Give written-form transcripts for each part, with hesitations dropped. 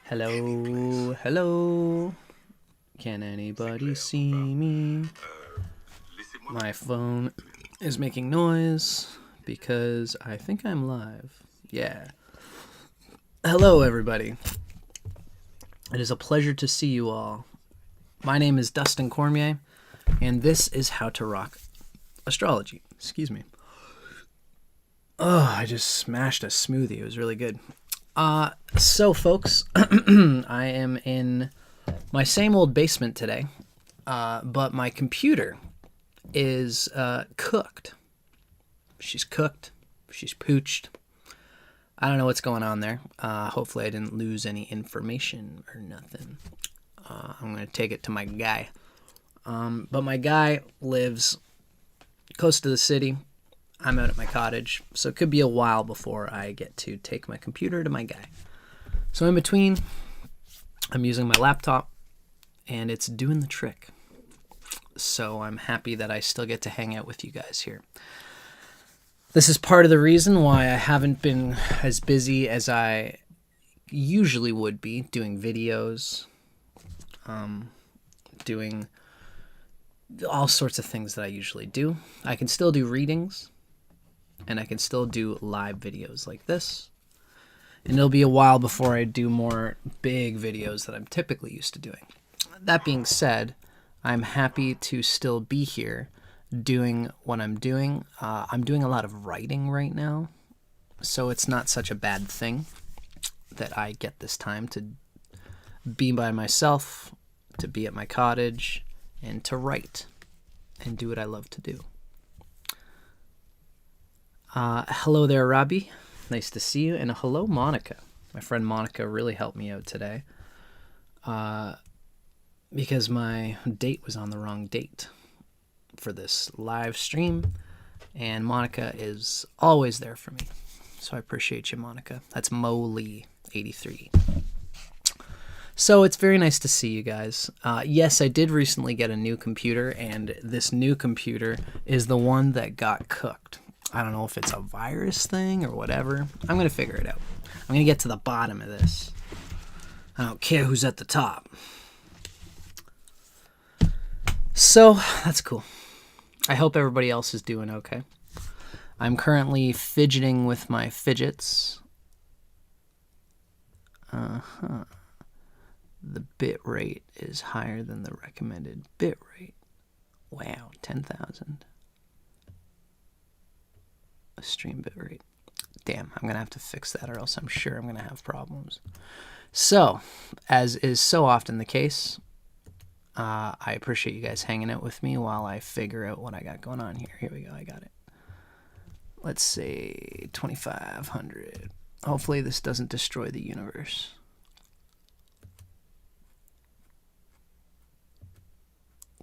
Hello, hello. Can anybody see me? My phone is making noise because I think I'm live. Yeah. Hello, everybody. It is a pleasure to see you all. My name is Dustin Cormier, and this is How to Rock Astrology. Excuse me. Oh, I just smashed a smoothie. It was really good. So, folks, I am in my same old basement today, but my computer is cooked. She's cooked. She's pooched. I don't know what's going on there. Hopefully I didn't lose any information or nothing. I'm going to take it to my guy. But my guy lives close to the city. I'm out at my cottage, so it could be a while before I get to take my computer to my guy. So in between, I'm using my laptop, and it's doing the trick. So I'm happy that I still get to hang out with you guys here. This is part of the reason why I haven't been as busy as I usually would be doing videos, doing all sorts of things that I usually do. I can still do readings, and I can still do live videos like this. And it'll be a while before I do more big videos that I'm typically used to doing. That being said, I'm happy to still be here doing what I'm doing. I'm doing a lot of writing right now, so it's not such a bad thing that I get this time to be by myself, to be at my cottage, and to write and do what I love to do. Hello there, Robbie. Nice to see you. And hello, Monica. My friend Monica really helped me out today because my date was on the wrong date for this live stream, and Monica is always there for me. So I appreciate you, Monica. That's Mo Lee 83. So it's very nice to see you guys. Yes, I did recently get a new computer, and this new computer is the one that got cooked. I don't know if it's a virus thing or whatever. I'm going to figure it out. I'm going to get to the bottom of this. I don't care who's at the top. So, that's cool. I hope everybody else is doing okay. I'm currently fidgeting with my fidgets. The bit rate is higher than the recommended bit rate. Wow, 10,000. Stream bit rate. Damn, I'm gonna have to fix that, or else I'm sure I'm gonna have problems. So, as is so often the case, I appreciate you guys hanging out with me while I figure out what I got going on here. Here we go, I got it. Let's say 2,500. Hopefully this doesn't destroy the universe.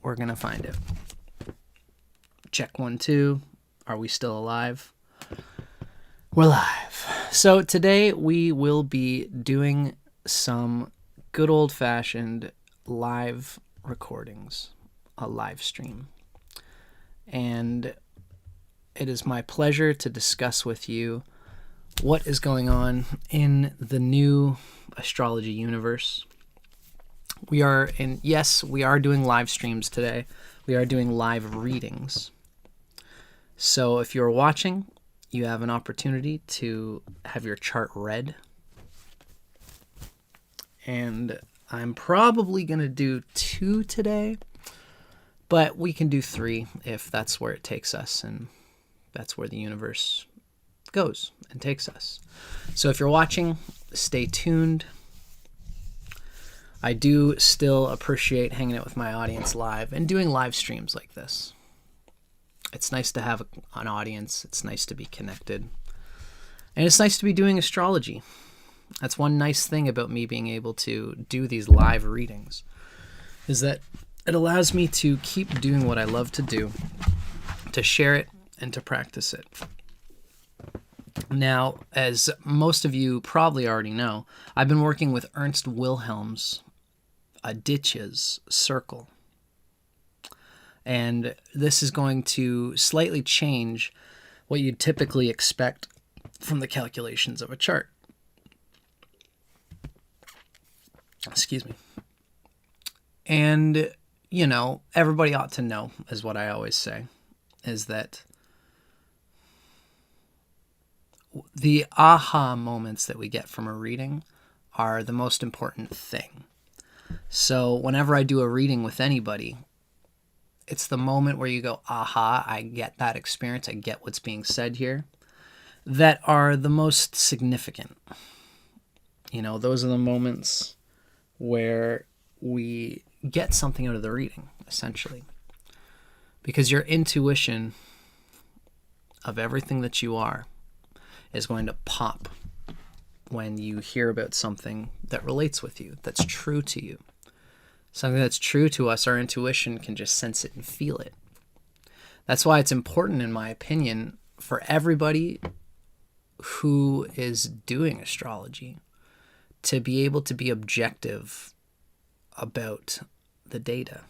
We're gonna find it. Check 1, 2. Are we still alive? We're live. So today we will be doing some good old-fashioned live recordings, a live stream. And it is my pleasure to discuss with you what is going on in the new astrology universe. We are doing live streams today. We are doing live readings. So if you're watching, you have an opportunity to have your chart read. And I'm probably going to do 2 today, but we can do 3 if that's where it takes us, and that's where the universe goes and takes us. So if you're watching, stay tuned. I do still appreciate hanging out with my audience live and doing live streams like this. It's nice to have an audience. It's nice to be connected. And it's nice to be doing astrology. That's one nice thing about me being able to do these live readings, is that it allows me to keep doing what I love to do, to share it and to practice it. Now, as most of you probably already know, I've been working with Ernst Wilhelm's Adityas circle. And this is going to slightly change what you'd typically expect from the calculations of a chart. Excuse me. And, you know, everybody ought to know, is what I always say, is that the aha moments that we get from a reading are the most important thing. So whenever I do a reading with anybody, it's the moment where you go, aha, I get that experience, I get what's being said here, that are the most significant. You know, those are the moments where we get something out of the reading, essentially. Because your intuition of everything that you are is going to pop when you hear about something that relates with you, that's true to you. Something that's true to us, our intuition can just sense it and feel it. That's why it's important, in my opinion, for everybody who is doing astrology to be able to be objective about the data.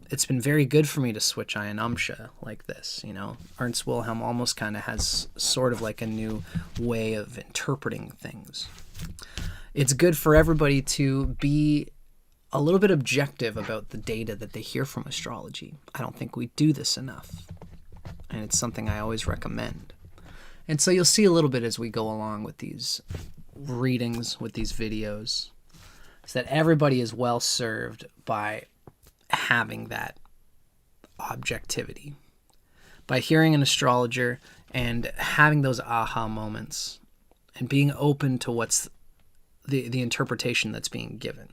It's been very good for me to switch Ayanamsha like this, you know. Ernst Wilhelm almost kind of has sort of like a new way of interpreting things. It's good for everybody to be a little bit objective about the data that they hear from astrology. I don't think we do this enough, and it's something I always recommend. And so you'll see a little bit as we go along with these readings, with these videos, is that everybody is well served by having that objectivity, by hearing an astrologer and having those aha moments and being open to what's the interpretation that's being given.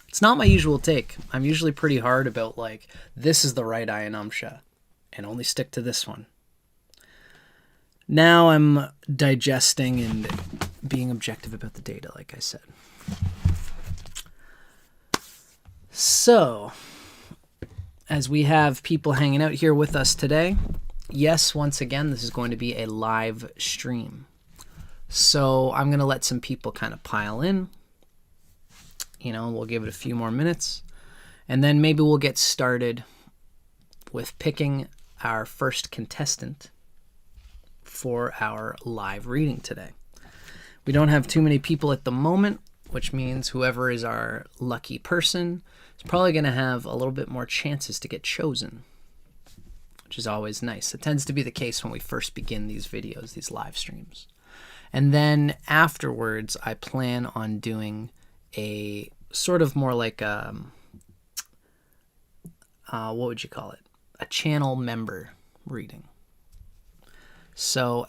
It's not my usual take. I'm usually pretty hard about, like, this is the right Ayanamsha and only stick to this one. Now I'm digesting and being objective about the data, like I said. So, as we have people hanging out here with us today, yes, once again, this is going to be a live stream. So I'm going to let some people kind of pile in. You know, we'll give it a few more minutes. And then maybe we'll get started with picking our first contestant for our live reading today. We don't have too many people at the moment, which means whoever is our lucky person is probably going to have a little bit more chances to get chosen, which is always nice. It tends to be the case when we first begin these videos, these live streams. And then afterwards, I plan on doing a sort of more like a, what would you call it? A channel member reading. So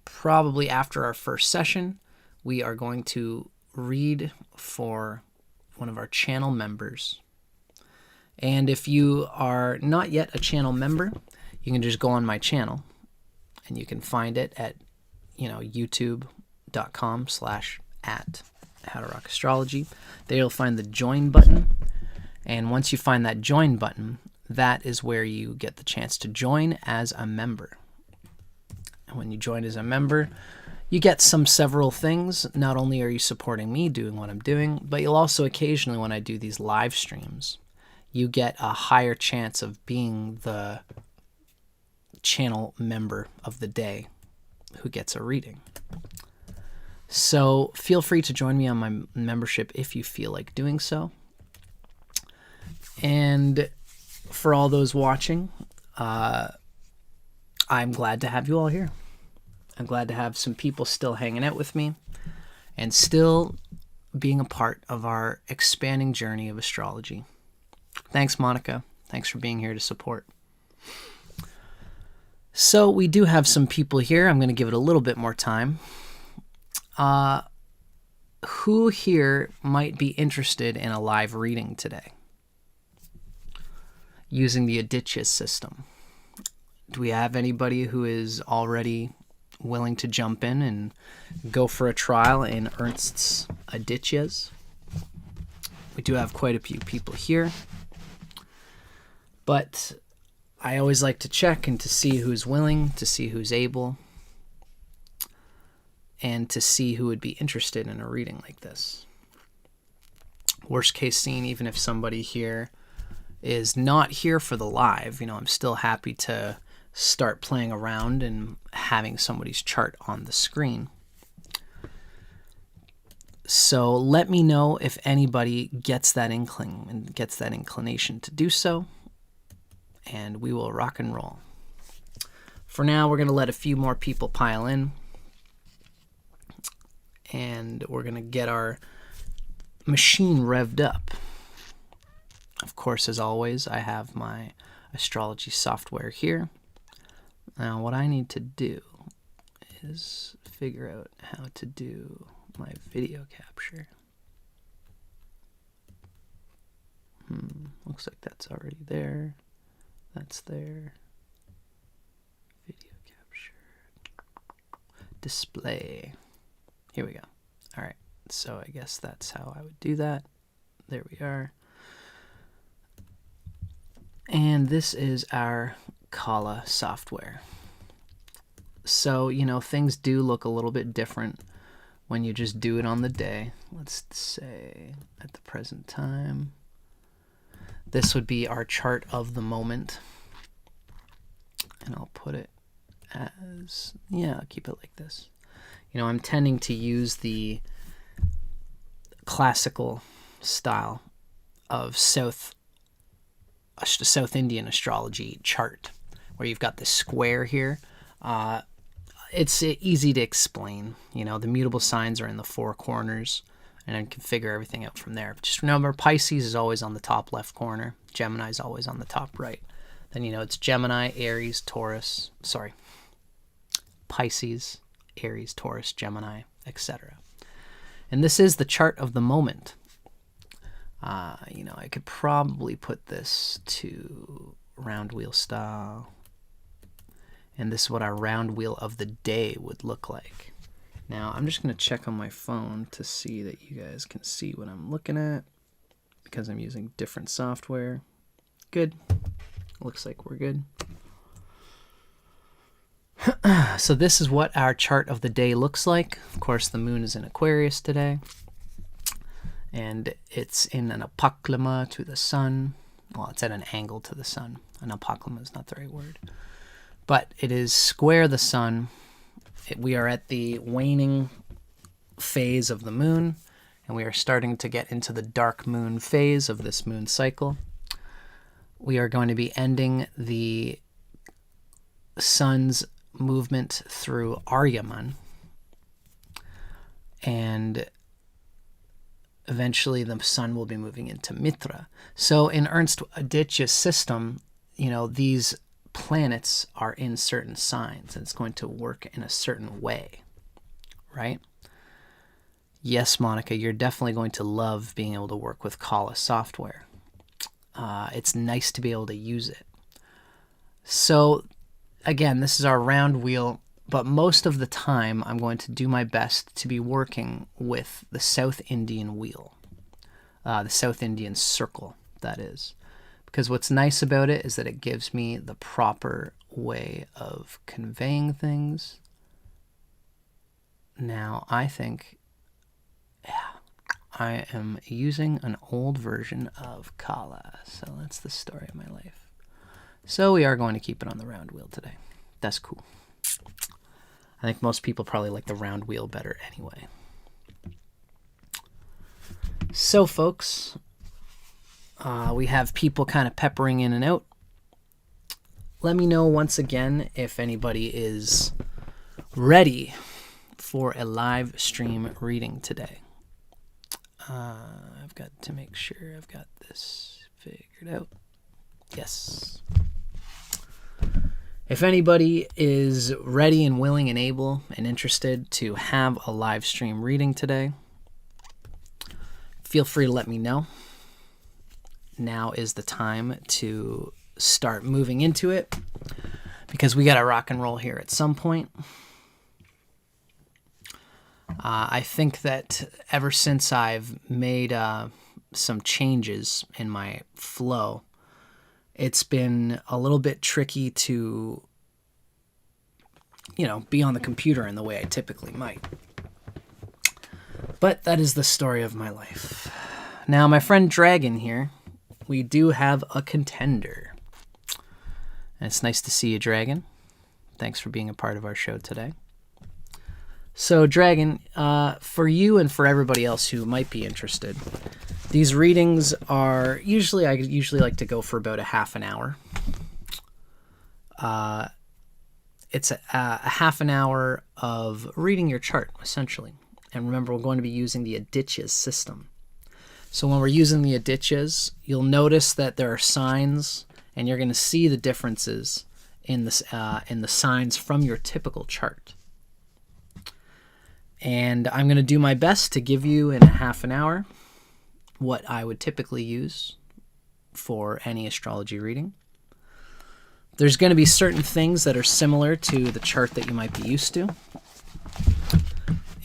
probably after our first session, we are going to read for one of our channel members. And if you are not yet a channel member, you can just go on my channel and you can find it at, youtube.com/@HowToRockAstrology. There you'll find the join button. And once you find that join button, that is where you get the chance to join as a member. And when you join as a member, you get several things. Not only are you supporting me doing what I'm doing, but you'll also occasionally, when I do these live streams, you get a higher chance of being the channel member of the day who gets a reading. So feel free to join me on my membership if you feel like doing so. And for all those watching, I'm glad to have you all here. I'm glad to have some people still hanging out with me and still being a part of our expanding journey of astrology. Thanks, Monica. Thanks for being here to support. So we do have some people here. I'm going to give it a little bit more time. Who here might be interested in a live reading today using the Adityas system? Do we have anybody who is already willing to jump in and go for a trial in Ernst's Adityas? We do have quite a few people here, but I always like to check and to see who's willing, to see who's able, and to see who would be interested in a reading like this. Worst case scene, even if somebody here is not here for the live, I'm still happy to start playing around and having somebody's chart on the screen. So let me know if anybody gets that inkling and gets that inclination to do so, and we will rock and roll. For now, we're going to let a few more people pile in, and we're going to get our machine revved up. Of course, as always, I have my astrology software here. Now, what I need to do is figure out how to do my video capture. Looks like that's already there. That's there. Video capture. Display. Here we go. All right. So I guess that's how I would do that. There we are. And this is our Kala software. So, you know, things do look a little bit different when you just do it on the day. Let's say at the present time. This would be our chart of the moment. And I'll put it as, yeah, I'll keep it like this. You know, I'm tending to use the classical style of South Indian astrology chart, where you've got this square here. It's easy to explain. You know, the mutable signs are in the four corners, and I can figure everything out from there. Just remember, Pisces is always on the top left corner. Gemini is always on the top right. Then, you know, it's Gemini, Aries, Taurus, Pisces, Aries, Taurus, Gemini, etc. And this is the chart of the moment. You know, I could probably put this to round wheel style. And this is what our round wheel of the day would look like. Now, I'm just going to check on my phone to see that you guys can see what I'm looking at, because I'm using different software. Good. Looks like we're good. So this is what our chart of the day looks like. Of course, the moon is in Aquarius today. And it's in an apaklama to the sun. Well, it's at an angle to the sun. An apaklama is not the right word. But it is square the sun. We are at the waning phase of the moon, and we are starting to get into the dark moon phase of this moon cycle. We are going to be ending the sun's movement through Aryaman, and eventually the sun will be moving into Mitra. So in Ernst Adityas' system, you know, these planets are in certain signs, and it's going to work in a certain way, right? Yes, Monica, you're definitely going to love being able to work with Kala software. It's nice to be able to use it. So again, this is our round wheel, but most of the time I'm going to do my best to be working with the South Indian wheel, the South Indian circle, that is. Because what's nice about it is that it gives me the proper way of conveying things. Now, I think, yeah, I am using an old version of Kala. So that's the story of my life. So we are going to keep it on the round wheel today. That's cool. I think most people probably like the round wheel better anyway. So, folks, we have people kind of peppering in and out. Let me know once again if anybody is ready for a live stream reading today. I've got to make sure I've got this figured out. Yes. If anybody is ready and willing and able and interested to have a live stream reading today, feel free to let me know. Now is the time to start moving into it, because we got to rock and roll here at some point. I think that ever since I've made some changes in my flow, it's been a little bit tricky to, you know, be on the computer in the way I typically might. But that is the story of my life. Now, my friend Dragon here, we do have a contender. And it's nice to see you, Dragon. Thanks for being a part of our show today. So, Dragon, for you and for everybody else who might be interested, these readings are I usually like to go for about a half an hour. It's a half an hour of reading your chart, essentially. And remember, we're going to be using the Adityas system. So when we're using the Adityas, you'll notice that there are signs, and you're going to see the differences in the signs from your typical chart. And I'm going to do my best to give you in a half an hour what I would typically use for any astrology reading. There's going to be certain things that are similar to the chart that you might be used to.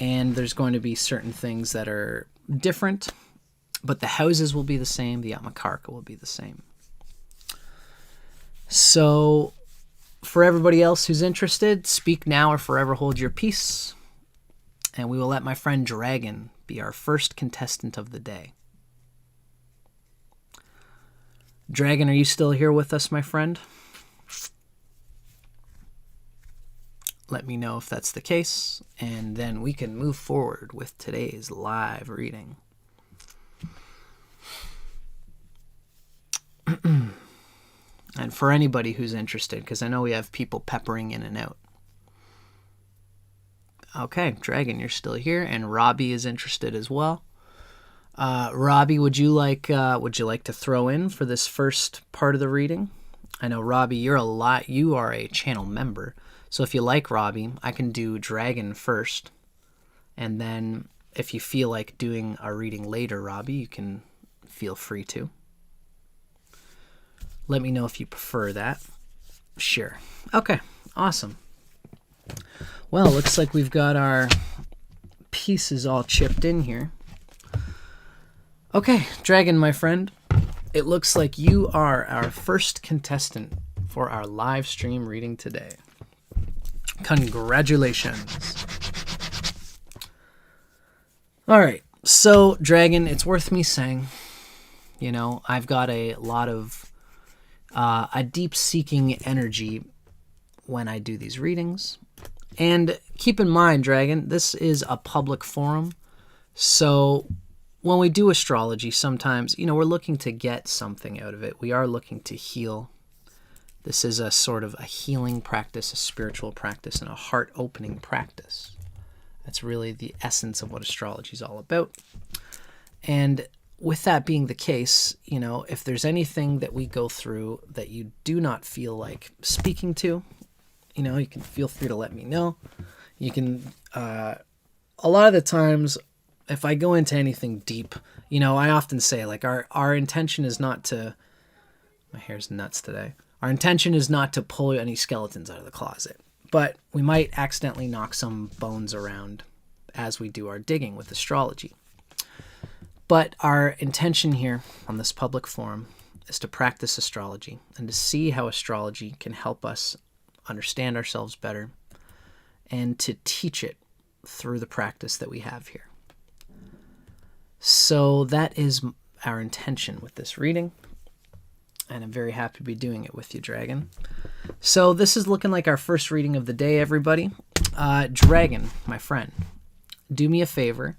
And there's going to be certain things that are different, but the houses will be the same, the Yamakarka will be the same. So for everybody else who's interested, speak now or forever hold your peace. And we will let my friend Dragon be our first contestant of the day. Dragon, are you still here with us, my friend? Let me know if that's the case, and then we can move forward with today's live reading. And for anybody who's interested, because I know we have people peppering in and out. Okay, Dragon, you're still here, and Robbie is interested as well. Robbie, would you like to throw in for this first part of the reading? I know, Robbie, you are a channel member, so if you like, Robbie, I can do Dragon first, and then if you feel like doing a reading later, Robbie, you can feel free to. Let me know if you prefer that. Sure. Okay, awesome. Well, looks like we've got our pieces all chipped in here. Okay, Dragon, my friend, it looks like you are our first contestant for our live stream reading today. Congratulations. All right, so Dragon, it's worth me saying, I've got a lot of a deep seeking energy when I do these readings. And keep in mind, Dragon, this is a public forum. So when we do astrology, sometimes, we're looking to get something out of it. We are looking to heal. This is a sort of a healing practice, a spiritual practice, and a heart-opening practice. That's really the essence of what astrology is all about. And with that being the case, if there's anything that we go through that you do not feel like speaking to, you can feel free to let me know. You can, a lot of the times, if I go into anything deep, I often say, like, our intention is not to, my hair's nuts today. Our intention is not to pull any skeletons out of the closet, but we might accidentally knock some bones around as we do our digging with astrology. But our intention here on this public forum is to practice astrology and to see how astrology can help us understand ourselves better and to teach it through the practice that we have here. So that is our intention with this reading, and I'm very happy to be doing it with you, Dragon. So this is looking like our first reading of the day, everybody. Dragon, my friend, do me a favor.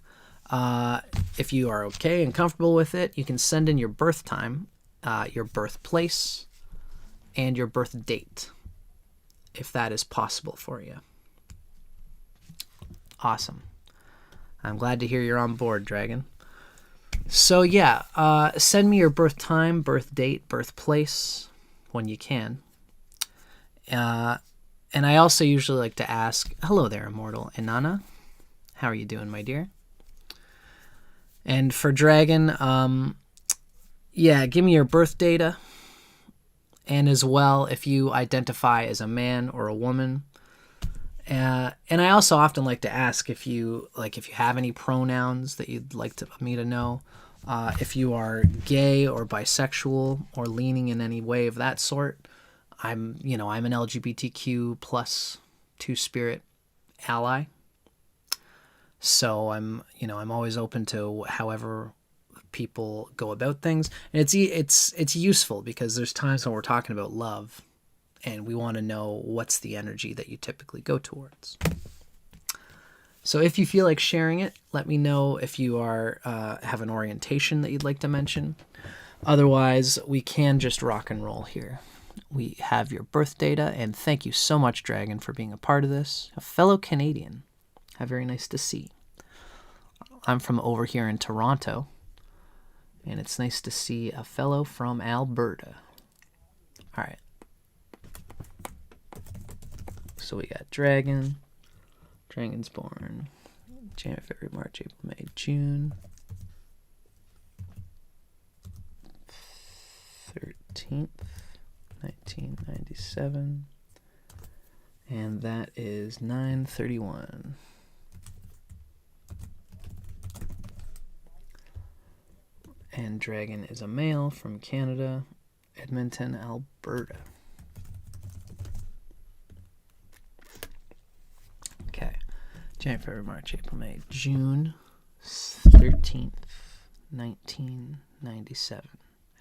If you are okay and comfortable with it, you can send in your birth time, your birthplace, and your birth date, if that is possible for you. Awesome. I'm glad to hear you're on board, Dragon. So yeah, send me your birth time, birth date, birthplace when you can. And I also usually like to ask, hello there, Immortal Inanna. How are you doing, my dear? And for Dragon, give me your birth data. And as well, if you identify as a man or a woman. And I also often like to ask if you have any pronouns that you'd like me to know. If you are gay or bisexual or leaning in any way of that sort. I'm an LGBTQ plus two-spirit ally. So I'm always open to however people go about things. And it's useful because there's times when we're talking about love and we want to know what's the energy that you typically go towards. So if you feel like sharing it, let me know if you are have an orientation that you'd like to mention. Otherwise, we can just rock and roll here. We have your birth data, and thank you so much, Dragon, for being a part of this. A fellow Canadian. How very nice to see. I'm from over here in Toronto, and it's nice to see a fellow from Alberta. All right. So we got Dragon. Dragon's born January, February, March, April, May, June 13th, 1997. And that is 9/31. And Dragon is a male from Canada, Edmonton, Alberta. Okay. January, February, March, April, May, June 13th, 1997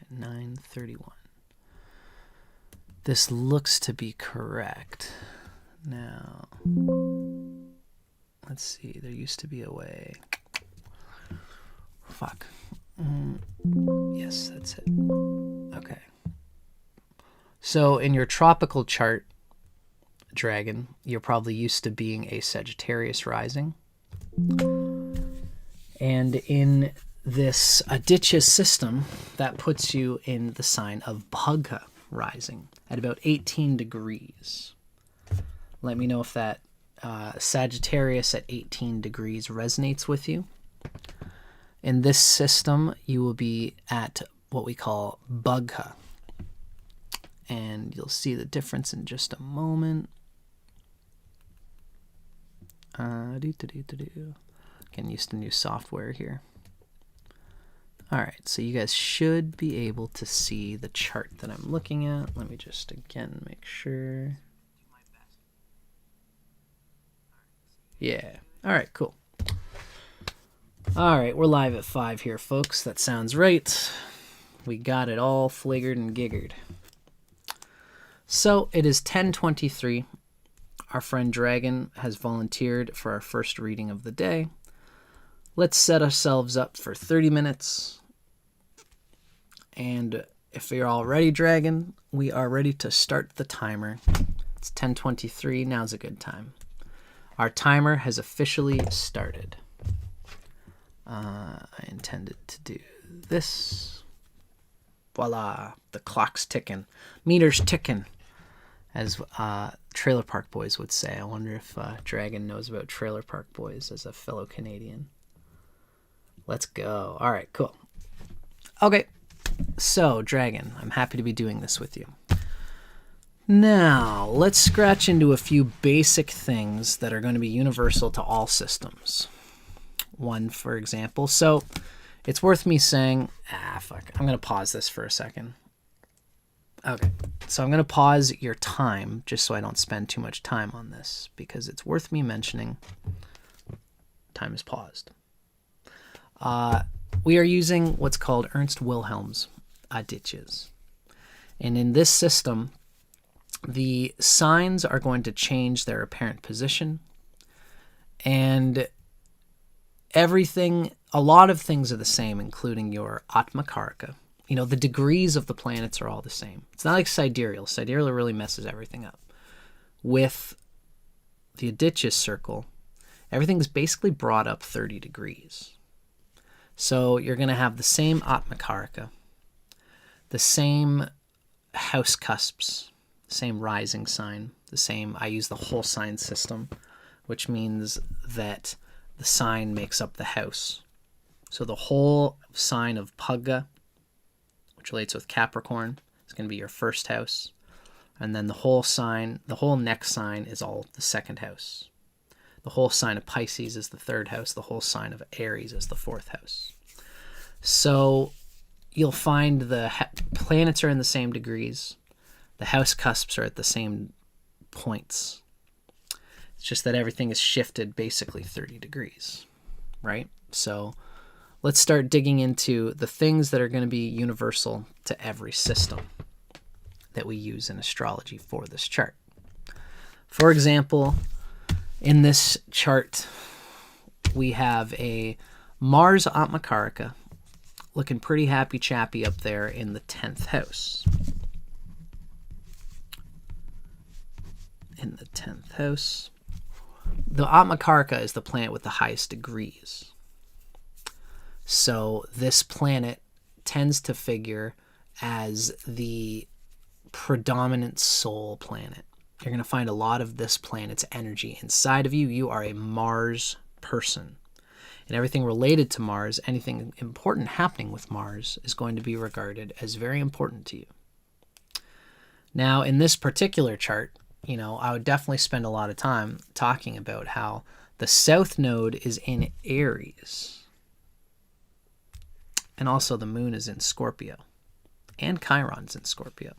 at 9:31. This looks to be correct. Now, let's see. There used to be a way. Fuck. Yes, that's it. Okay. So in your tropical chart, Dragon, you're probably used to being a Sagittarius rising. And in this Adityas system, that puts you in the sign of Bhagha rising at about 18 degrees. Let me know if that Sagittarius at 18 degrees resonates with you. In this system, you will be at what we call Bhagha. And you'll see the difference in just a moment. Getting used to new software here. All right, so you guys should be able to see the chart that I'm looking at. Let me just again make sure. Yeah. All right, cool. All right, we're live at 5 here, folks. That sounds right. We got it all fliggered and giggered. So it is 10:23. Our friend Dragon has volunteered for our first reading of the day. Let's set ourselves up for 30 minutes. And if you're all ready, Dragon, we are ready to start the timer. It's 10:23. Now's a good time. Our timer has officially started. I intended to do this. Voila, the clock's ticking. Meter's ticking, as Trailer Park Boys would say. I wonder if Dragon knows about Trailer Park Boys as a fellow Canadian. Let's go. All right, cool. Okay, so Dragon, I'm happy to be doing this with you. Now, let's scratch into a few basic things that are going to be universal to all systems. One, for example. So it's worth me saying, fuck, I'm going to pause this for a second. Okay, so I'm going to pause your time just so I don't spend too much time on this, because it's worth me mentioning time is paused. We are using what's called Ernst Wilhelm's Adityas. And in this system, the signs are going to change their apparent position, and everything, a lot of things are the same, including your Atmakarka. You know, the degrees of the planets are all the same. It's not like sidereal. Sidereal really messes everything up. With the Adityas circle, everything's basically brought up 30 degrees. So you're going to have the same Atmakarka, the same house cusps, same rising sign, the same, I use the whole sign system, which means that the sign makes up the house. So the whole sign of Bhagha, which relates with Capricorn, is going to be your first house. And then the whole sign, the whole next sign is all the second house. The whole sign of Pisces is the third house. The whole sign of Aries is the fourth house. So you'll find the planets are in the same degrees. The house cusps are at the same points. It's just that everything is shifted basically 30 degrees, right? So let's start digging into the things that are going to be universal to every system. that we use in astrology for this chart. For example, in this chart, we have a Mars Atmakaraka looking pretty happy-chappy up there in the 10th house. In the 10th house. The Atmakaraka is the planet with the highest degrees. So this planet tends to figure as the predominant soul planet. You're going to find a lot of this planet's energy inside of you. You are a Mars person. And everything related to Mars, anything important happening with Mars, is going to be regarded as very important to you. Now, in this particular chart, I would definitely spend a lot of time talking about how the South Node is in Aries. And also the moon is in Scorpio. And Chiron's in Scorpio.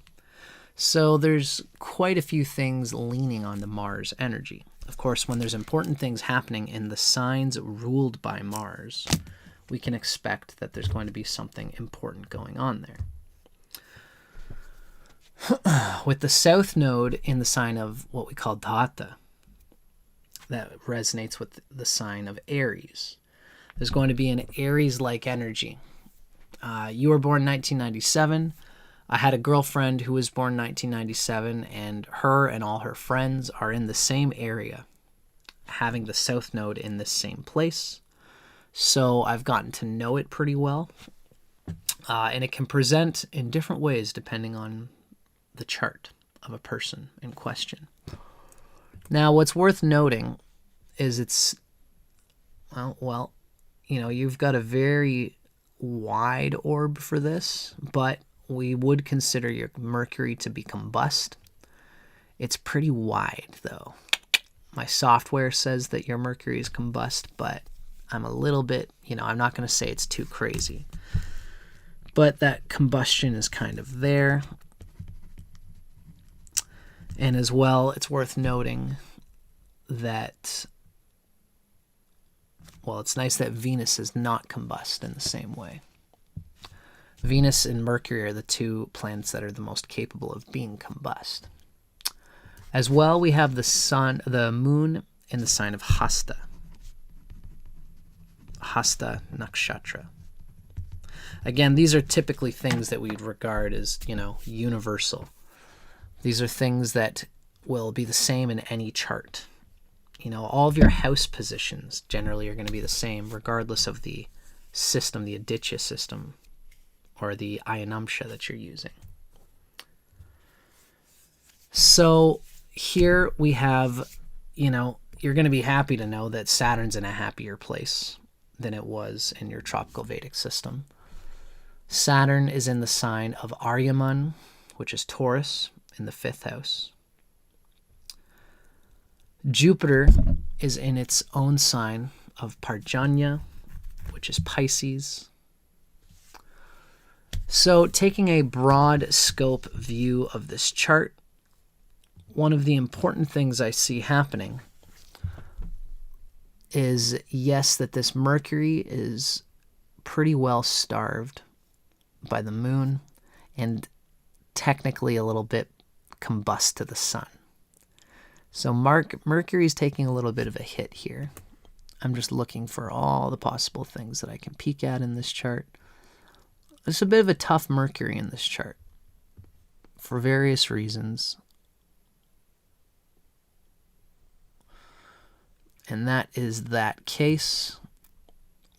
So there's quite a few things leaning on the Mars energy. Of course, when there's important things happening in the signs ruled by Mars, we can expect that there's going to be something important going on there. With the South Node in the sign of what we call Dhata, that resonates with the sign of Aries. There's going to be an Aries-like energy. You were born in 1997. I had a girlfriend who was born in 1997, and her and all her friends are in the same area, having the South Node in the same place. So I've gotten to know it pretty well. And it can present in different ways depending on the chart of a person in question. Now, what's worth noting is you've got a very wide orb for this, but we would consider your Mercury to be combust. It's pretty wide, though. My software says that your Mercury is combust, but I'm a little bit, I'm not going to say it's too crazy. But that combustion is kind of there. And as well, it's worth noting that, it's nice that Venus is not combust in the same way. Venus and Mercury are the two planets that are the most capable of being combust. As well, we have the moon in the sign of Hasta. Hasta Nakshatra. Again, these are typically things that we'd regard as, universal. These are things that will be the same in any chart. All of your house positions generally are going to be the same regardless of the system, the Adityas system, or the Ayanamsha that you're using. So here we have, you're going to be happy to know that Saturn's in a happier place than it was in your Tropical Vedic system. Saturn is in the sign of Aryaman, which is Taurus, in the 5th house. Jupiter is in its own sign of Parjanya, which is Pisces. So taking a broad scope view of this chart, one of the important things I see happening is, yes, that this Mercury is pretty well starved by the moon and technically a little bit combust to the sun. So Mercury's taking a little bit of a hit here. I'm just looking for all the possible things that I can peek at in this chart. There's a bit of a tough Mercury in this chart for various reasons. And that is that case.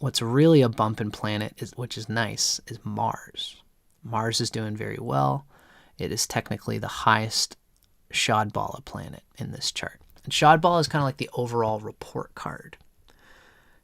What's really a bumping planet, which is nice, is Mars. Mars is doing very well. It is technically the highest Shadbala planet in this chart. And Shadbala is kind of like the overall report card.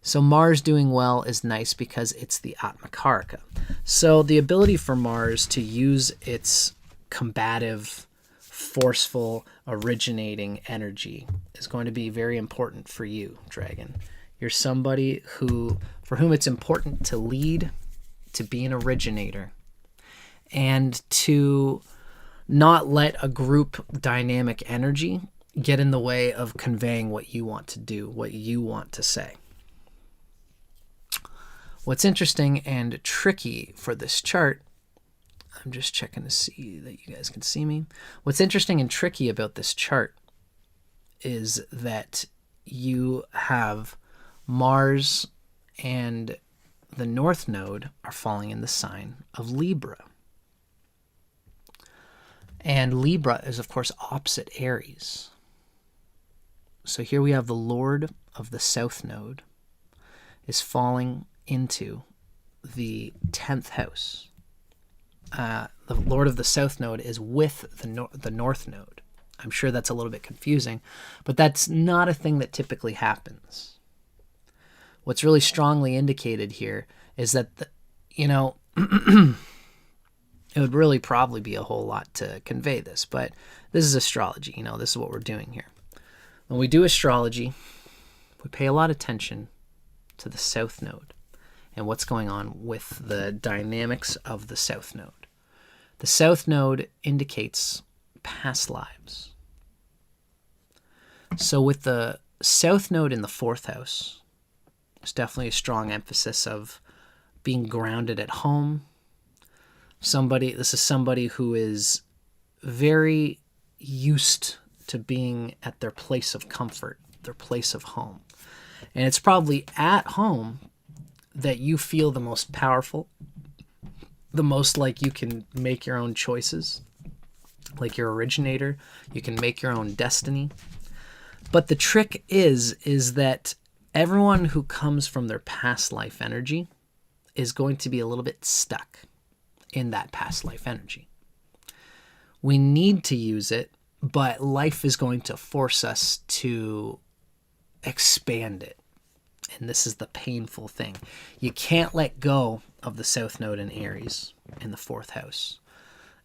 So Mars doing well is nice because it's the Atmakaraka. So the ability for Mars to use its combative, forceful, originating energy is going to be very important for you, Dragon. You're somebody for whom it's important to lead, to be an originator, and to not let a group dynamic energy get in the way of conveying what you want to do, what you want to say. What's interesting and tricky for this chart, I'm just checking to see that you guys can see me. What's interesting and tricky about this chart is that you have Mars and the North Node are falling in the sign of Libra. And Libra is, of course, opposite Aries. So here we have the Lord of the South Node is falling into the 10th house. The Lord of the South Node is with the North Node. I'm sure that's a little bit confusing, but that's not a thing that typically happens. What's really strongly indicated here is that, it would really probably be a whole lot to convey this, but this is astrology. This is what we're doing here. When we do astrology, we pay a lot of attention to the South Node and what's going on with the dynamics of the South Node. The South Node indicates past lives. So with the South Node in the 4th house, there's definitely a strong emphasis of being grounded at home. This is somebody who is very used to being at their place of comfort, their place of home. And it's probably at home that you feel the most powerful, the most like you can make your own choices, like your originator, you can make your own destiny. But the trick is that everyone who comes from their past life energy is going to be a little bit stuck in that past life energy. We need to use it, but life is going to force us to expand it. And this is the painful thing. You can't let go of the South Node in Aries in the 4th house.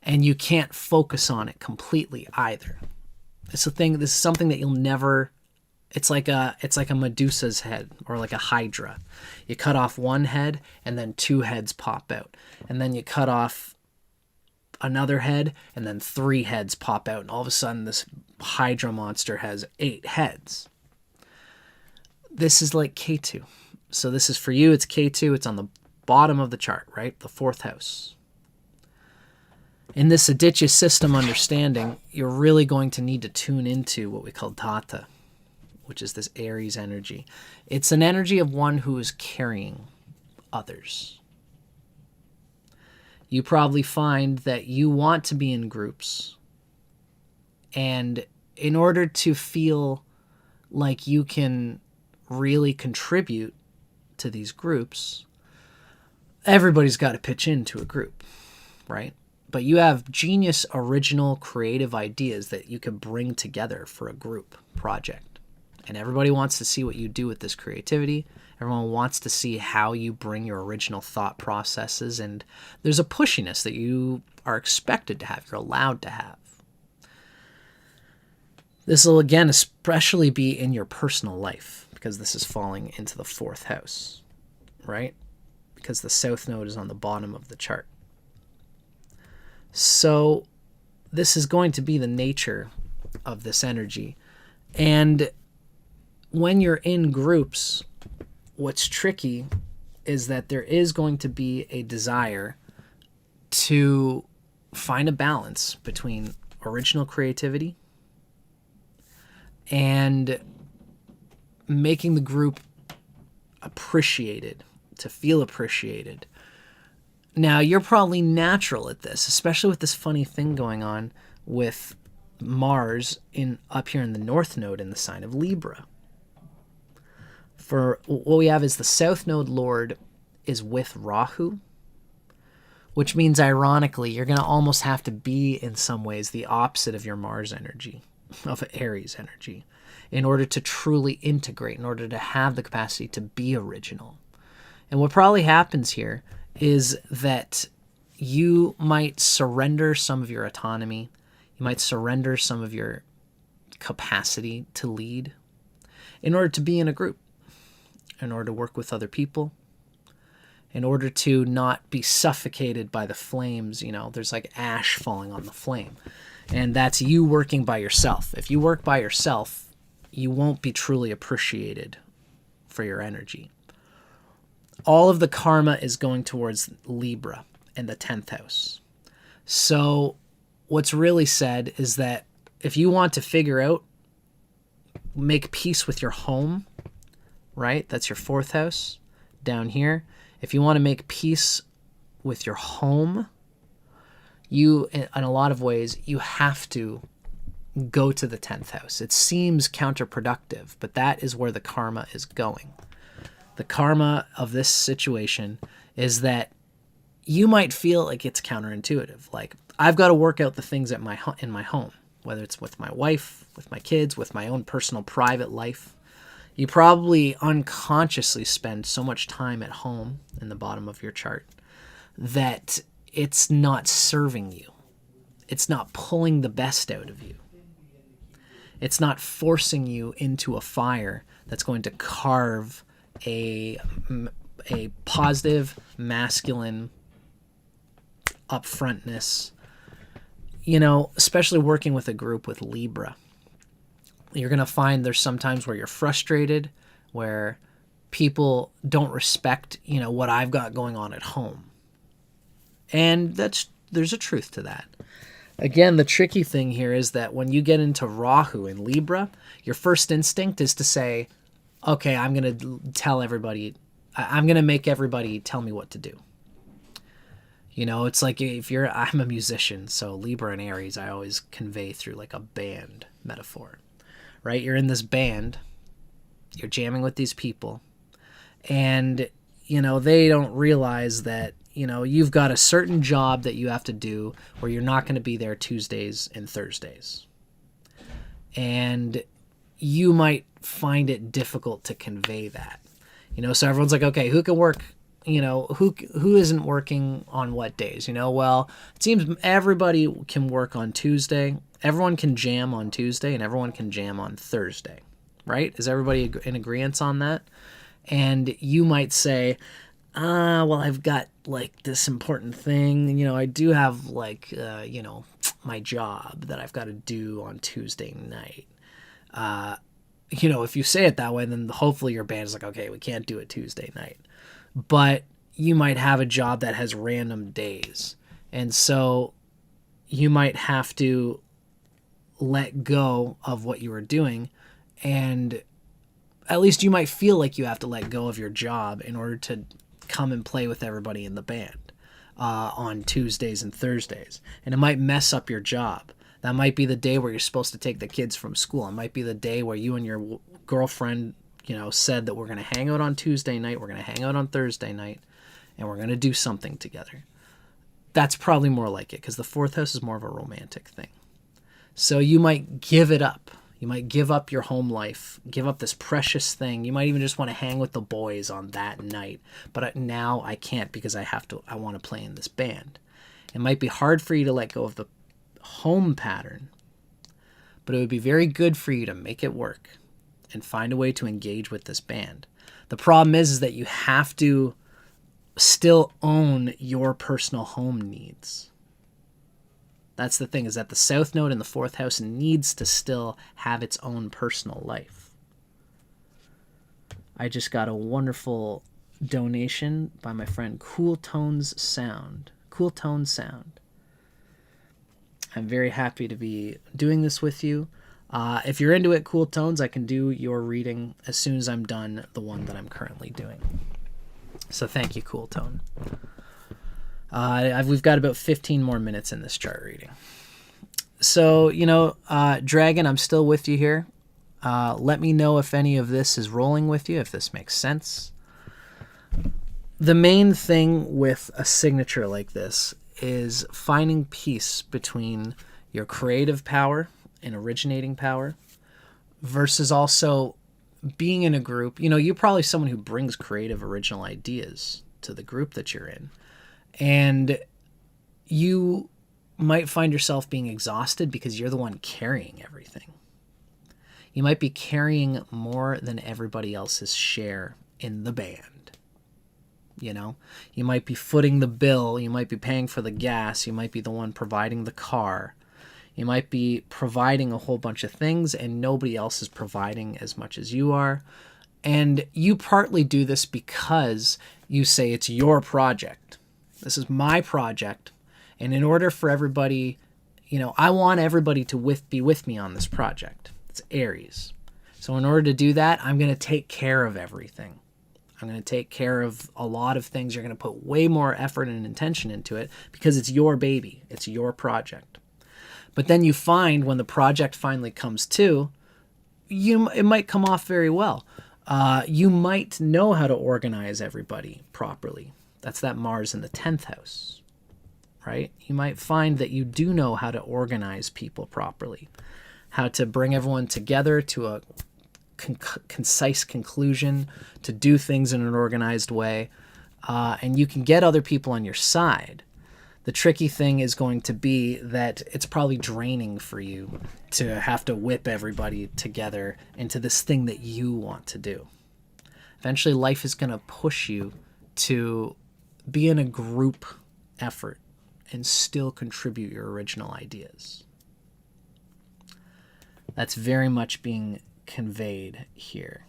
And you can't focus on it completely either. This is something that you'll never... It's like a Medusa's head or like a Hydra. You cut off one head and then 2 heads pop out. And then you cut off another head and then 3 heads pop out. And all of a sudden this Hydra monster has 8 heads. This is like K2. So this is for you, it's K2. It's on the bottom of the chart, right? The 4th house. In this Adityas system understanding, you're really going to need to tune into what we call Data, which is this Aries energy. It's an energy of one who is carrying others. You probably find that you want to be in groups, and in order to feel like you can really contribute to these groups, everybody's got to pitch into a group, right? But you have genius, original, creative ideas that you can bring together for a group project. And everybody wants to see what you do with this creativity. Everyone wants to see how you bring your original thought processes. And there's a pushiness that you are expected to have, you're allowed to have. This will, again, especially be in your personal life, because this is falling into the 4th house, right? Because the South Node is on the bottom of the chart. So this is going to be the nature of this energy. And when you're in groups, what's tricky is that there is going to be a desire to find a balance between original creativity and making the group appreciated, to feel appreciated. Now, you're probably natural at this, especially with this funny thing going on with Mars up here in the North Node in the sign of Libra. For what we have is the South Node Lord is with Rahu, which means, ironically, you're going to almost have to be, in some ways, the opposite of your Mars energy, of Aries energy, in order to truly integrate, in order to have the capacity to be original. And what probably happens here is that you might surrender some of your autonomy. You might surrender some of your capacity to lead in order to be in a group, in order to work with other people, in order to not be suffocated by the flames. There's like ash falling on the flame. And that's you working by yourself. If you work by yourself, you won't be truly appreciated for your energy. All of the karma is going towards Libra and the 10th house. So what's really said is that if you want to figure out, make peace with your home, right? That's your 4th house down here. If you want to make peace with your home, you, in a lot of ways, you have to go to the 10th house. It seems counterproductive, but that is where the karma is going. The karma of this situation is that you might feel like it's counterintuitive. Like, I've got to work out the things in my home, whether it's with my wife, with my kids, with my own personal private life. You probably unconsciously spend so much time at home in the bottom of your chart that it's not serving you. It's not pulling the best out of you. It's not forcing you into a fire that's going to carve a positive, masculine upfrontness. You know, especially working with a group with Libra, you're going to find there's sometimes where you're frustrated, where people don't respect, you know, what I've got going on at home. And there's a truth to that. Again, the tricky thing here is that when you get into Rahu in Libra, your first instinct is to say, okay, I'm going to tell everybody, I'm going to make everybody tell me what to do. You know, it's like I'm a musician, so Libra and Aries, I always convey through like a band metaphor, right? You're in this band, you're jamming with these people, and, you know, they don't realize that, you know, you've got a certain job that you have to do where you're not going to be there Tuesdays and Thursdays. And you might find it difficult to convey that. You know, so everyone's like, okay, who can work, you know, who isn't working on what days? You know, well, it seems everybody can work on Tuesday. Everyone can jam on Tuesday and everyone can jam on Thursday, right? Is everybody in agreement on that? And you might say, well, I've got like this important thing, you know, I do have like, you know, my job that I've got to do on Tuesday night. You know, if you say it that way, then hopefully your band is like, okay, we can't do it Tuesday night. But you might have a job that has random days. And so you might have to let go of what you were doing. And at least you might feel like you have to let go of your job in order to come and play with everybody in the band on Tuesdays and Thursdays. And it might mess up your job. That might be the day where you're supposed to take the kids from school. It might be the day where you and your girlfriend, you know, said that we're going to hang out on Tuesday night, we're going to hang out on Thursday night, and we're going to do something together. That's probably more like it, because the 4th house is more of a romantic thing. So you might give it up. You might give up your home life, give up this precious thing. You might even just want to hang with the boys on that night. But now I can't because I want to play in this band. It might be hard for you to let go of the home pattern, but it would be very good for you to make it work and find a way to engage with this band. The problem is that you have to still own your personal home needs. That's the thing, is that the South Node in the 4th house needs to still have its own personal life. I just got a wonderful donation by my friend Cool Tone Sound. I'm very happy to be doing this with you. If you're into it, Cool Tones, I can do your reading as soon as I'm done the one that I'm currently doing. So thank you, Cool Tone. We've got about 15 more minutes in this chart reading. So, you know, Dragon, I'm still with you here. Let me know if any of this is rolling with you, if this makes sense. The main thing with a signature like this is finding peace between your creative power and originating power versus also being in a group. You know, you're probably someone who brings creative, original ideas to the group that you're in. And you might find yourself being exhausted because you're the one carrying everything. You might be carrying more than everybody else's share in the band. You know, you might be footing the bill. You might be paying for the gas. You might be the one providing the car. You might be providing a whole bunch of things and nobody else is providing as much as you are. And you partly do this because you say it's your project. This is my project, And in order for everybody, I want everybody to be with me on this project. It's Aries. So in order to do that, I'm going to take care of everything. I'm going to take care of a lot of things. You're going to put way more effort and intention into it because it's your baby. It's your project. But then you find when the project finally comes to, it might come off very well. You might know how to organize everybody properly. That's that Mars in the 10th house, right? You might find that you do know how to organize people properly, how to bring everyone together to a concise conclusion, to do things in an organized way, and you can get other people on your side. The tricky thing is going to be that it's probably draining for you to have to whip everybody together into this thing that you want to do. Eventually, life is going to push you to be in a group effort and still contribute your original ideas. That's very much being conveyed here.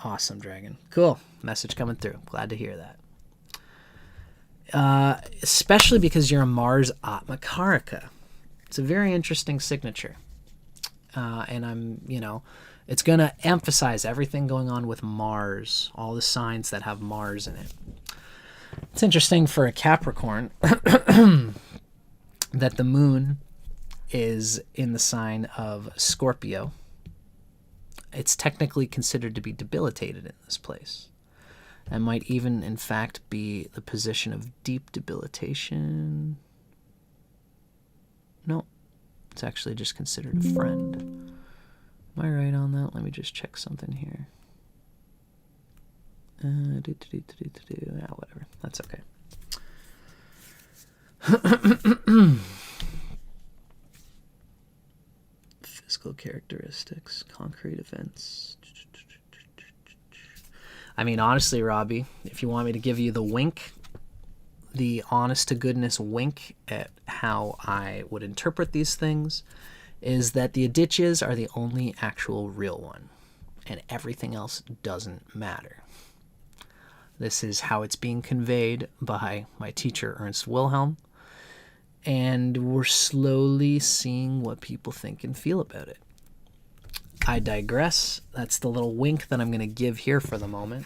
Awesome, Dragon. Cool. Message coming through. Glad to hear that. Especially because you're a Mars Atmakaraka. It's a very interesting signature. And it's going to emphasize everything going on with Mars, all the signs that have Mars in it. It's interesting for a Capricorn that the moon is in the sign of Scorpio. It's technically considered to be debilitated in this place. That might even, in fact, be the position of deep debilitation. No, it's actually just considered a friend. Am I right on that? Let me just check something here. Yeah, whatever. That's okay. Physical characteristics, concrete events. I mean, honestly, Robbie, if you want me to give you the wink, the honest-to-goodness wink at how I would interpret these things, is that the Adityas are the only actual real one, and everything else doesn't matter. This is how it's being conveyed by my teacher, Ernst Wilhelm, and we're slowly seeing what people think and feel about it. I digress. That's the little wink that I'm going to give here for the moment.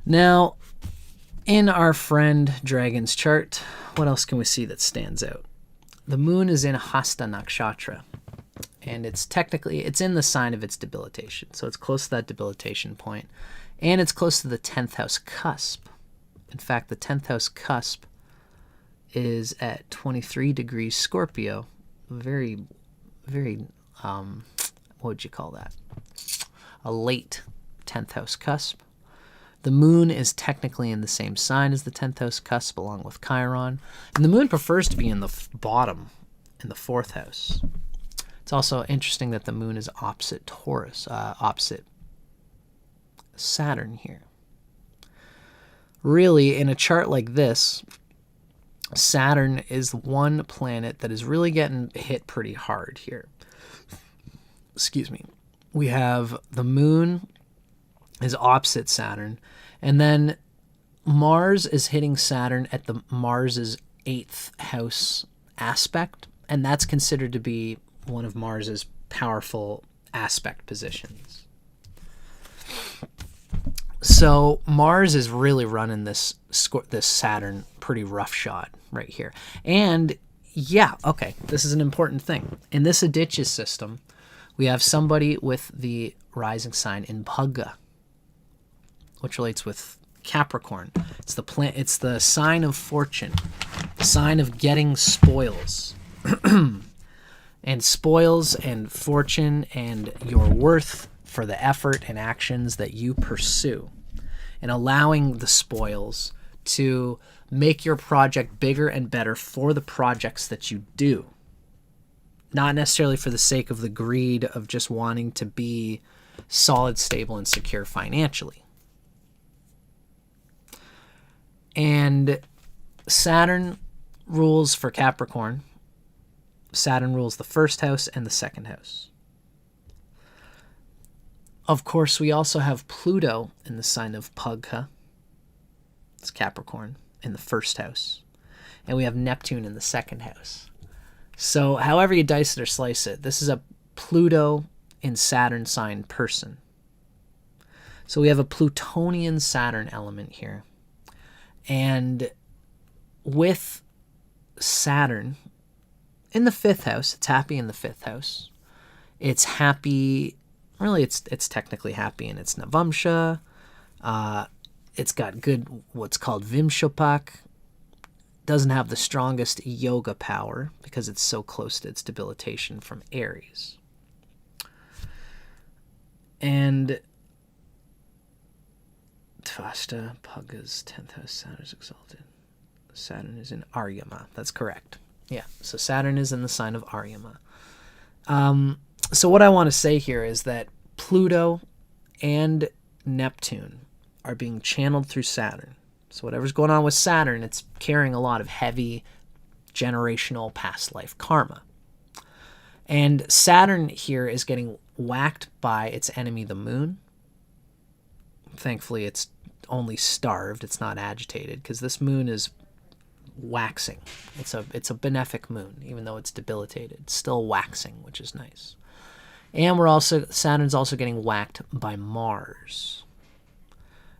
Now, in our friend Dragon's chart, what else can we see that stands out? The moon is in Hasta Nakshatra, and it's in the sign of its debilitation. So it's close to that debilitation point, and it's close to the 10th house cusp. In fact, the 10th house cusp is at 23 degrees Scorpio. Very, very, what would you call that? A late 10th house cusp. The moon is technically in the same sign as the 10th house cusp, along with Chiron. And the moon prefers to be in the bottom, in the 4th house. It's also interesting that the moon is opposite Taurus, opposite Saturn here. Really, in a chart like this, Saturn is one planet that is really getting hit pretty hard here. Excuse me. We have the moon is opposite Saturn, and then Mars is hitting Saturn at the Mars's 8th house aspect, and that's considered to be one of Mars's powerful aspect positions. So Mars is really running this Saturn pretty roughshod right here. And yeah, okay, this is an important thing. In this Adityas system, we have somebody with the rising sign in Pugga, which relates with Capricorn. It's the sign of fortune, the sign of getting spoils. And spoils and fortune and your worth for the effort and actions that you pursue, and allowing the spoils to make your project bigger and better for the projects that you do. Not necessarily for the sake of the greed of just wanting to be solid, stable, and secure financially. And Saturn rules for Capricorn. Saturn rules the 1st house and the 2nd house. Of course, we also have Pluto in the sign of Pugha. It's Capricorn in the 1st house. and we have Neptune in the second house. So however you dice it or slice it, this is a Pluto in Saturn sign person. So we have a Plutonian Saturn element here. And with Saturn in the 5th house, it's happy in the 5th house. It's happy, really it's technically happy in its Navamsha. It's got good, what's called Vimshopak. Doesn't have the strongest yoga power because it's so close to its debilitation from Aries. And Tvashta, Paga's 10th house, Saturn is exalted. Saturn is in Aryama. That's correct. Yeah, so Saturn is in the sign of Aryama. So what I want to say here is that Pluto and Neptune are being channeled through Saturn. So whatever's going on with Saturn, it's carrying a lot of heavy generational past life karma. And Saturn here is getting whacked by its enemy, the moon. Thankfully, it's only starved. It's not agitated because this moon is waxing. It's a benefic moon, even though it's debilitated. It's still waxing, which is nice. And Saturn's also getting whacked by Mars.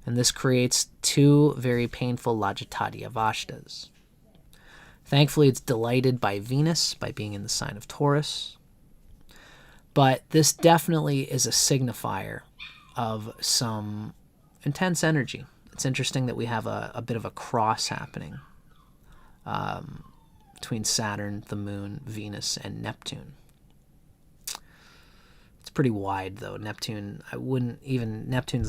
And this creates 2 very painful Lajatadya Vashtas. Thankfully, it's delighted by Venus, by being in the sign of Taurus. But this definitely is a signifier of some intense energy. It's interesting that we have a bit of a cross happening between Saturn, the moon, Venus, and Neptune. It's pretty wide, though. Neptune's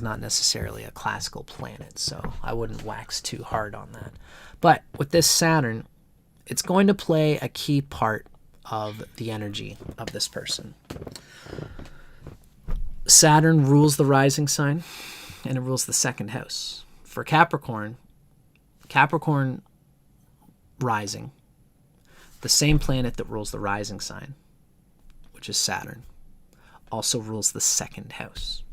not necessarily a classical planet, so I wouldn't wax too hard on that. But with this Saturn, it's going to play a key part of the energy of this person. Saturn rules the rising sign, and it rules the 2nd house. For Capricorn rising, the same planet that rules the rising sign, which is Saturn, also rules the 2nd house.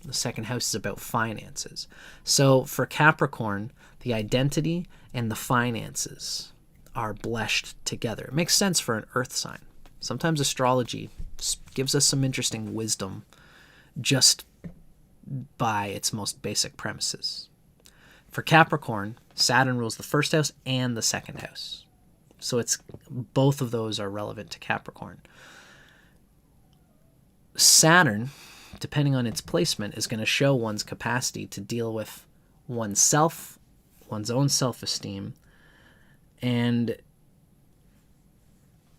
The 2nd house is about finances. So for Capricorn, the identity and the finances are blessed together. It makes sense for an earth sign. Sometimes astrology gives us some interesting wisdom just by its most basic premises. For Capricorn, Saturn rules the 1st house and the 2nd house. So it's both of those are relevant to Capricorn. Saturn, depending on its placement, is going to show one's capacity to deal with oneself, one's own self-esteem, and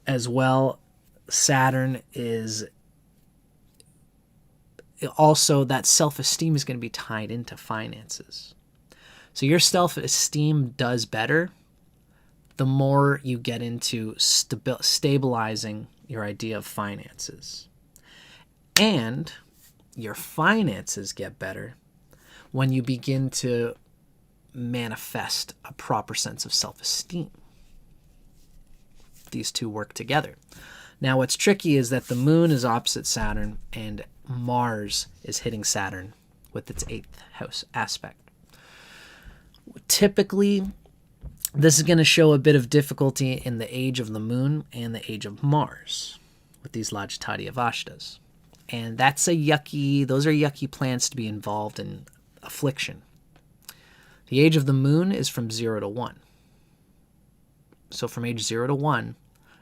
as well, Saturn is also, that self-esteem is going to be tied into finances. So your self-esteem does better the more you get into stabilizing your idea of finances. And your finances get better when you begin to manifest a proper sense of self-esteem. These two work together. Now, what's tricky is that the moon is opposite Saturn and Mars is hitting Saturn with its 8th house aspect. Typically, this is going to show a bit of difficulty in the age of the moon and the age of Mars with these Lajatadya Vashtas. And those are yucky plants to be involved in affliction. The age of the moon is from 0 to 1. So from age 0 to 1,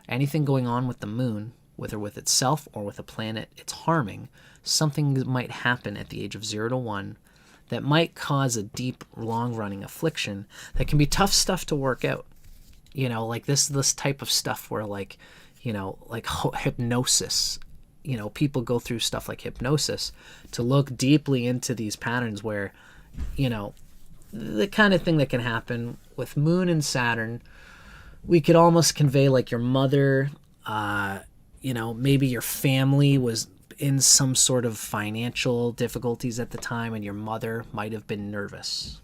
anything going on with the moon, whether with itself or with a planet it's harming, something might happen at the age of 0 to 1 that might cause a deep, long-running affliction that can be tough stuff to work out. You know, like this type of stuff where like hypnosis, people go through stuff like hypnosis to look deeply into these patterns where, the kind of thing that can happen with Moon and Saturn, we could almost convey like your mother, maybe your family was in some sort of financial difficulties at the time and your mother might have been nervous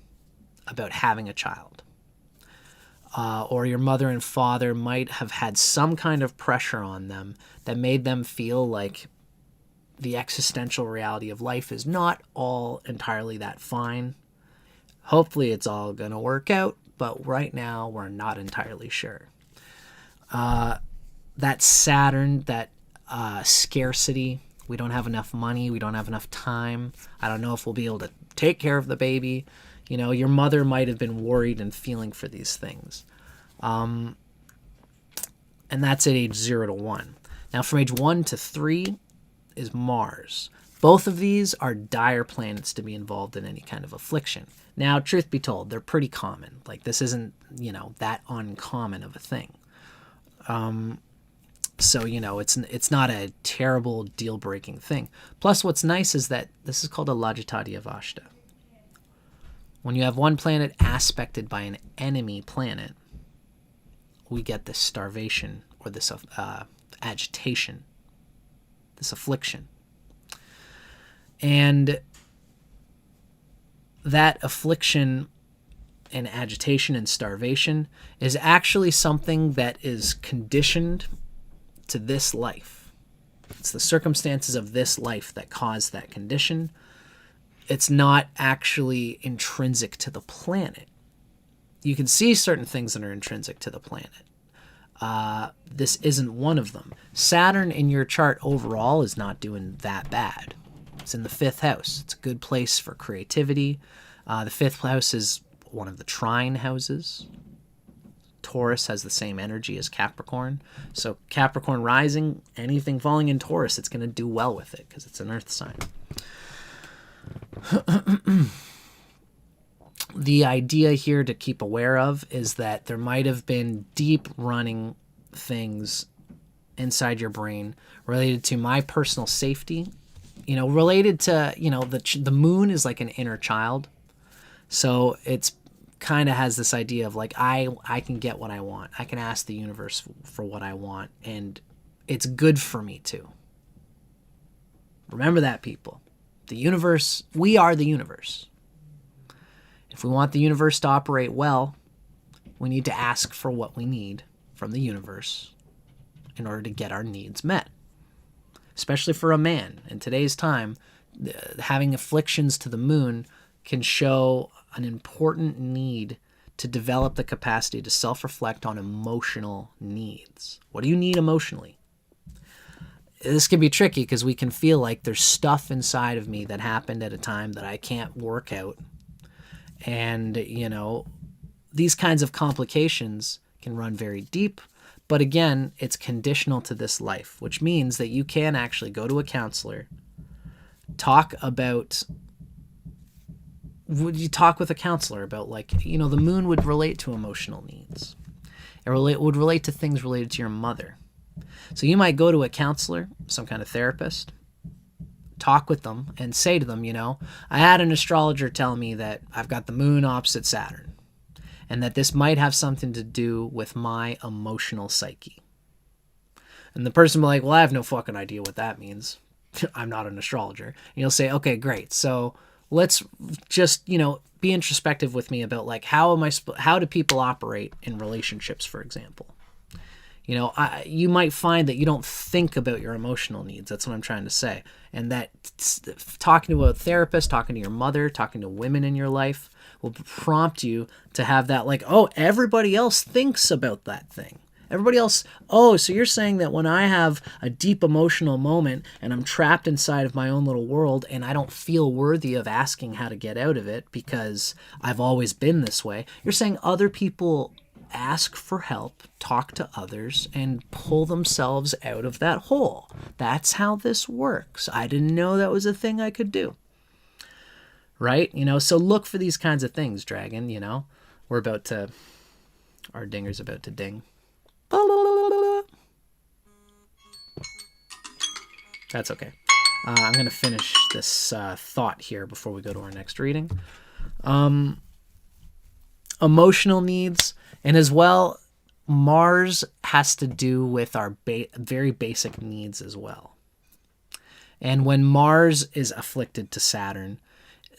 about having a child. Or your mother and father might have had some kind of pressure on them that made them feel like the existential reality of life is not all entirely that fine. Hopefully it's all going to work out, but right now we're not entirely sure. That Saturn, that scarcity, we don't have enough money, we don't have enough time. I don't know if we'll be able to take care of the baby. You know, your mother might have been worried and feeling for these things. And that's at age 0 to 1. Now, from age 1 to 3 is Mars. Both of these are dire planets to be involved in any kind of affliction. Now, truth be told, they're pretty common. Like, this isn't, you know, that uncommon of a thing. So, you know, it's not a terrible deal-breaking thing. Plus, what's nice is that this is called a Lajatadya Vashta. When you have one planet aspected by an enemy planet, we get this starvation or this agitation, this affliction. And that affliction and agitation and starvation is actually something that is conditioned to this life. It's the circumstances of this life that cause that condition. It's not actually intrinsic to the planet. You can see certain things that are intrinsic to the planet. This isn't one of them. Saturn in your chart overall is not doing that bad. It's in the 5th house. It's a good place for creativity. The 5th house is one of the trine houses. Taurus has the same energy as Capricorn. So Capricorn rising, anything falling in Taurus, it's going to do well with it because it's an earth sign. The idea here to keep aware of is that there might have been deep running things inside your brain related to my personal safety, you know, related to, you know, the moon is like an inner child. So it's kind of has this idea of like, I can get what I want. I can ask the universe for what I want, and it's good for me too. Remember that, people. The universe, we are the universe. If we want the universe to operate well, we need to ask for what we need from the universe in order to get our needs met. Especially for a man. In today's time, having afflictions to the moon can show an important need to develop the capacity to self-reflect on emotional needs. What do you need emotionally? This can be tricky because we can feel like there's stuff inside of me that happened at a time that I can't work out. And, you know, these kinds of complications can run very deep. But again, it's conditional to this life, which means that you can actually go to a counselor, would you talk with a counselor about, like, you know, the moon would relate to emotional needs. It would relate to things related to your mother. So you might go to a counselor, some kind of therapist, talk with them and say to them, you know, I had an astrologer tell me that I've got the moon opposite Saturn and that this might have something to do with my emotional psyche. And the person will be like, well, I have no fucking idea what that means. I'm not an astrologer. And you'll say, okay, great. So let's just, you know, be introspective with me about, like, how do people operate in relationships, for example? You know, you might find that you don't think about your emotional needs. That's what I'm trying to say. And that talking to a therapist, talking to your mother, talking to women in your life will prompt you to have that, like, oh, everybody else thinks about that thing. Everybody else, oh, so you're saying that when I have a deep emotional moment and I'm trapped inside of my own little world and I don't feel worthy of asking how to get out of it because I've always been this way, you're saying other people ask for help, talk to others, and pull themselves out of that hole. That's how this works. I didn't know that was a thing I could do. Right? You know, so look for these kinds of things, Dragon, you know. Our dinger's about to ding. That's okay. I'm going to finish this thought here before we go to our next reading. Emotional needs, and as well, Mars has to do with our very basic needs as well. And when Mars is afflicted to Saturn,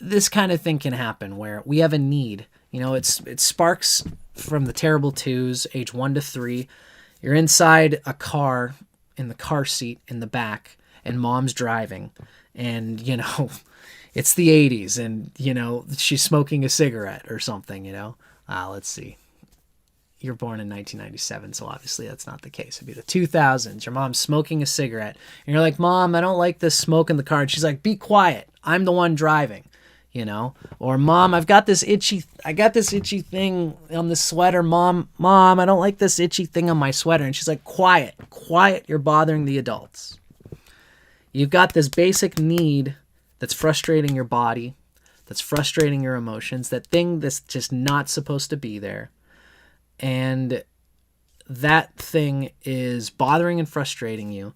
this kind of thing can happen where we have a need. You know, it sparks from the terrible twos, age 1 to 3. You're inside a car, in the car seat in the back, and mom's driving. And, you know, it's the 80s, and, you know, she's smoking a cigarette or something, you know. Let's see. You're born in 1997, so obviously that's not the case. It'd be the 2000s. Your mom's smoking a cigarette, and you're like, Mom, I don't like this smoke in the car. And she's like, be quiet. I'm the one driving, you know? Or, Mom, I got this itchy thing on the sweater. Mom, I don't like this itchy thing on my sweater. And she's like, quiet, you're bothering the adults. You've got this basic need that's frustrating your body, that's frustrating your emotions, that thing that's just not supposed to be there. And that thing is bothering and frustrating you.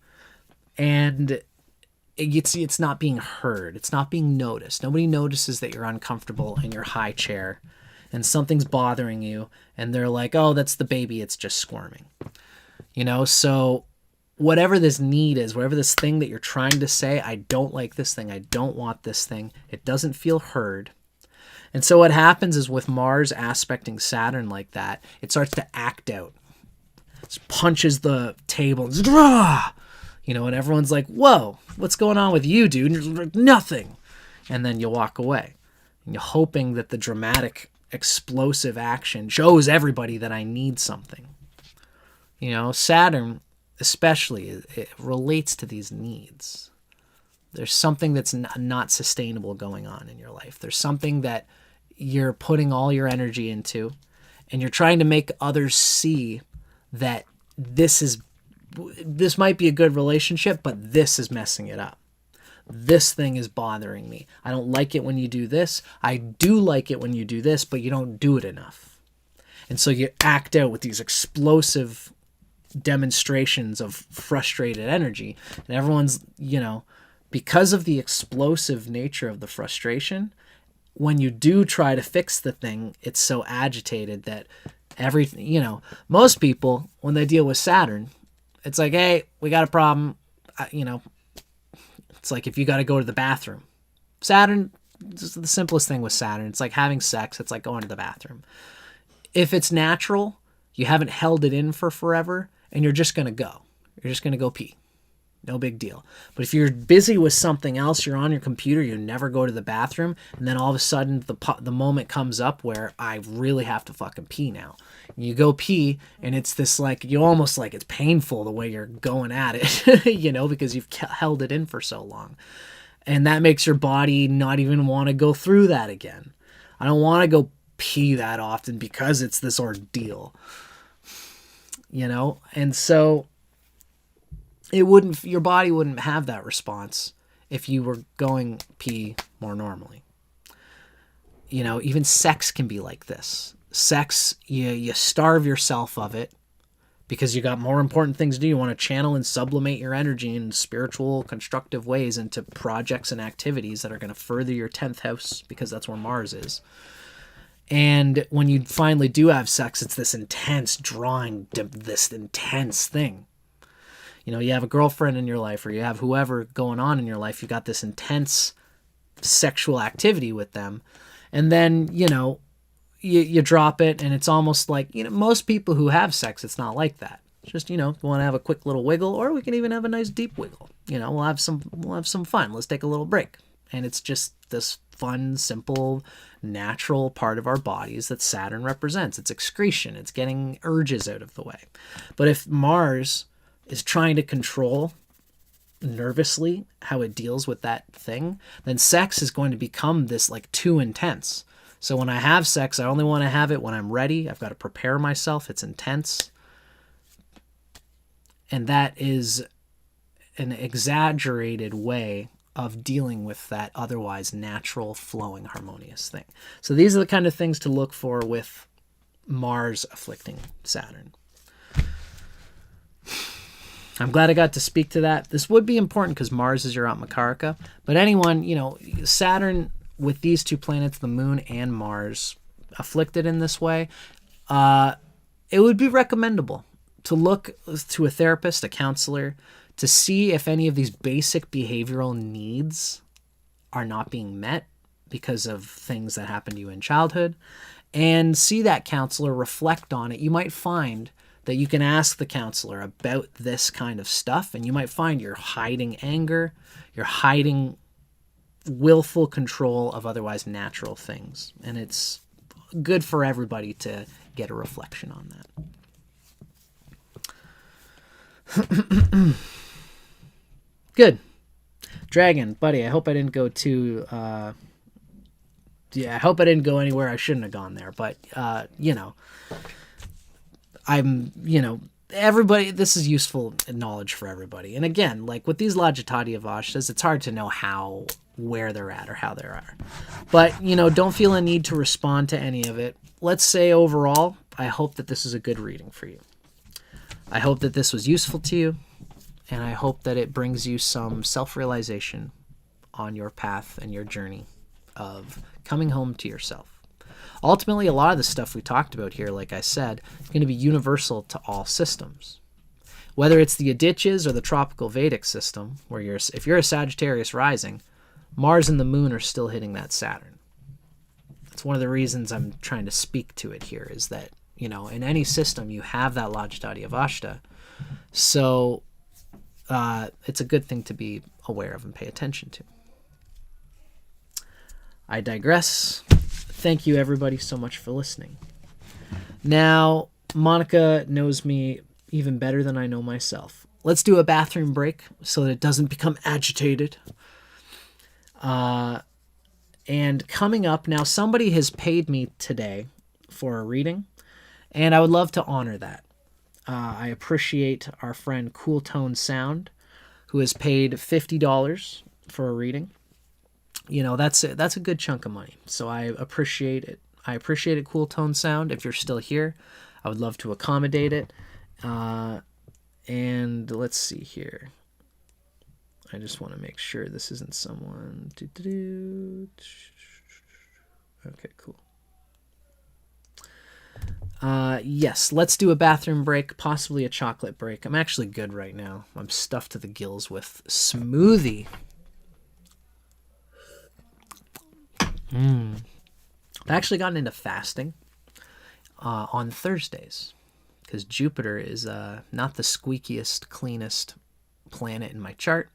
And it's not being heard. It's not being noticed. Nobody notices that you're uncomfortable in your high chair and something's bothering you. And they're like, oh, that's the baby. It's just squirming. You know, so whatever this need is, whatever this thing that you're trying to say, I don't like this thing. I don't want this thing. It doesn't feel heard. And so what happens is with Mars aspecting Saturn like that, it starts to act out. It punches the table. You know, and everyone's like, whoa, what's going on with you, dude? And you're like, nothing. And then you walk away. And you're hoping that the dramatic, explosive action shows everybody that I need something. You know, Saturn especially, it relates to these needs. There's something that's not sustainable going on in your life. There's something that you're putting all your energy into, and you're trying to make others see that this might be a good relationship, but this is messing it up. This thing is bothering me. I don't like it when you do this. I do like it when you do this, but you don't do it enough. And so you act out with these explosive demonstrations of frustrated energy, and everyone's, you know, because of the explosive nature of the frustration, when you do try to fix the thing, it's so agitated that everything, you know, most people, when they deal with Saturn, it's like, hey, we got a problem. You know, it's like if you got to go to the bathroom. Saturn, just the simplest thing with Saturn, it's like having sex. It's like going to the bathroom. If it's natural, you haven't held it in for forever, and you're just going to go. You're just going to go pee. No big deal. But if you're busy with something else, you're on your computer, you never go to the bathroom, and then all of a sudden the moment comes up where I really have to fucking pee now. And you go pee, and it's this like, you almost like it's painful the way you're going at it, you know, because you've held it in for so long. And that makes your body not even want to go through that again. I don't want to go pee that often because it's this ordeal, you know? And so your body wouldn't have that response if you were going pee more normally. You know, even sex can be like this. Sex, you starve yourself of it because you got more important things to do. You want to channel and sublimate your energy in spiritual, constructive ways into projects and activities that are going to further your 10th house, because that's where Mars is. And when you finally do have sex, it's this intense drawing, this intense thing. You know, you have a girlfriend in your life, or you have whoever going on in your life, you got this intense sexual activity with them. And then, you know, you drop it, and it's almost like, you know, most people who have sex, it's not like that. It's just, you know, we want to have a quick little wiggle, or we can even have a nice deep wiggle. You know, we'll have some fun. Let's take a little break. And it's just this fun, simple, natural part of our bodies that Saturn represents. It's excretion. It's getting urges out of the way. But if Mars is trying to control nervously how it deals with that thing, then sex is going to become this like too intense. So when I have sex, I only want to have it when I'm ready. I've got to prepare myself. It's intense. And that is an exaggerated way of dealing with that otherwise natural, flowing, harmonious thing. So these are the kind of things to look for with Mars afflicting Saturn. I'm glad I got to speak to that. This would be important because Mars is your Atmakaraka. But anyone, you know, Saturn with these two planets, the Moon and Mars, afflicted in this way, it would be recommendable to look to a therapist, a counselor, to see if any of these basic behavioral needs are not being met because of things that happened to you in childhood, and see that counselor reflect on it. You might find that you can ask the counselor about this kind of stuff, and you might find you're hiding anger, you're hiding willful control of otherwise natural things. And it's good for everybody to get a reflection on that. Good. Dragon, buddy, I hope I didn't go too... I hope I didn't go anywhere I shouldn't have gone there. But, everybody, this is useful knowledge for everybody. And again, like with these Lajatati Avashtas, it's hard to know where they're at or how they are. But, don't feel a need to respond to any of it. Let's say overall, I hope that this is a good reading for you. I hope that this was useful to you, and I hope that it brings you some self-realization on your path and your journey of coming home to yourself. Ultimately, a lot of the stuff we talked about here, like I said, is going to be universal to all systems. Whether it's the Adityas or the Tropical Vedic system, where if you're a Sagittarius rising, Mars and the Moon are still hitting that Saturn. That's one of the reasons I'm trying to speak to it here, is that, in any system you have that Lajatati Avashta. So it's a good thing to be aware of and pay attention to. I digress. Thank you, everybody, so much for listening. Now, Monica knows me even better than I know myself. Let's do a bathroom break so that it doesn't become agitated. And coming up, now somebody has paid me today for a reading, and I would love to honor that. I appreciate our friend Cool Tone Sound, who has paid $50 for a reading. That's a good chunk of money. So I appreciate it. I appreciate it, Cool Tone Sound. If you're still here, I would love to accommodate it. And let's see here. I just want to make sure this isn't someone. Okay, cool. Yes, let's do a bathroom break, possibly a chocolate break. I'm actually good right now. I'm stuffed to the gills with smoothie. I've actually gotten into fasting on Thursdays because Jupiter is not the squeakiest, cleanest planet in my chart.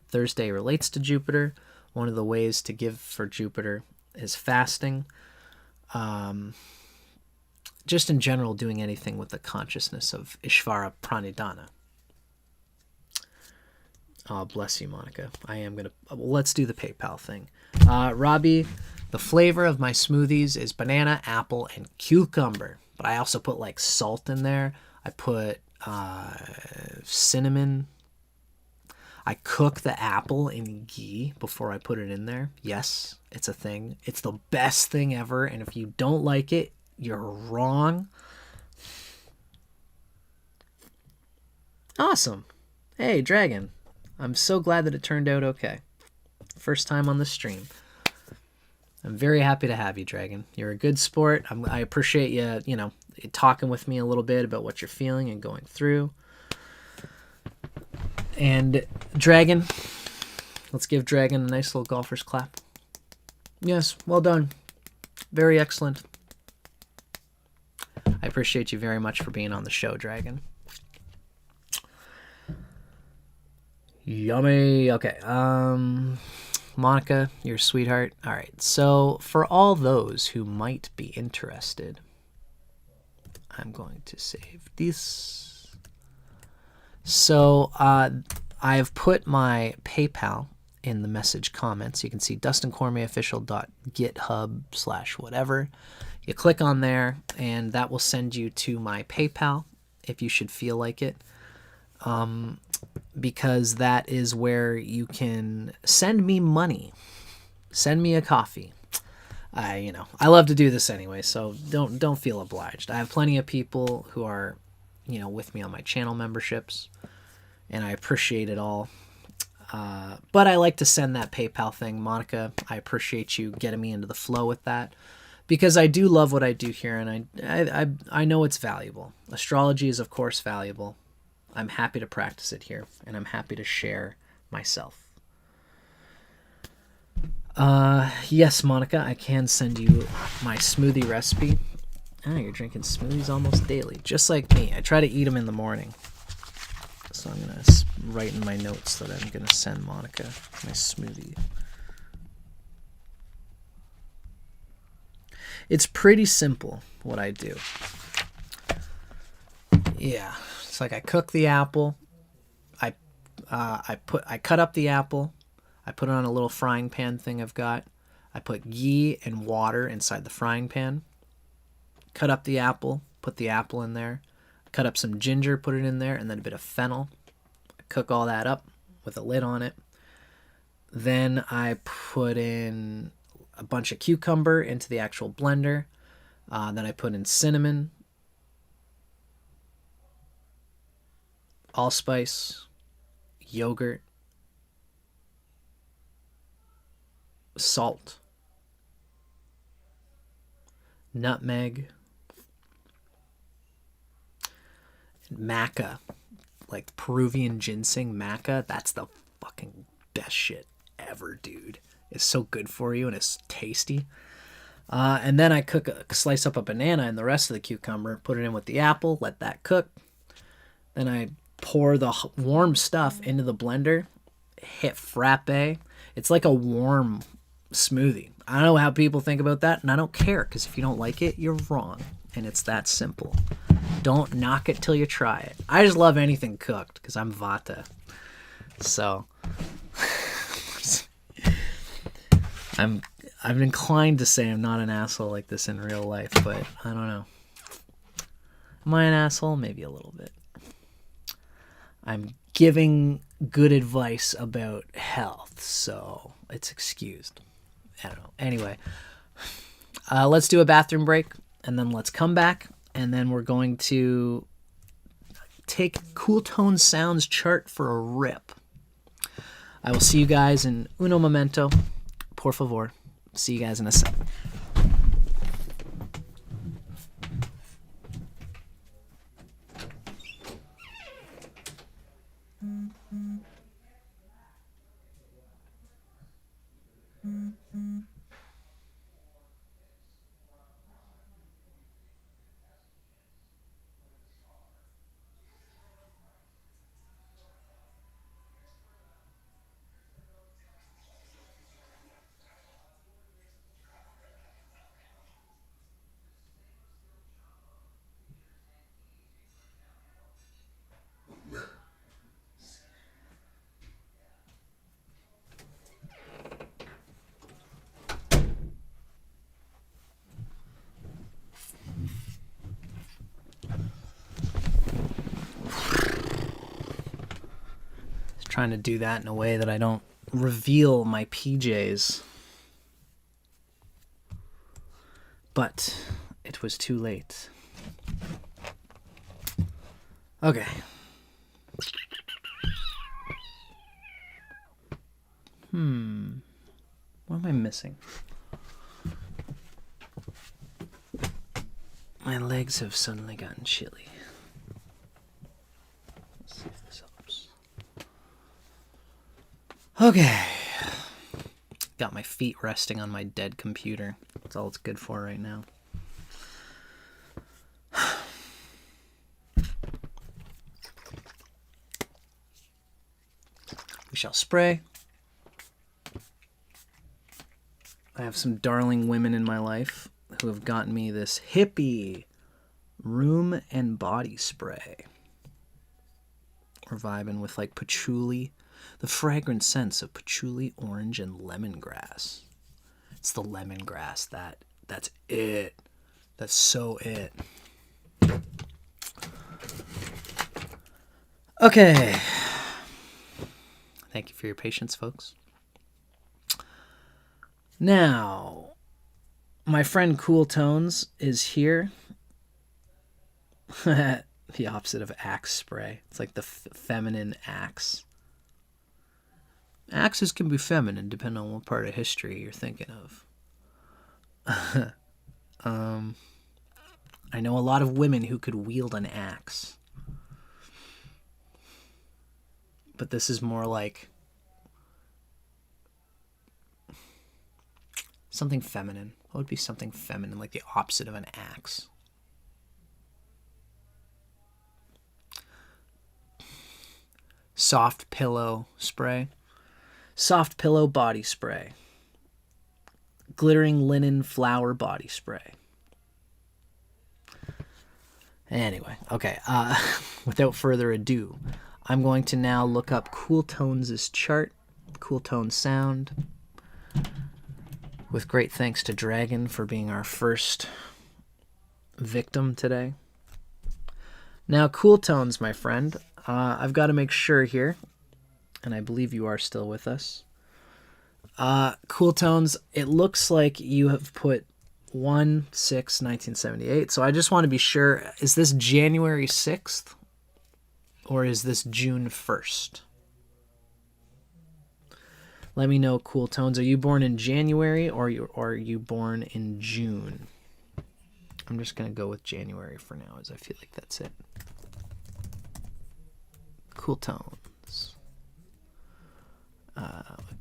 Thursday relates to Jupiter. One of the ways to give for Jupiter is fasting. Just in general, doing anything with the consciousness of Ishvara Pranidhana. Oh, bless you, Monica. Let's do the PayPal thing. Robbie, the flavor of my smoothies is banana, apple, and cucumber. But I also put like salt in there. I put cinnamon. I cook the apple in ghee before I put it in there. Yes, it's a thing. It's the best thing ever. And if you don't like it, you're wrong. Awesome. Hey, Dragon. I'm so glad that it turned out okay. First time on the stream. I'm very happy to have you, Dragon. You're a good sport. I appreciate you, talking with me a little bit about what you're feeling and going through. And Dragon, let's give Dragon a nice little golfer's clap. Yes, well done. Very excellent. I appreciate you very much for being on the show, Dragon. Yummy. Okay. Monica, you're a sweetheart. All right. So for all those who might be interested, I'm going to save this. So I've put my PayPal in the message comments. You can see DustinCormierOfficial.github/whatever. You click on there, and that will send you to my PayPal if you should feel like it. Because that is where you can send me money. Send me a coffee. I love to do this anyway, so don't feel obliged. I have plenty of people who are, with me on my channel memberships, and I appreciate it all. But I like to send that PayPal thing. Monica, I appreciate you getting me into the flow with that, because I do love what I do here, and I know it's valuable. Astrology is, of course, valuable. I'm happy to practice it here, and I'm happy to share myself. Yes, Monica, I can send you my smoothie recipe. You're drinking smoothies almost daily, just like me. I try to eat them in the morning. So I'm going to write in my notes that I'm going to send Monica my smoothie. It's pretty simple what I do. Yeah, it's like I cook the apple. I cut up the apple. I put it on a little frying pan thing I've got. I put ghee and water inside the frying pan. Cut up the apple. Put the apple in there. Cut up some ginger. Put it in there, and then a bit of fennel. I cook all that up with a lid on it. Then I put in a bunch of cucumber into the actual blender. Then I put in cinnamon, allspice, yogurt, salt, nutmeg, maca, like Peruvian ginseng maca. That's the fucking best shit ever, dude. It's so good for you and it's tasty. And then I slice up a banana and the rest of the cucumber, put it in with the apple, let that cook. Then I pour the warm stuff into the blender, hit frappe. It's like a warm smoothie. I don't know how people think about that, and I don't care, because if you don't like it, you're wrong. And it's that simple. Don't knock it till you try it. I just love anything cooked, because I'm Vata. So, I'm inclined to say I'm not an asshole like this in real life, but I don't know. Am I an asshole? Maybe a little bit. I'm giving good advice about health, so it's excused. I don't know. Anyway, let's do a bathroom break, and then let's come back, and then we're going to take Cool Tone Sounds chart for a rip. I will see you guys in uno momento. Por favor. See you guys in a sec. Trying to do that in a way that I don't reveal my PJs. But it was too late. Okay. What am I missing? My legs have suddenly gotten chilly. Let's see if this helps. Okay. Got my feet resting on my dead computer. That's all it's good for right now. We shall spray. I have some darling women in my life who have gotten me this hippie room and body spray. We're vibing with like patchouli, the fragrant scents of patchouli, orange, and lemongrass. It's the lemongrass that's it. That's so it. Okay. Thank you for your patience, folks. Now, my friend Cool Tones is here. The opposite of Axe spray. It's like the feminine Axe. Axes can be feminine depending on what part of history you're thinking of. I know a lot of women who could wield an axe. But this is more like something feminine. What would be something feminine, like the opposite of an axe? Soft pillow spray. Soft pillow body spray. Glittering linen flower body spray. Anyway, okay. Without further ado, I'm going to now look up Cool Tones' chart, Cool Tone Sound, with great thanks to Dragon for being our first victim today. Now, Cool Tones, my friend, I've got to make sure here, and I believe you are still with us. Cool Tones, it looks like you have put 1/6/1978. So I just want to be sure, is this January 6th or is this June 1st? Let me know, Cool Tones. Are you born in January or are you born in June? I'm just going to go with January for now, as I feel like that's it. Cool Tones.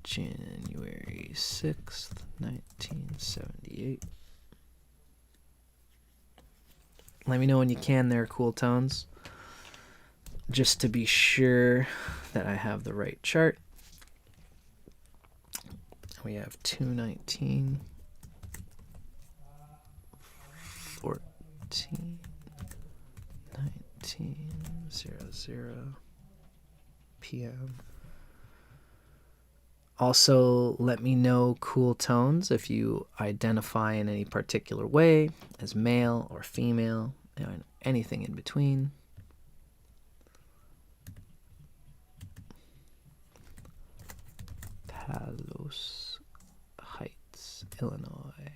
January 6th, 1978. Let me know when you can there, Cool Tones. Just to be sure that I have the right chart. We have 2/19, 14, 19:00 p.m. Also, let me know, Cool Tones, if you identify in any particular way as male or female, and anything in between. Palos Heights, Illinois.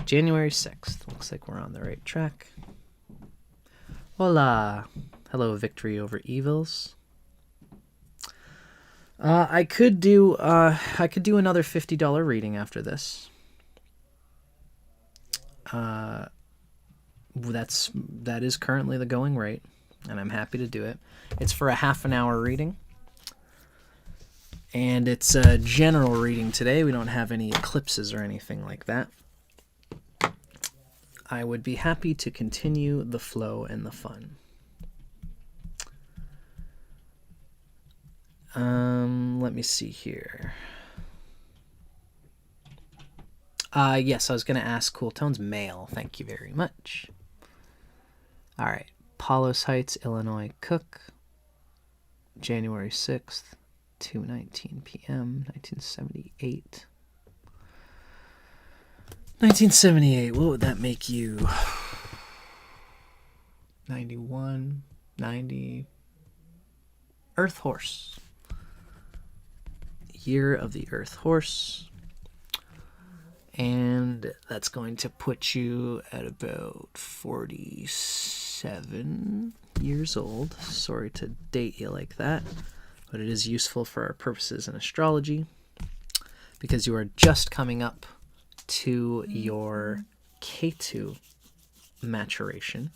January 6th. Looks like we're on the right track. Hola. Hello, victory over evils. I could do another $50 reading after this. That is currently the going rate, and I'm happy to do it. It's for a half an hour reading, and it's a general reading today. We don't have any eclipses or anything like that. I would be happy to continue the flow and the fun. Let me see here. Yes, I was going to ask Cool Tones male. Thank you very much. All right. Palos Heights, Illinois, Cook. January 6th, 2:19 p.m., 1978. 1978. What would that make you? 91, 90. Earth Horse. Year of the Earth Horse. And that's going to put you at about 47 years old. Sorry to date you like that, but it is useful for our purposes in astrology because you are just coming up to your K2 maturation.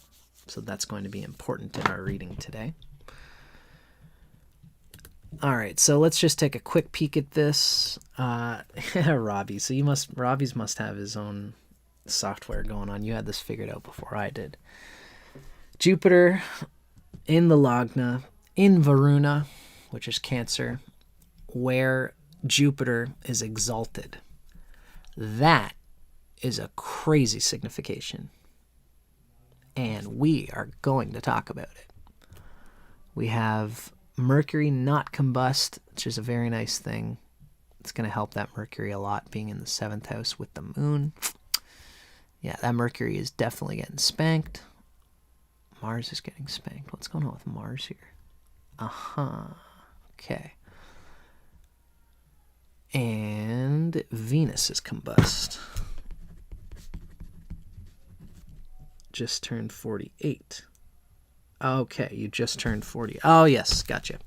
So that's going to be important in our reading today. All right, so let's just take a quick peek at this. Robbie, so Robbie's must have his own software going on. You had this figured out before I did. Jupiter in the Lagna, in Varuna, which is Cancer, where Jupiter is exalted. That is a crazy signification, and we are going to talk about it. We have Mercury not combust, which is a very nice thing. It's going to help that Mercury a lot, being in the 7th house with the moon. Yeah, that Mercury is definitely getting spanked. Mars is getting spanked. What's going on with Mars here? Okay. And Venus is combust. Just turned 48. Okay, you just turned 40. Oh, yes, gotcha.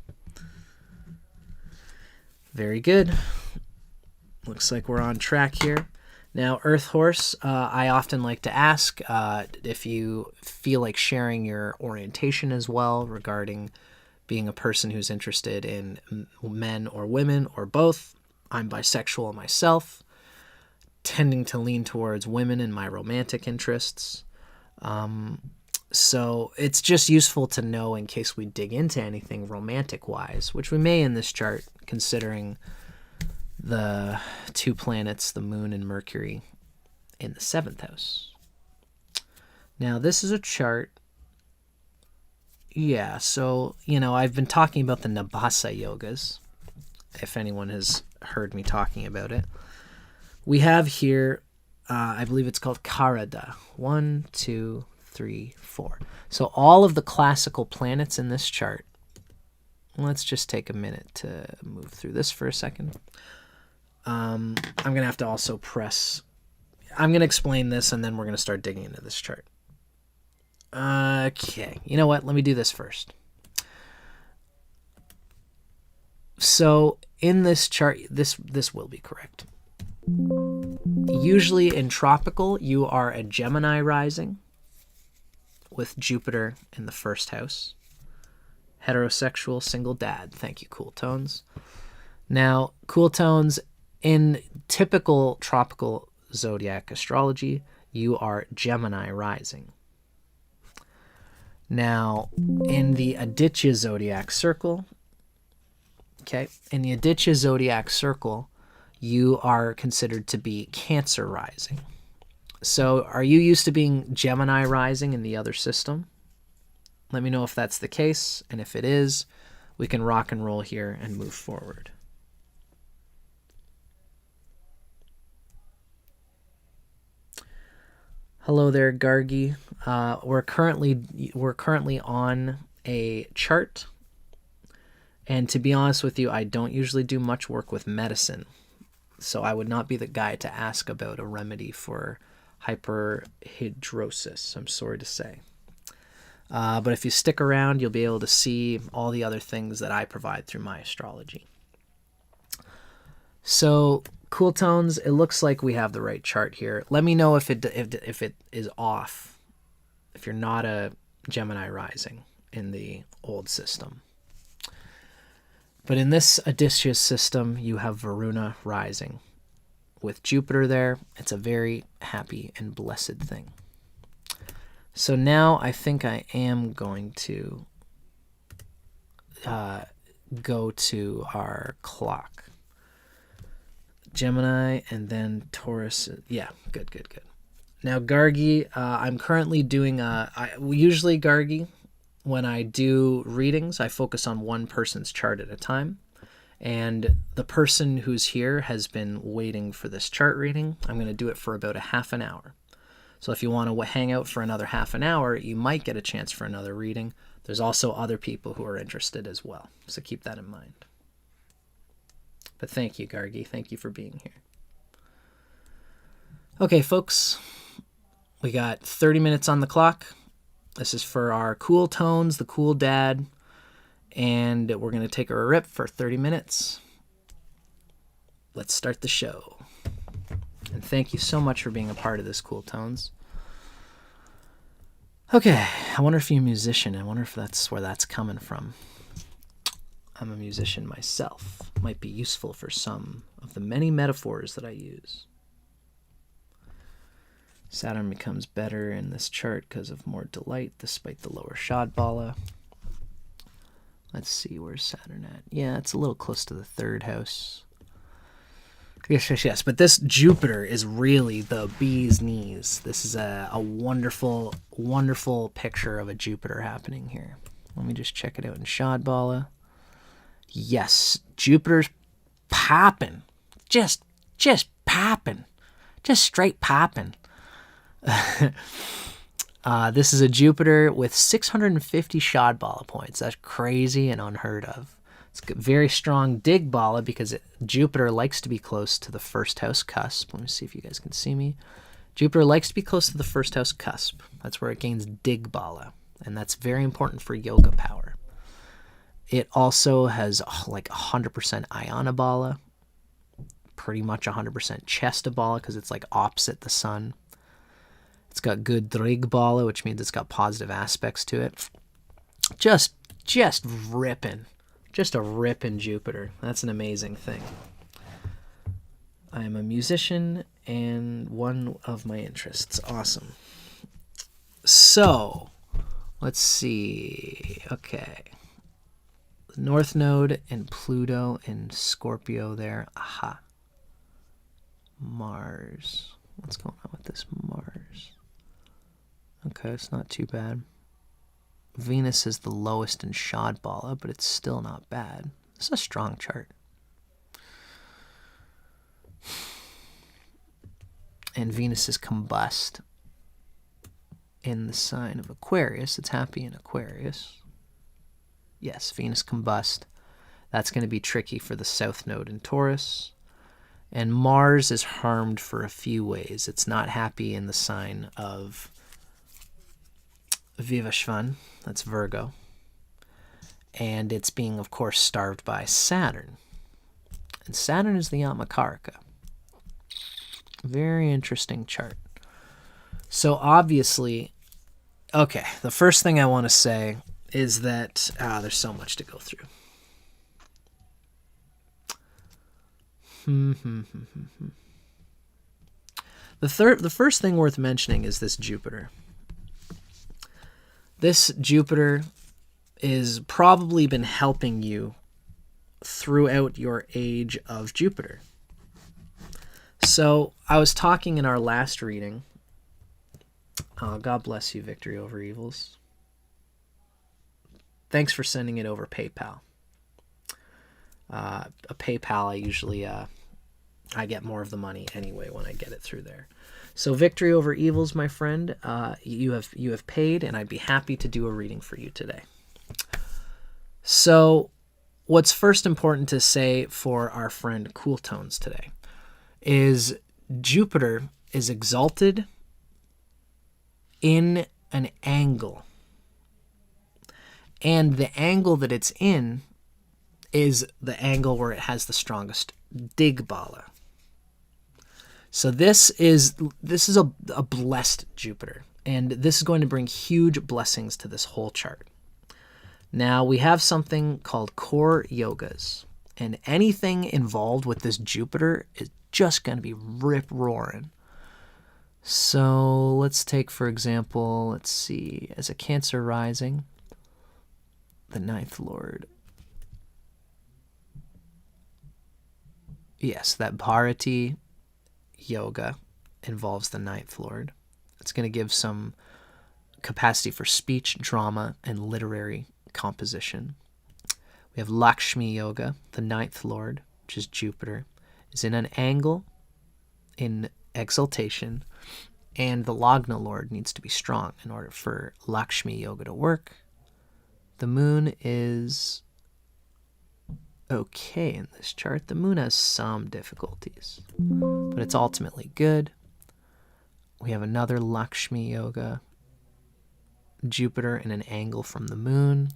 Very good. Looks like we're on track here. Now, Earth Horse, I often like to ask if you feel like sharing your orientation as well regarding being a person who's interested in men or women or both. I'm bisexual myself, tending to lean towards women in my romantic interests. So it's just useful to know in case we dig into anything romantic-wise, which we may in this chart, considering the two planets, the Moon and Mercury, in the 7th house. Now, this is a chart. Yeah, so, I've been talking about the Nabhasa yogas, if anyone has heard me talking about it. We have here, I believe it's called Karada. 1, 2, 3, 4. So all of the classical planets in this chart. Let's just take a minute to move through this for a second. I'm going to have to also press. I'm going to explain this, and then we're going to start digging into this chart. Okay, you know what? Let me do this first. So in this chart, this will be correct. Usually in tropical, you are a Gemini rising with Jupiter in the first house. Heterosexual, single dad. Thank you, Cool Tones. Now, Cool Tones, in typical tropical zodiac astrology, you are Gemini rising. Now, in the Aditya zodiac circle, you are considered to be Cancer rising. So, are you used to being Gemini rising in the other system? Let me know if that's the case, and if it is, we can rock and roll here and move forward. Hello there, Gargi. We're currently on a chart, and to be honest with you, I don't usually do much work with medicine, so I would not be the guy to ask about a remedy for hyperhidrosis, I'm sorry to say. But if you stick around, you'll be able to see all the other things that I provide through my astrology. So, Cool Tones, it looks like we have the right chart here. Let me know if it is off, if you're not a Gemini rising in the old system. But in this Adityas system, you have Varuna rising. With Jupiter there, it's a very happy and blessed thing. So now I think I am going to go to our clock. Gemini and then Taurus. Yeah, good. Now, Gargi, I'm currently doing usually, Gargi, when I do readings, I focus on one person's chart at a time. And the person who's here has been waiting for this chart reading. I'm going to do it for about a half an hour. So if you want to hang out for another half an hour, you might get a chance for another reading. There's also other people who are interested as well. So keep that in mind. But thank you, Gargi. Thank you for being here. Okay, folks. We got 30 minutes on the clock. This is for our Cool Tones, the Cool Dad. And we're going to take a rip for 30 minutes. Let's start the show. And thank you so much for being a part of this, Cool Tones. Okay, I wonder if you're a musician. I wonder if that's where that's coming from. I'm a musician myself. Might be useful for some of the many metaphors that I use. Saturn becomes better in this chart because of more delight despite the lower Shadbala. Let's see, where's Saturn at? Yeah, it's a little close to the third house. Yes. But this Jupiter is really the bee's knees. This is a wonderful, wonderful picture of a Jupiter happening here. Let me just check it out in Shadbala. Yes, Jupiter's popping. Just popping. Just straight popping. This is a Jupiter with 650 Shadbala points. That's crazy and unheard of. It's a very strong Digbala because Jupiter likes to be close to the first house cusp. Let me see if you guys can see me. Jupiter likes to be close to the first house cusp. That's where it gains Digbala, and that's very important for yoga power. It also has like 100% Ayanabala, pretty much 100% Chestabala because it's like opposite the sun. It's got good Drigbala, which means it's got positive aspects to it. Just ripping. Just a ripping Jupiter. That's an amazing thing. I am a musician and one of my interests. Awesome. So, let's see. Okay. North Node and Pluto and Scorpio there. Aha. Mars. What's going on with this Mars? Okay, it's not too bad. Venus is the lowest in Shadbala, but it's still not bad. It's a strong chart. And Venus is combust in the sign of Aquarius. It's happy in Aquarius. Yes, Venus combust. That's going to be tricky for the South Node in Taurus. And Mars is harmed for a few ways. It's not happy in the sign of Vivashvan, that's Virgo. And it's being, of course, starved by Saturn. And Saturn is the Yamakaraka. Very interesting chart. So obviously, okay, the first thing I want to say is that there's so much to go through. The first thing worth mentioning is this Jupiter. This Jupiter is probably been helping you throughout your age of Jupiter. So I was talking in our last reading. God bless you, Victory Over Evils. Thanks for sending it over PayPal. A PayPal, I usually I get more of the money anyway when I get it through there. So Victory Over Evils, my friend, you have paid, and I'd be happy to do a reading for you today. So what's first important to say for our friend Cool Tones today is Jupiter is exalted in an angle. And the angle that it's in is the angle where it has the strongest Digbala. So this is a blessed Jupiter, and this is going to bring huge blessings to this whole chart. Now we have something called core yogas, and anything involved with this Jupiter is just going to be rip-roaring. So let's take, for example, let's see, as a Cancer rising, the ninth lord. Yes, that Bharati yoga involves the ninth lord. It's going to give some capacity for speech, drama, and literary composition. We have Lakshmi yoga, the ninth lord, which is Jupiter, is in an angle in exaltation, and the Lagna lord needs to be strong in order for Lakshmi yoga to work. The moon is okay in this chart. The moon has some difficulties, but it's ultimately good. We have another Lakshmi yoga, Jupiter in an angle from the moon,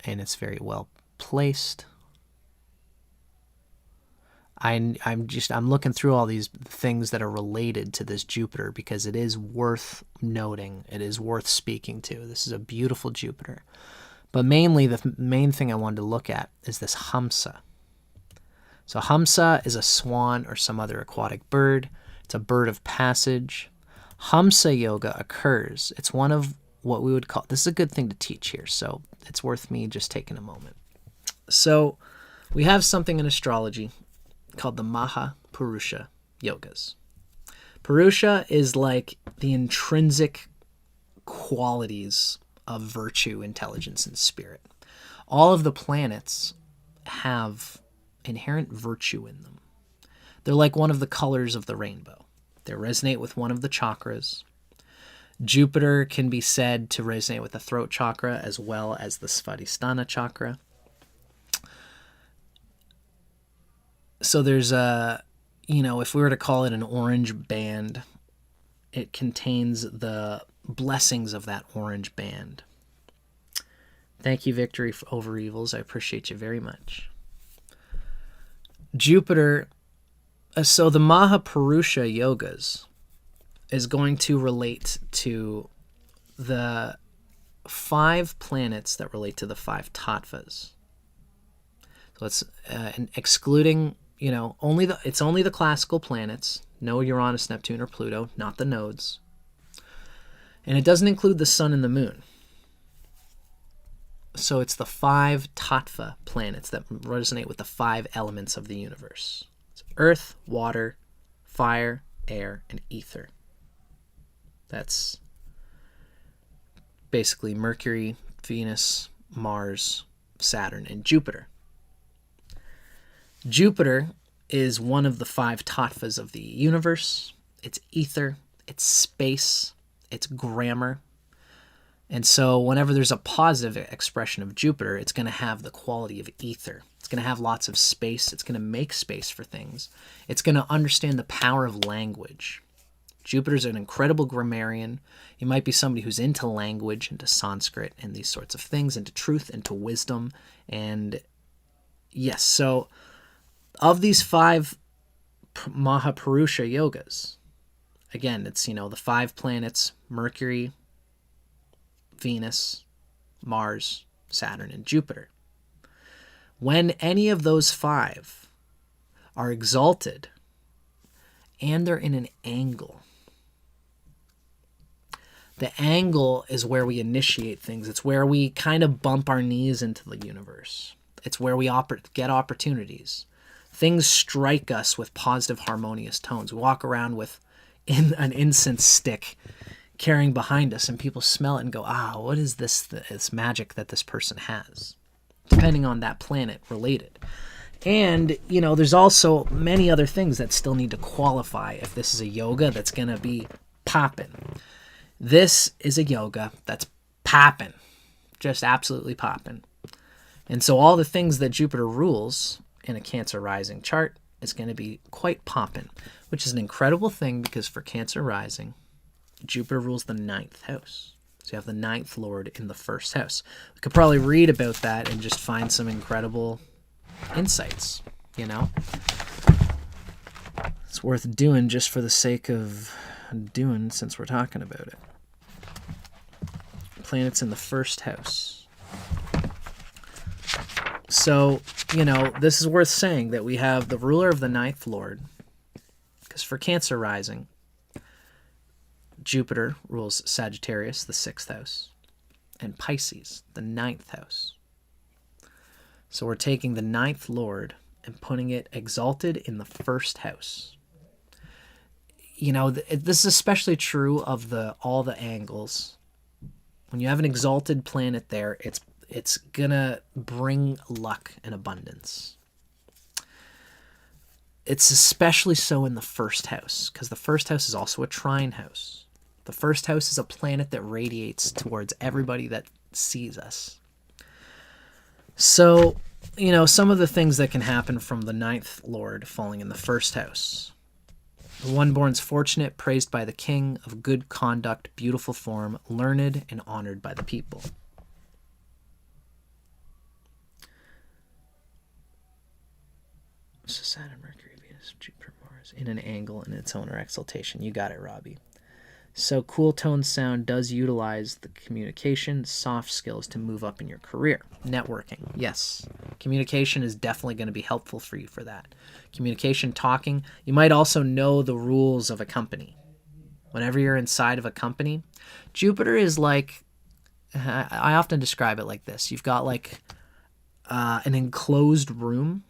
and it's very well placed. I'm looking through all these things that are related to this Jupiter because it is worth noting. It is worth speaking to. This is a beautiful Jupiter. But mainly, the main thing I wanted to look at is this Hamsa. So Hamsa is a swan or some other aquatic bird. It's a bird of passage. Hamsa yoga occurs. It's one of what we would call, this is a good thing to teach here, so it's worth me just taking a moment. So we have something in astrology called the Maha Purusha yogas. Purusha is like the intrinsic qualities of virtue, intelligence, and spirit. All of the planets have inherent virtue in them. They're like one of the colors of the rainbow. They resonate with one of the chakras. Jupiter can be said to resonate with the throat chakra as well as the Svadhisthana chakra. So there's if we were to call it an orange band, it contains the blessings of that orange band. Thank you, Victory Over Evils. I appreciate you very much. Jupiter, so the Mahapurusha yogas is going to relate to the 5 planets that relate to the 5 tattvas. So it's excluding, only the classical planets, no Uranus, Neptune, or Pluto, not the nodes. And it doesn't include the sun and the moon. So it's the 5 tattva planets that resonate with the 5 elements of the universe. It's earth, water, fire, air, and ether. That's basically Mercury, Venus, Mars, Saturn, and Jupiter. Jupiter is one of the 5 tattvas of the universe. It's ether, it's space, it's grammar. And so whenever there's a positive expression of Jupiter, it's going to have the quality of ether. It's going to have lots of space. It's going to make space for things. It's going to understand the power of language. Jupiter's an incredible grammarian. He might be somebody who's into language, into Sanskrit, and these sorts of things, into truth, into wisdom. And yes, so of these 5 Mahapurusha yogas, again, it's, the 5 planets, Mercury, Venus, Mars, Saturn, and Jupiter. When any of those 5 are exalted and they're in an angle, the angle is where we initiate things. It's where we kind of bump our knees into the universe. It's where we get opportunities. Things strike us with positive, harmonious tones. We walk around with an incense stick carrying behind us, and people smell it and go, what is this magic that this person has? Depending on that planet related. And, there's also many other things that still need to qualify if this is a yoga that's going to be popping. This is a yoga that's popping, just absolutely popping. And so all the things that Jupiter rules in a Cancer rising chart is going to be quite popping, which is an incredible thing because for Cancer rising, Jupiter rules the 9th house. So you have the 9th lord in the 1st house. We could probably read about that and just find some incredible insights, It's worth doing just for the sake of doing since we're talking about it. Planets in the 1st house. So, this is worth saying that we have the ruler of the 9th lord, because for Cancer rising, Jupiter rules Sagittarius, the 6th house, and Pisces, the 9th house. So we're taking the 9th lord and putting it exalted in the 1st house. This is especially true of all the angles. When you have an exalted planet there, it's gonna bring luck and abundance. It's especially so in the 1st house, because the 1st house is also a trine house. The 1st house is a planet that radiates towards everybody that sees us. So, some of the things that can happen from the 9th lord falling in the 1st house. The one born's fortunate, praised by the king, of good conduct, beautiful form, learned, and honored by the people. So Saturn, Mercury, Venus, Jupiter, Mars, in an angle in its own or exaltation. You got it, Robbie. So cool tone sound does utilize the communication, soft skills to move up in your career. Networking, yes. Communication is definitely going to be helpful for you for that. Communication, talking. You might also know the rules of a company. Whenever you're inside of a company, Jupiter is like, I often describe it like this. You've got like an enclosed room,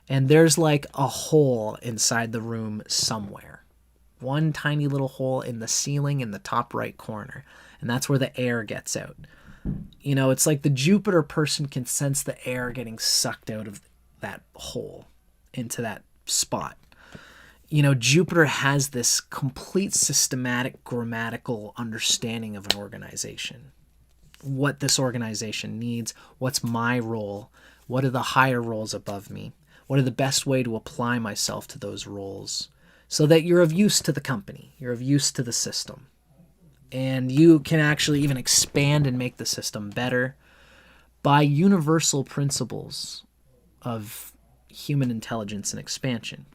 and there's like a hole inside the room somewhere. One tiny little hole in the ceiling in the top right corner. And that's where the air gets out. It's like the Jupiter person can sense the air getting sucked out of that hole into that spot. Jupiter has this complete systematic grammatical understanding of an organization. What this organization needs, what's my role, what are the higher roles above me, what are the best way to apply myself to those roles, so that you're of use to the company, you're of use to the system. And you can actually even expand and make the system better by universal principles of human intelligence and expansion.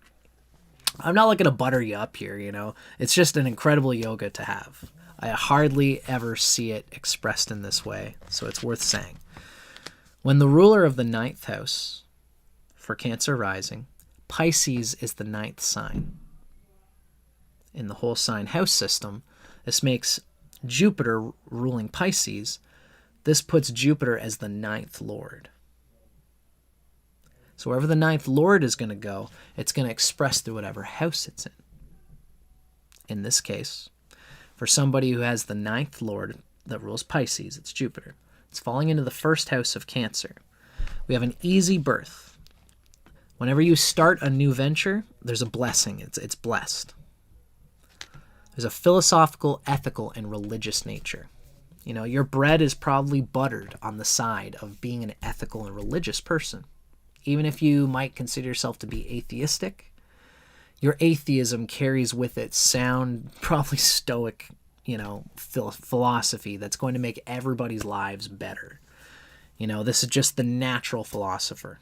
I'm not looking to butter you up here, It's just an incredible yoga to have. I hardly ever see it expressed in this way, so it's worth saying. When the ruler of the 9th house, for Cancer rising, Pisces is the 9th sign. In the whole sign house system, this makes Jupiter ruling Pisces. This puts Jupiter as the 9th lord. So wherever the 9th lord is going to go, it's going to express through whatever house it's in. In this case, For somebody who has the ninth lord that rules Pisces, it's Jupiter. It's falling into the first house of Cancer. We have an easy birth. Whenever you start a new venture, there's a blessing. It's blessed. There's a philosophical, ethical, and religious nature. You know, your bread is probably buttered on the side of being an ethical and religious person. Even if you might consider yourself to be atheistic, your atheism carries with it sound, probably stoic, you know, philosophy that's going to make everybody's lives better. You know, this is just the natural philosopher.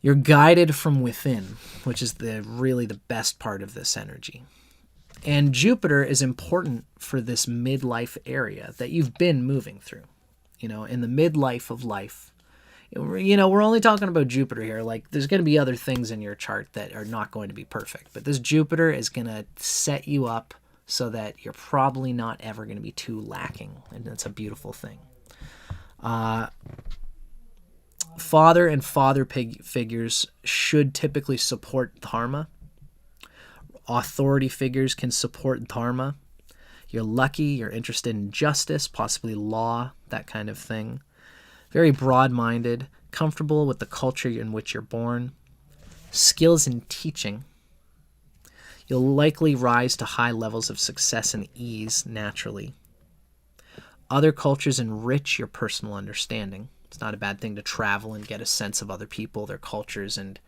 You're guided from within, which is really the best part of this energy. And Jupiter is important for this midlife area that you've been moving through. You know, in the midlife of life. You know, we're only talking about Jupiter here. Like, there's going to be other things in your chart that are not going to be perfect. But this Jupiter is going to set you up so that you're probably not ever going to be too lacking. And that's a beautiful thing. Father and father figures should typically support dharma. Authority figures can support dharma. You're lucky, you're interested in justice, possibly law, that kind of thing. Very broad-minded, comfortable with the culture in which you're born. Skills in teaching. You'll likely rise to high levels of success and ease naturally. Other cultures enrich your personal understanding. It's not a bad thing to travel and get a sense of other people, their cultures, and,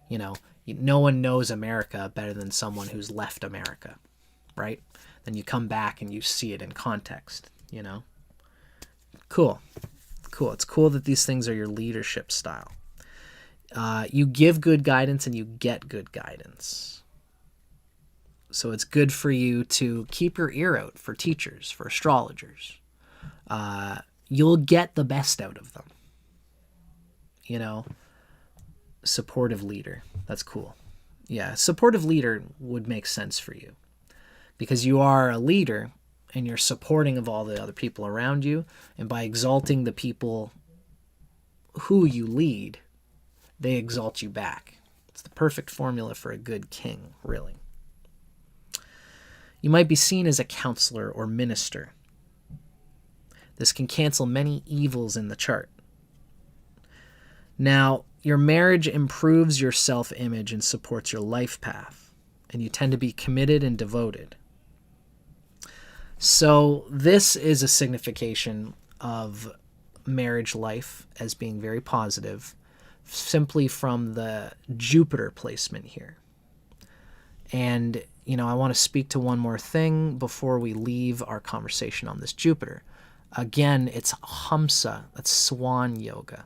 you know, no one knows America better than someone who's left America, right? Then you come back and you see it in context, you know? Cool. Cool. It's cool that these things are your leadership style. You give good guidance and you get good guidance. So it's good for you to keep your ear out for teachers, for astrologers. You'll get the best out of them. You know, supportive leader. That's cool. Yeah, supportive leader would make sense for you because you are a leader and you're supporting of all the other people around you. And by exalting the people who you lead, they exalt you back. It's the perfect formula for a good king, really. You might be seen as a counselor or minister. This can cancel many evils in the chart. Now, your marriage improves your self-image and supports your life path, and you tend to be committed and devoted. So this is a signification of marriage life as being very positive, simply from the Jupiter placement here. And, you know, I want to speak to one more thing before we leave our conversation on this Jupiter. Again, it's Hamsa, that's swan yoga.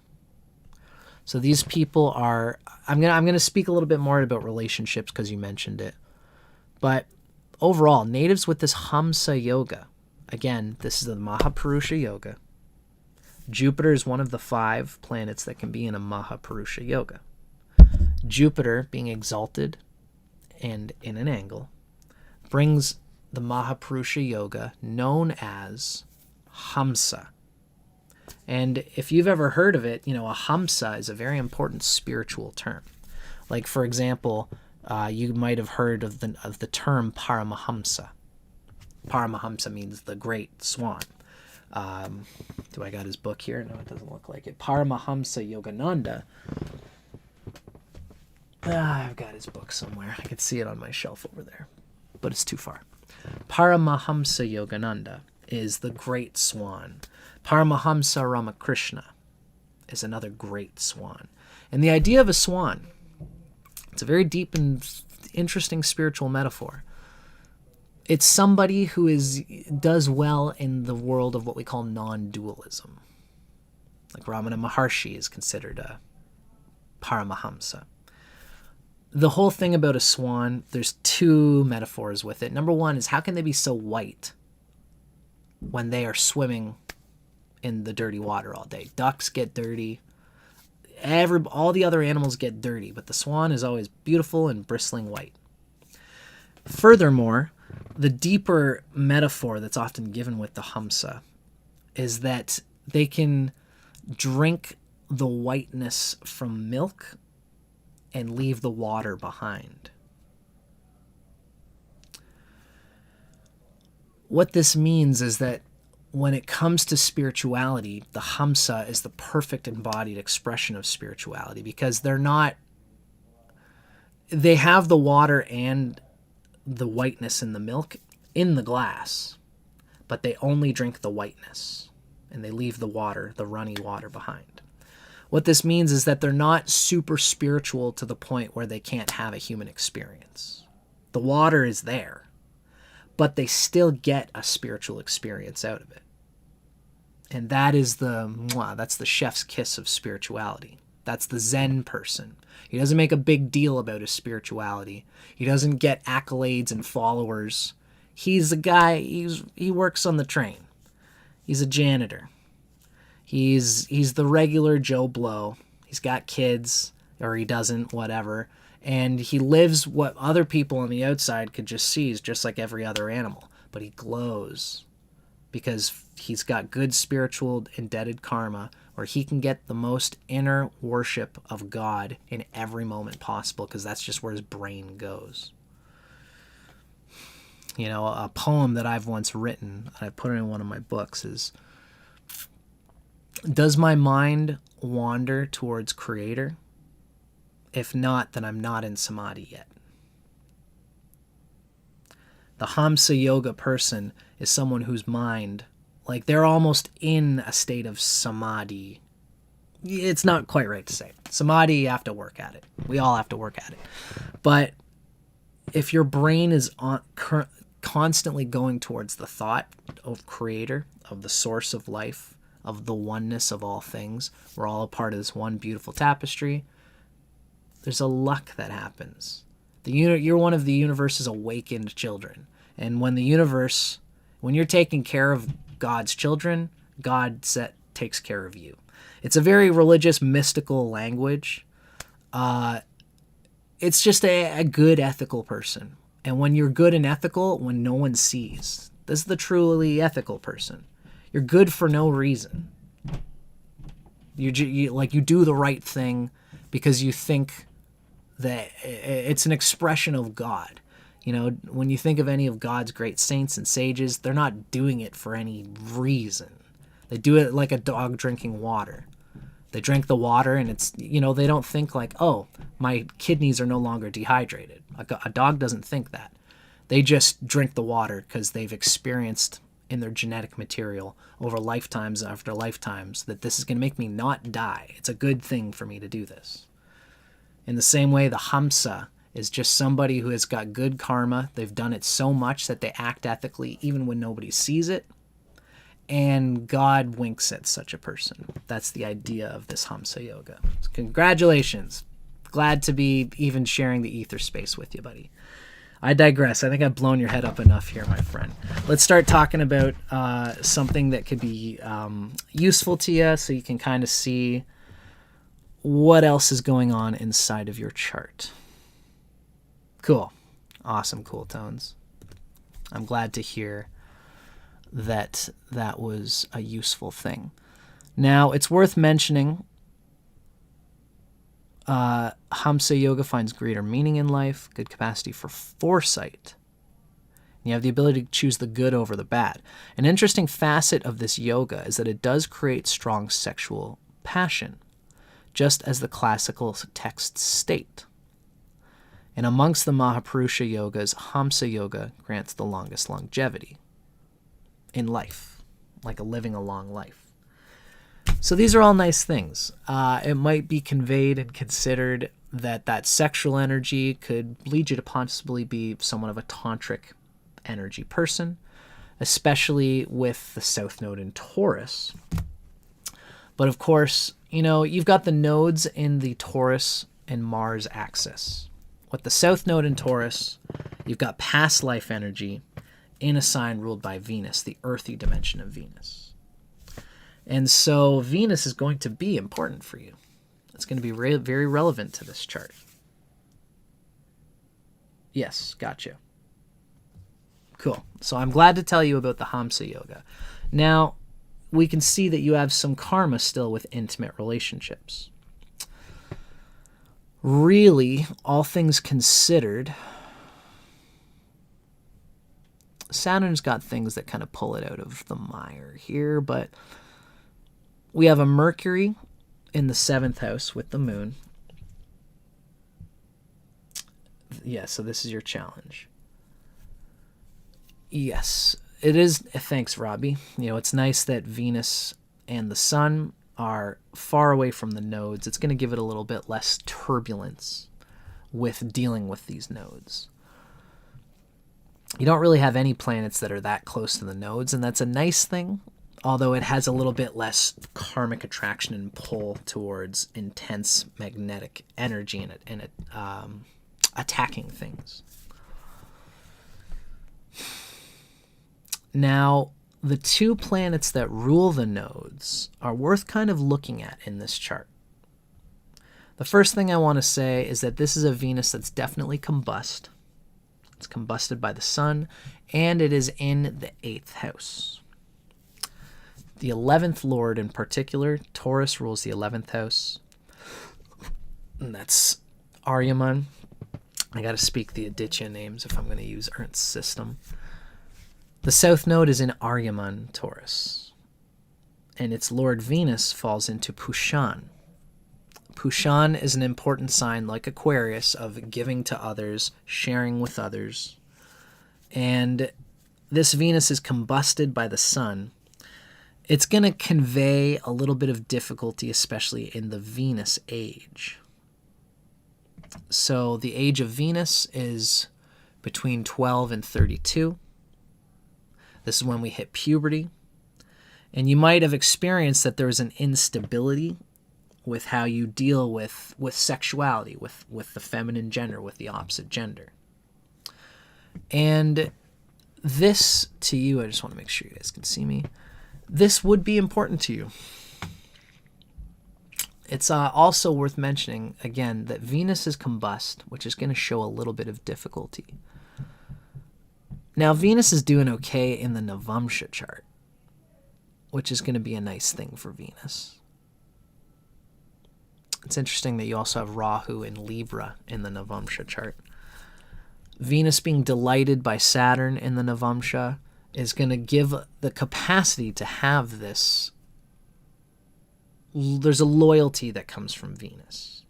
So these people are, I'm gonna speak a little bit more about relationships because you mentioned it. But overall, natives with this Hamsa yoga, again, this is the Mahapurusha yoga. Jupiter is one of the 5 planets that can be in a Mahapurusha yoga. Jupiter, being exalted and in an angle, brings the Mahapurusha yoga known as Hamsa. And if you've ever heard of it, you know, a Hamsa is a very important spiritual term. Like, for example, you might have heard of the term Paramahamsa. Paramahamsa means the great swan. Do I got his book here? No, it doesn't look like it. Paramahamsa Yogananda. I've got his book somewhere. I can see it on my shelf over there, but it's too far. Paramahamsa Yogananda is the great swan. Paramahamsa Ramakrishna is another great swan. And the idea of a swan, it's a very deep and interesting spiritual metaphor. It's somebody who does well in the world of what we call non-dualism. Like Ramana Maharshi is considered a Paramahamsa. The whole thing about a swan, there's 2 metaphors with it. Number 1 is how can they be so white when they are swimming in the dirty water all day? Ducks get dirty. All the other animals get dirty, but the swan is always beautiful and bristling white. Furthermore, the deeper metaphor that's often given with the Hamsa is that they can drink the whiteness from milk and leave the water behind. what this means is that when it comes to spirituality, the Hamsa is the perfect embodied expression of spirituality, because they have the water and the whiteness in the milk in the glass, but they only drink the whiteness and they leave the water, the runny water, behind. What this means is that they're not super spiritual to the point where they can't have a human experience. The water is there, but they still get a spiritual experience out of it. And that is that's the chef's kiss of spirituality. That's the Zen person. He doesn't make a big deal about his spirituality. He doesn't get accolades and followers. He's a guy, he works on the train. He's a janitor. He's the regular Joe Blow. He's got kids, or he doesn't, whatever. And he lives what other people on the outside could just see, is just like every other animal. But he glows because he's got good spiritual indebted karma, where he can get the most inner worship of God in every moment possible, because that's just where his brain goes. You know, a poem that I've once written, I put it in one of my books, is, does my mind wander towards Creator? If not, then I'm not in Samadhi yet. The Hamsa Yoga person is someone whose mind, like, they're almost in a state of Samadhi. It's not quite right to say. Samadhi, you have to work at it. We all have to work at it. But if your brain is constantly going towards the thought of Creator, of the source of life, of the oneness of all things, we're all a part of this one beautiful tapestry, there's a luck that happens. You're one of the universe's awakened children. And when you're taking care of God's children, God takes care of you. It's a very religious, mystical language. It's just a good, ethical person. And when you're good and ethical, when no one sees, this is the truly ethical person. You're good for no reason. You do the right thing because you think that it's an expression of God. You know, when you think of any of God's great saints and sages, they're not doing it for any reason. They do it like a dog drinking water. They drink the water and it's, you know, they don't think like, oh, my kidneys are no longer dehydrated. A dog doesn't think that. They just drink the water because they've experienced in their genetic material over lifetimes after lifetimes that this is going to make me not die. It's a good thing for me to do this. In the same way, the Hamsa is just somebody who has got good karma. They've done it so much that they act ethically even when nobody sees it. And God winks at such a person. That's the idea of this Hamsa Yoga. So congratulations. Glad to be even sharing the ether space with you, buddy. I digress. I think I've blown your head up enough here, my friend. Let's start talking about something that could be useful to you so you can kind of see what else is going on inside of your chart. Cool. Awesome, cool tones. I'm glad to hear that was a useful thing. Now, it's worth mentioning Hamsa Yoga finds greater meaning in life, good capacity for foresight. You have the ability to choose the good over the bad. An interesting facet of this yoga is that it does create strong sexual passion, just as the classical texts state. And amongst the Mahapurusha yogas, Hamsa Yoga grants the longest longevity in life, like living a long life. So these are all nice things. It might be conveyed and considered that sexual energy could lead you to possibly be somewhat of a tantric energy person, especially with the South Node in Taurus. But of course, you know, you've got the nodes in the Taurus and Mars axis. With the South Node in Taurus, you've got past life energy in a sign ruled by Venus, the earthy dimension of Venus. And so Venus is going to be important for you. It's going to be very relevant to this chart. Yes, gotcha. Cool. So I'm glad to tell you about the Hamsa Yoga. Now, we can see that you have some karma still with intimate relationships. Really, all things considered, Saturn's got things that kind of pull it out of the mire here, but we have a Mercury in the 7th house with the moon. Yeah, so this is your challenge. Yes, it is. Thanks, Robbie. It's nice that Venus and the Sun are far away from the nodes. It's going to give it a little bit less turbulence with dealing with these nodes. You don't really have any planets that are that close to the nodes, and that's a nice thing, although it has a little bit less karmic attraction and pull towards intense magnetic energy in it, attacking things. Now, the 2 planets that rule the nodes are worth kind of looking at in this chart. The first thing I want to say is that this is a Venus that's definitely combust. It's combusted by the Sun, and it is in the 8th house. The 11th Lord in particular, Taurus, rules the 11th house. And that's Aryaman. I got to speak the Aditya names if I'm going to use Ernst's system. The South Node is in Aryaman, Taurus. And its Lord Venus falls into Pushan. Pushan is an important sign, like Aquarius, of giving to others, sharing with others. And this Venus is combusted by the Sun. It's going to convey a little bit of difficulty, especially in the Venus age. So the age of Venus is between 12 and 32. This is when we hit puberty. And you might have experienced that there is an instability with how you deal with sexuality, with the feminine gender, with the opposite gender. And this, to you, I just want to make sure you guys can see me, this would be important to you. It's also worth mentioning, again, that Venus is combust, which is going to show a little bit of difficulty. Now, Venus is doing okay in the Navamsha chart, which is going to be a nice thing for Venus. It's interesting that you also have Rahu in Libra in the Navamsha chart. Venus being delighted by Saturn in the Navamsha is going to give the capacity to have this. There's a loyalty that comes from Venus.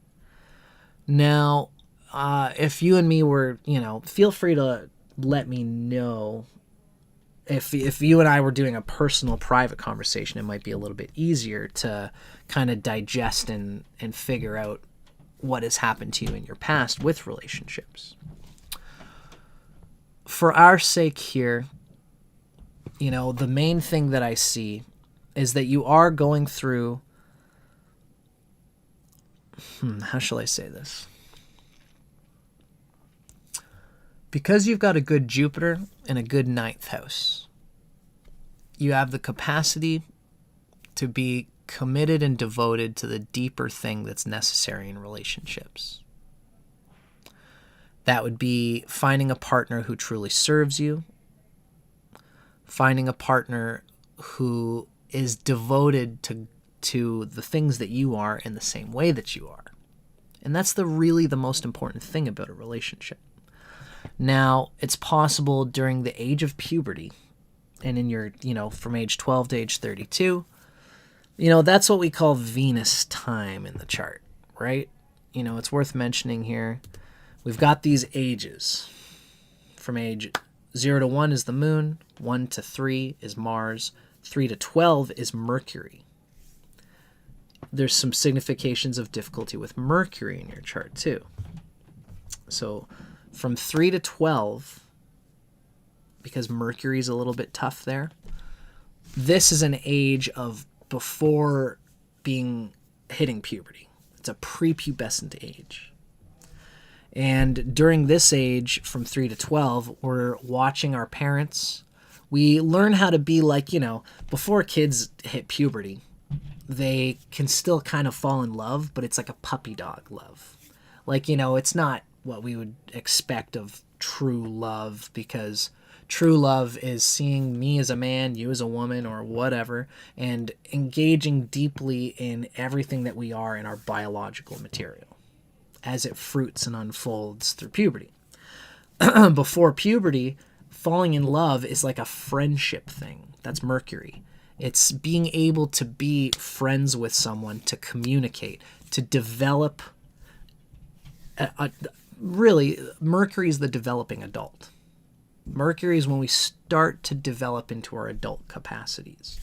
Now, if you and me were, feel free to let me know. If you and I were doing a personal, private conversation, it might be a little bit easier to kind of digest and figure out what has happened to you in your past with relationships. For our sake here, the main thing that I see is that you are going through, how shall I say this? Because you've got a good Jupiter and a good 9th house, you have the capacity to be committed and devoted to the deeper thing that's necessary in relationships. That would be finding a partner who truly serves you, finding a partner who is devoted to the things that you are in the same way that you are. And that's really the most important thing about a relationship. Now, it's possible during the age of puberty, and in your, from age 12 to age 32, that's what we call Venus time in the chart, right? It's worth mentioning here. We've got these ages. From age 0 to 1 is the moon, 1 to 3 is Mars, 3 to 12 is Mercury. There's some significations of difficulty with Mercury in your chart too. So from 3 to 12, because Mercury is a little bit tough there, this is an age of before hitting puberty. It's a prepubescent age. And during this age, from 3 to 12, we're watching our parents. We learn how to be like, before kids hit puberty, they can still kind of fall in love, but it's like a puppy dog love. Like, it's not what we would expect of true love, because true love is seeing me as a man, you as a woman, or whatever, and engaging deeply in everything that we are in our biological material as it fruits and unfolds through puberty. Before puberty, falling in love is like a friendship thing. That's Mercury. It's being able to be friends with someone, to communicate, to develop. Really, Mercury is the developing adult. Mercury is when we start to develop into our adult capacities.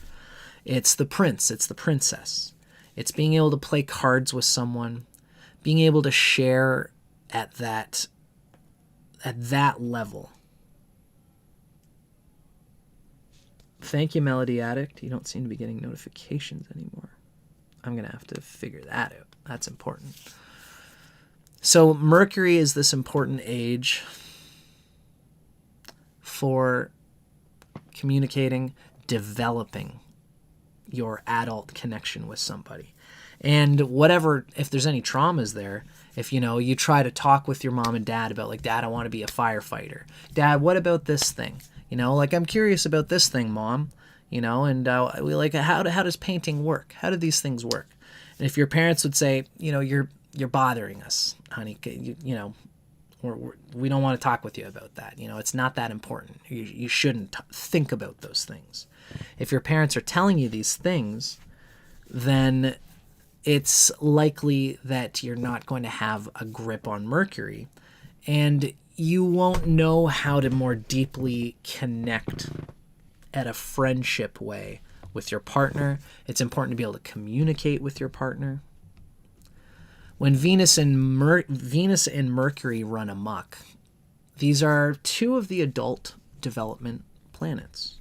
It's the prince, it's the princess. It's being able to play cards with someone, being able to share at that level. Thank you, Melody Addict. You don't seem to be getting notifications anymore. I'm going to have to figure that out. That's important. So Mercury is this important age for communicating, developing your adult connection with somebody. And whatever, if there's any traumas there, if you try to talk with your mom and dad about like, Dad, I want to be a firefighter. Dad, what about this thing? Like, I'm curious about this thing, Mom. And we like, how does painting work? How do these things work? And if your parents would say, you're bothering us, honey, we don't want to talk with you about that. It's not that important. You shouldn't think about those things. If your parents are telling you these things, then it's likely that you're not going to have a grip on Mercury, and you won't know how to more deeply connect at a friendship way with your partner. It's important to be able to communicate with your partner. When Venus and Mercury run amok, these are two of the adult development planets.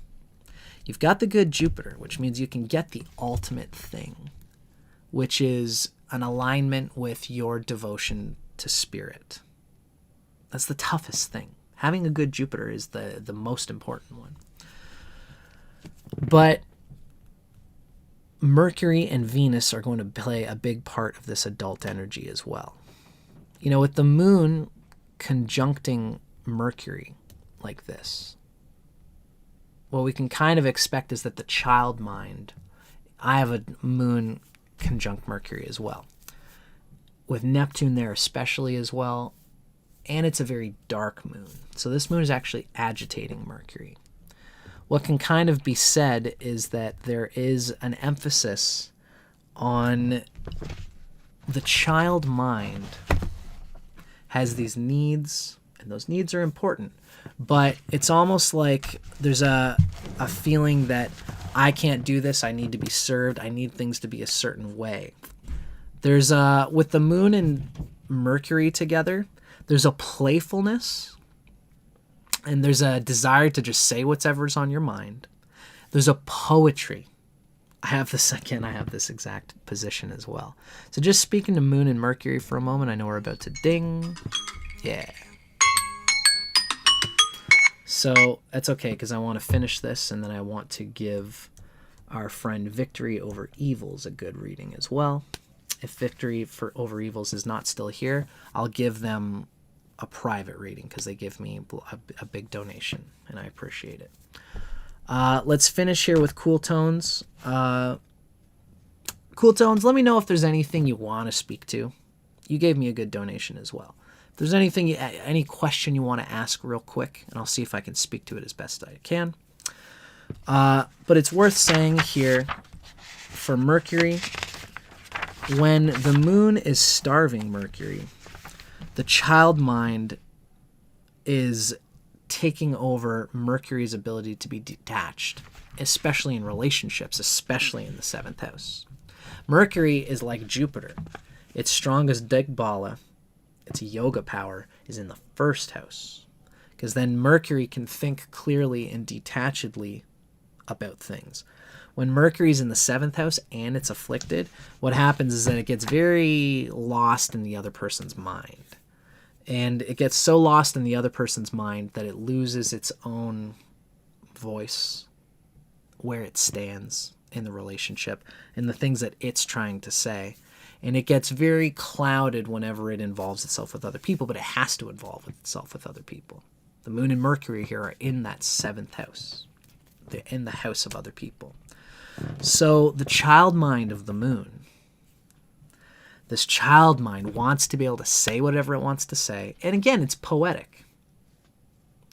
You've got the good Jupiter, which means you can get the ultimate thing, which is an alignment with your devotion to spirit. That's the toughest thing. Having a good Jupiter is the most important one. But Mercury and Venus are going to play a big part of this adult energy as well. With the moon conjuncting Mercury like this, what we can kind of expect is that the child mind, I have a moon conjunct Mercury as well, with Neptune there especially as well, and it's a very dark moon. So this moon is actually agitating Mercury. What can kind of be said is that there is an emphasis on the child mind has these needs, and those needs are important, but it's almost like there's a feeling that I can't do this, I need to be served, I need things to be a certain way. There's with the moon and Mercury together, there's a playfulness, and there's a desire to just say whatever's on your mind. There's a poetry. I have this exact position as well. So just speaking to Moon and Mercury for a moment, I know we're about to ding. Yeah. So that's okay, because I want to finish this, and then I want to give our friend Victory Over Evils a good reading as well. If Victory Over Evils is not still here, I'll give them a private reading because they give me a big donation, and I appreciate it. Let's finish here with Cool Tones. Cool Tones, let me know if there's anything you want to speak to. You gave me a good donation as well. If there's anything, any question you want to ask real quick, and I'll see if I can speak to it as best I can. But it's worth saying here for Mercury, when the moon is starving Mercury, the child mind is taking over Mercury's ability to be detached, especially in relationships, especially in the 7th house. Mercury is like Jupiter. Its strongest Digbala, its yoga power, is in the 1st house, because then Mercury can think clearly and detachedly about things. When Mercury's in the 7th house and it's afflicted, what happens is that it gets very lost in the other person's mind. And it gets so lost in the other person's mind that it loses its own voice, where it stands in the relationship, and the things that it's trying to say. And it gets very clouded whenever it involves itself with other people, but it has to involve itself with other people. The moon and Mercury here are in that 7th house. They're in the house of other people. So the child mind of the moon, this child mind wants to be able to say whatever it wants to say. And again, it's poetic.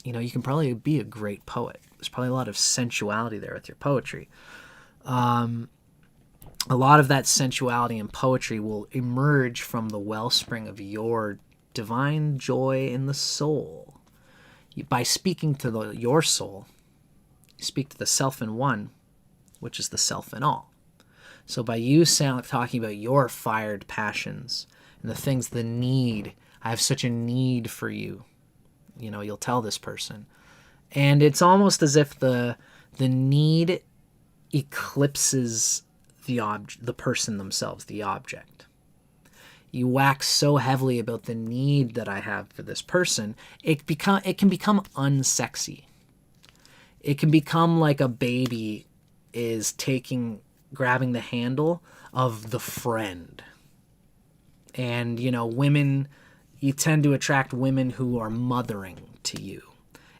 You can probably be a great poet. There's probably a lot of sensuality there with your poetry. A lot of that sensuality and poetry will emerge from the wellspring of your divine joy in the soul. By speaking to your soul, you speak to the self in one, which is the self in all. So by you talking about your fired passions and the things, the need, I have such a need for you, you'll tell this person. And it's almost as if the need eclipses the person themselves, the object. You wax so heavily about the need that I have for this person, it can become unsexy. It can become like a baby is grabbing the handle of the friend. And, women, you tend to attract women who are mothering to you.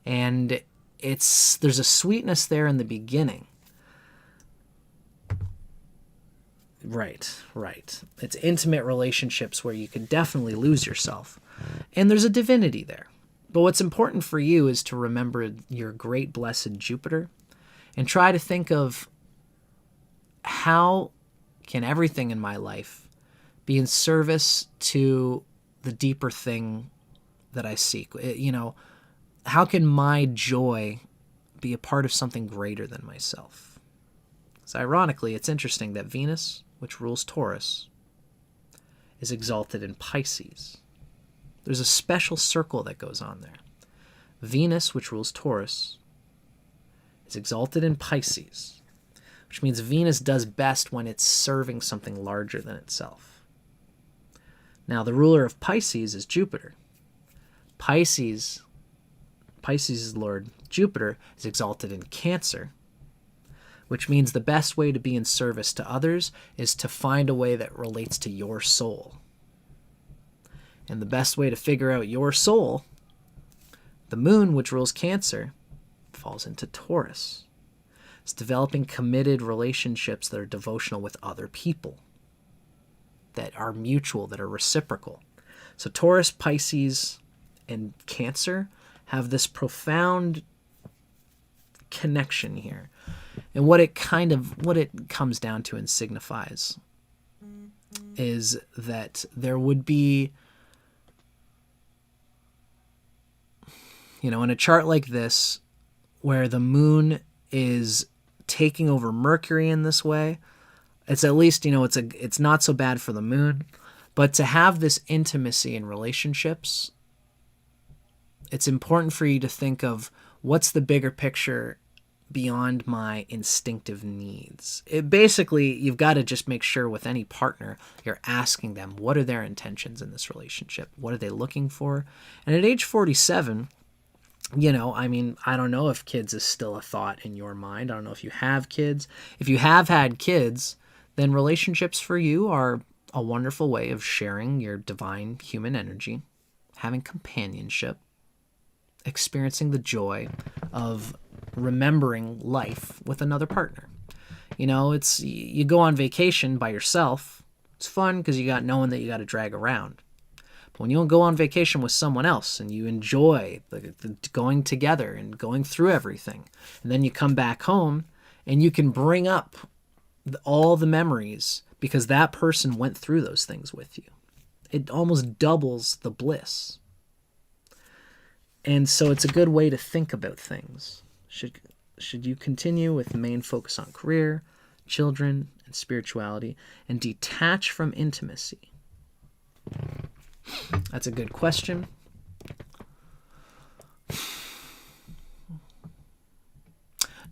And there's a sweetness there in the beginning. Right. It's intimate relationships where you could definitely lose yourself. And there's a divinity there. But what's important for you is to remember your great blessed Jupiter and try to think of how can everything in my life be in service to the deeper thing that I seek. How can my joy be a part of something greater than myself? So ironically, it's interesting that Venus, which rules Taurus, is exalted in Pisces. There's a special circle that goes on there. Venus, which rules Taurus, is exalted in Pisces, which means Venus does best when it's serving something larger than itself. Now, the ruler of Pisces is Jupiter. Pisces' lord, Jupiter, is exalted in Cancer, which means the best way to be in service to others is to find a way that relates to your soul. And the best way to figure out your soul, the moon, which rules Cancer, falls into Taurus. It's developing committed relationships that are devotional with other people, that are mutual, that are reciprocal. So Taurus, Pisces, and Cancer have this profound connection here. And what it comes down to and signifies is that there would be, in a chart like this, where the moon is taking over Mercury in this way, it's at least, it's not so bad for the moon. But to have this intimacy in relationships, it's important for you to think of what's the bigger picture beyond my instinctive needs. You've got to just make sure with any partner, you're asking them, what are their intentions in this relationship? What are they looking for? And at age 47, I don't know if kids is still a thought in your mind. I don't know if you have kids. If you have had kids, then relationships for you are a wonderful way of sharing your divine human energy, having companionship, experiencing the joy of remembering life with another partner. You go on vacation by yourself. It's fun because you got no one that you got to drag around. But when you go on vacation with someone else and you enjoy the going together and going through everything, and then you come back home and you can bring up all the memories because that person went through those things with you. It almost doubles the bliss. And so it's a good way to think about things. Should you continue with the main focus on career, children, and spirituality, and detach from intimacy? That's a good question.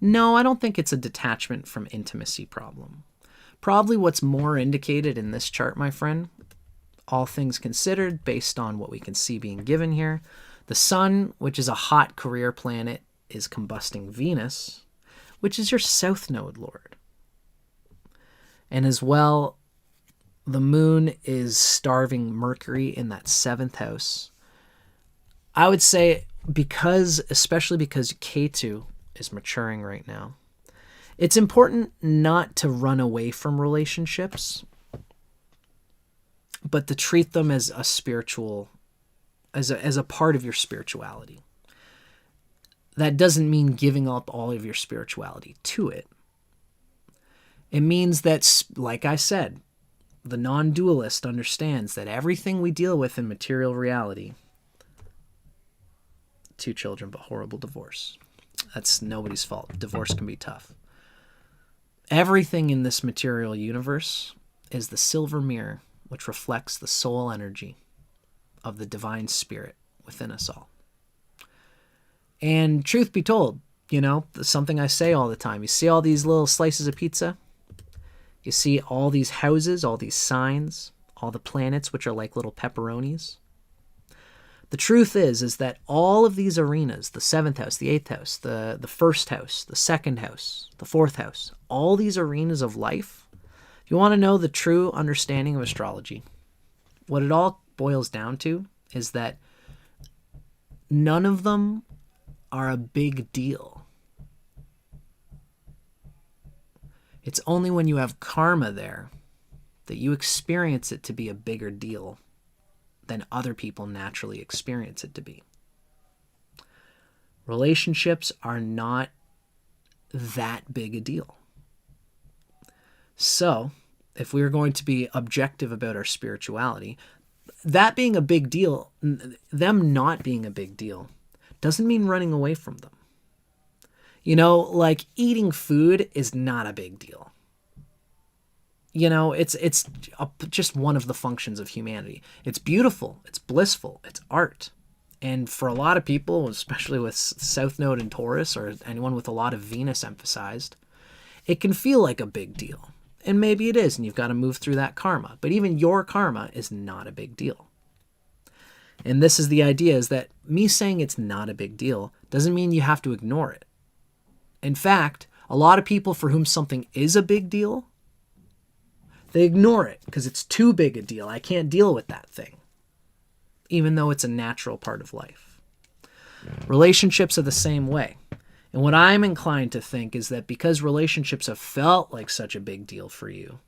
No, I don't think it's a detachment from intimacy problem. Probably what's more indicated in this chart, my friend, all things considered, based on what we can see being given here, the sun, which is a hot career planet, is combusting Venus, which is your south node lord. And as well, the moon is starving Mercury in that 7th house. I would say especially because Ketu is maturing right now, it's important not to run away from relationships, but to treat them as a spiritual, as a part of your spirituality. that doesn't mean giving up all of your spirituality to it. It means that, like I said, the non-dualist understands that everything we deal with in material reality, 2 children but horrible divorce, that's nobody's fault. Divorce can be tough. Everything in this material universe is the silver mirror which reflects the soul energy of the divine spirit within us all. And truth be told, something I say all the time, you see all these little slices of pizza? You see all these houses, all these signs, all the planets, which are like little pepperonis. The truth is that all of these arenas, the 7th house, the 8th house, the 1st house, the 2nd house, the 4th house, all these arenas of life, if you want to know the true understanding of astrology, what it all boils down to is that none of them are a big deal. It's only when you have karma there that you experience it to be a bigger deal than other people naturally experience it to be. Relationships are not that big a deal. So, if we are going to be objective about our spirituality, that being a big deal, them not being a big deal, doesn't mean running away from them. Like eating food is not a big deal. It's just one of the functions of humanity. It's beautiful, it's blissful, it's art. And for a lot of people, especially with South Node and Taurus, or anyone with a lot of Venus emphasized, it can feel like a big deal. And maybe it is, and you've got to move through that karma. But even your karma is not a big deal. And this is the idea, is that me saying it's not a big deal doesn't mean you have to ignore it. In fact, a lot of people for whom something is a big deal, they ignore it because it's too big a deal. I can't deal with that thing, even though it's a natural part of life. Relationships are the same way. And what I'm inclined to think is that because relationships have felt like such a big deal for you,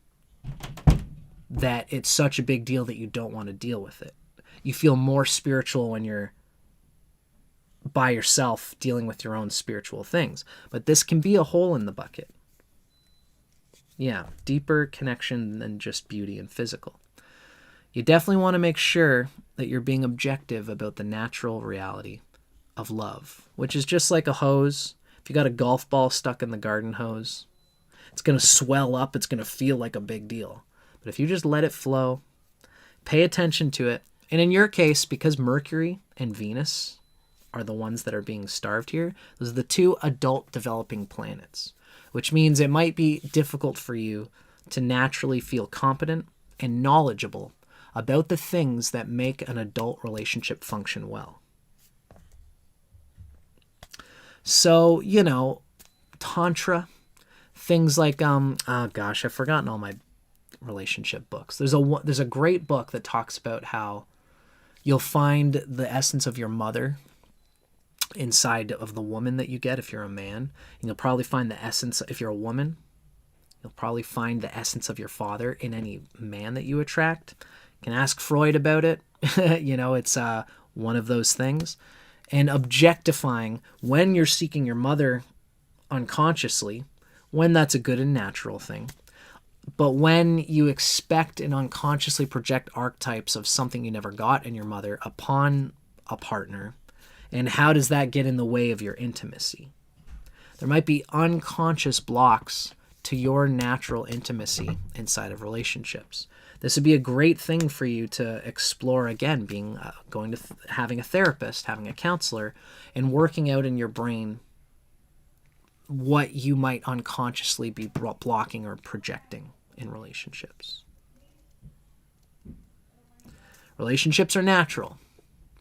that it's such a big deal that you don't want to deal with it. You feel more spiritual when you're by yourself dealing with your own spiritual things. But this can be a hole in the bucket. Yeah, deeper connection than just beauty and physical. You definitely want to make sure that you're being objective about the natural reality of love, which is just like a hose. If you got a golf ball stuck in the garden hose, it's going to swell up. It's going to feel like a big deal. But if you just let it flow, pay attention to it. And in your case, because Mercury and Venus are the ones that are being starved here, those are the 2 adult developing planets, which means it might be difficult for you to naturally feel competent and knowledgeable about the things that make an adult relationship function well. So, Tantra, things like, I've forgotten all my relationship books. There's a great book that talks about how you'll find the essence of your mother inside of the woman that you get if you're a man. And you'll probably find the essence, if you're a woman, you'll probably find the essence of your father in any man that you attract. You can ask Freud about it. It's one of those things. And objectifying when you're seeking your mother unconsciously, when that's a good and natural thing. But when you expect and unconsciously project archetypes of something you never got in your mother upon a partner, and how does that get in the way of your intimacy? There might be unconscious blocks to your natural intimacy inside of relationships. This would be a great thing for you to explore again, having a therapist, having a counselor, and working out in your brain what you might unconsciously be blocking or projecting in relationships. Relationships are natural,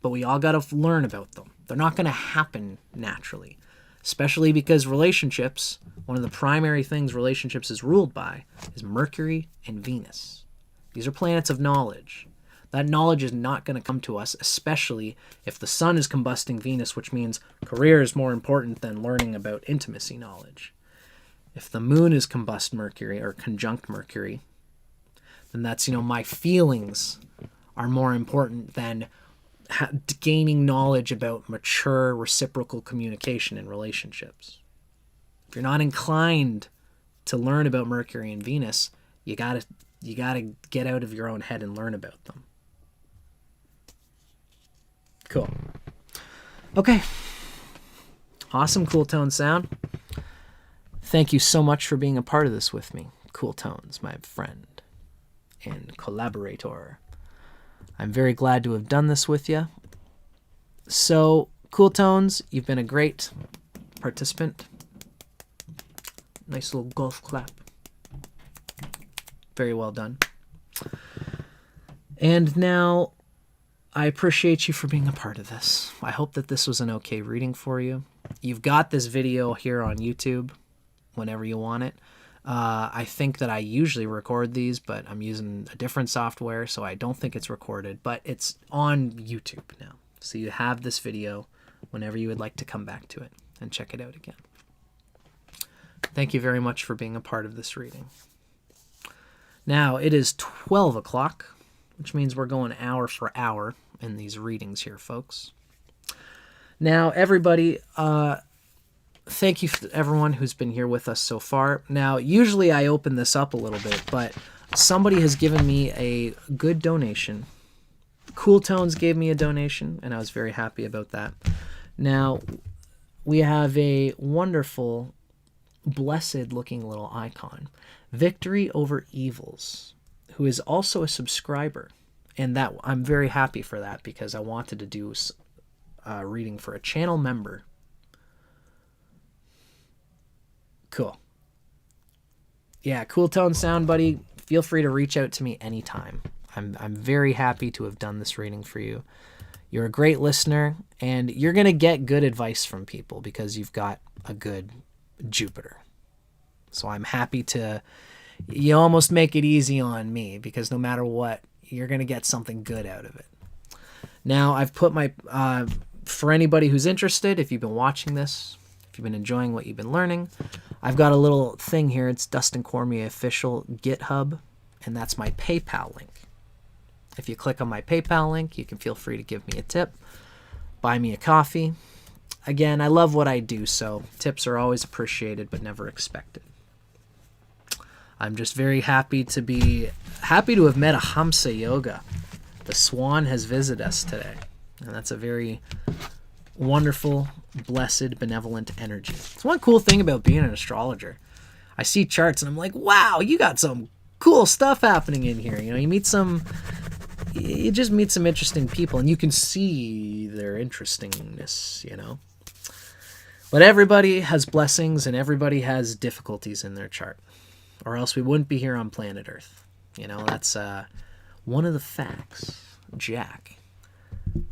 but we all got to learn about them. They're not going to happen naturally, especially because relationships, one of the primary things relationships is ruled by is Mercury and Venus. These are planets of knowledge. That knowledge is not going to come to us, especially if the sun is combusting Venus, which means career is more important than learning about intimacy knowledge. If the moon is combust Mercury or conjunct Mercury, then that's, my feelings are more important than gaining knowledge about mature reciprocal communication in relationships. If you're not inclined to learn about Mercury and Venus, you gotta get out of your own head and learn about them. Cool. Okay. Awesome, Cool Tone Sound. Thank you so much for being a part of this with me. Cool Tones, my friend and collaborator. I'm very glad to have done this with you. So, Cool Tones, you've been a great participant. Nice little golf clap. Very well done. And now, I appreciate you for being a part of this. I hope that this was an okay reading for you. You've got this video here on YouTube whenever you want it. I think that I usually record these, but I'm using a different software, so I don't think it's recorded, but it's on YouTube now. So you have this video whenever you would like to come back to it and check it out again. Thank you very much for being a part of this reading. Now, it is 12 o'clock, which means we're going hour for hour in these readings here, folks. Now, everybody, thank you to everyone who's been here with us so far. Now, usually I open this up a little bit, but somebody has given me a good donation. Cool Tones gave me a donation, and I was very happy about that. Now, we have a wonderful, blessed-looking little icon, Victory Over Evils, who is also a subscriber. And that I'm very happy for that because I wanted to do a reading for a channel member. Cool. Yeah, Cool Tone Sound, buddy. Feel free to reach out to me anytime. I'm very happy to have done this reading for you. You're a great listener, and you're going to get good advice from people because you've got a good Jupiter. So I'm happy to... You almost make it easy on me because no matter what, you're going to get something good out of it. Now, I've put my... for anybody who's interested, if you've been watching this, if you've been enjoying what you've been learning, I've got a little thing here. It's Dustin Cormier Official GitHub, and that's my PayPal link. If you click on my PayPal link, you can feel free to give me a tip, buy me a coffee. Again, I love what I do, so tips are always appreciated but never expected. I'm just very happy to have met a Hamsa Yoga. The Swan has visited us today, and that's a very wonderful, blessed, benevolent energy. It's one cool thing about being an astrologer. I see charts and I'm like, wow, you got some cool stuff happening in here. You know, you just meet some interesting people and you can see their interestingness, you know. But everybody has blessings and everybody has difficulties in their chart, or else we wouldn't be here on planet Earth. You know, that's one of the facts. Jack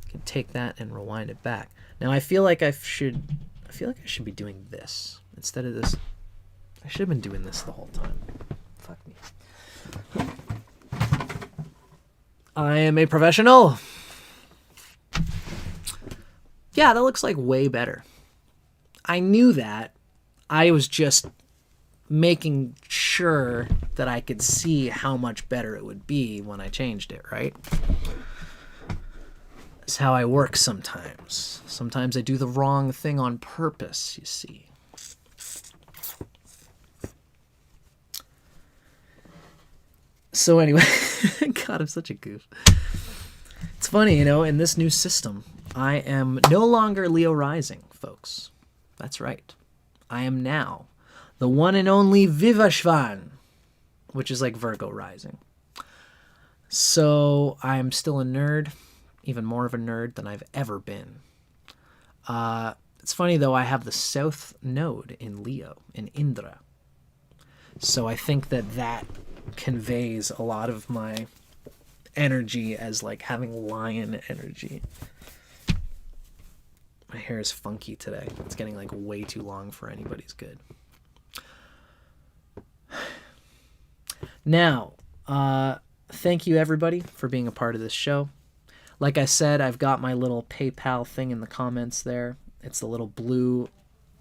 can take that and rewind it back. Now I feel like I should be doing this instead of this. I should have been doing this the whole time. Fuck me. I am a professional. Yeah, that looks like way better. I knew that. I was just making sure that I could see how much better it would be when I changed it, right? That's how I work sometimes. Sometimes I do the wrong thing on purpose, you see. So anyway, God, I'm such a goof. It's funny, you know, in this new system, I am no longer Leo rising, folks. That's right. I am now the one and only Vivashvan, which is like Virgo rising. So I'm still a nerd, even more of a nerd than I've ever been. It's funny, though, I have the South Node in Leo, in Indra. So I think that conveys a lot of my energy as like having lion energy. My hair is funky today. It's getting like way too long for anybody's good. Now, thank you everybody for being a part of this show. Like I said, I've got my little PayPal thing in the comments there. It's the little blue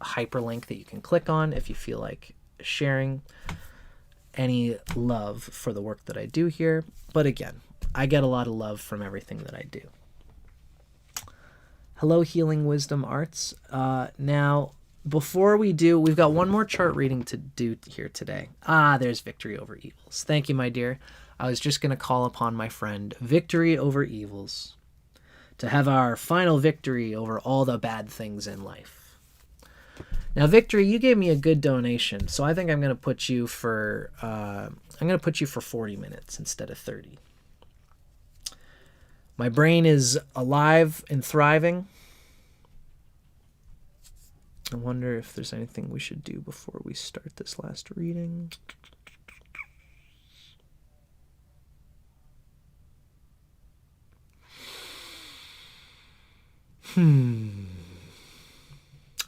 hyperlink that you can click on if you feel like sharing any love for the work that I do here. But again, I get a lot of love from everything that I do. Hello, Healing Wisdom Arts. Now, before we do, we've got one more chart reading to do here today. There's Victory Over Evils. Thank you, my dear. I was just going to call upon my friend, Victory Over Evils, to have our final victory over all the bad things in life. Now, Victory, you gave me a good donation, so I think I'm going to put you for 40 minutes instead of 30. My brain is alive and thriving. I wonder if there's anything we should do before we start this last reading. I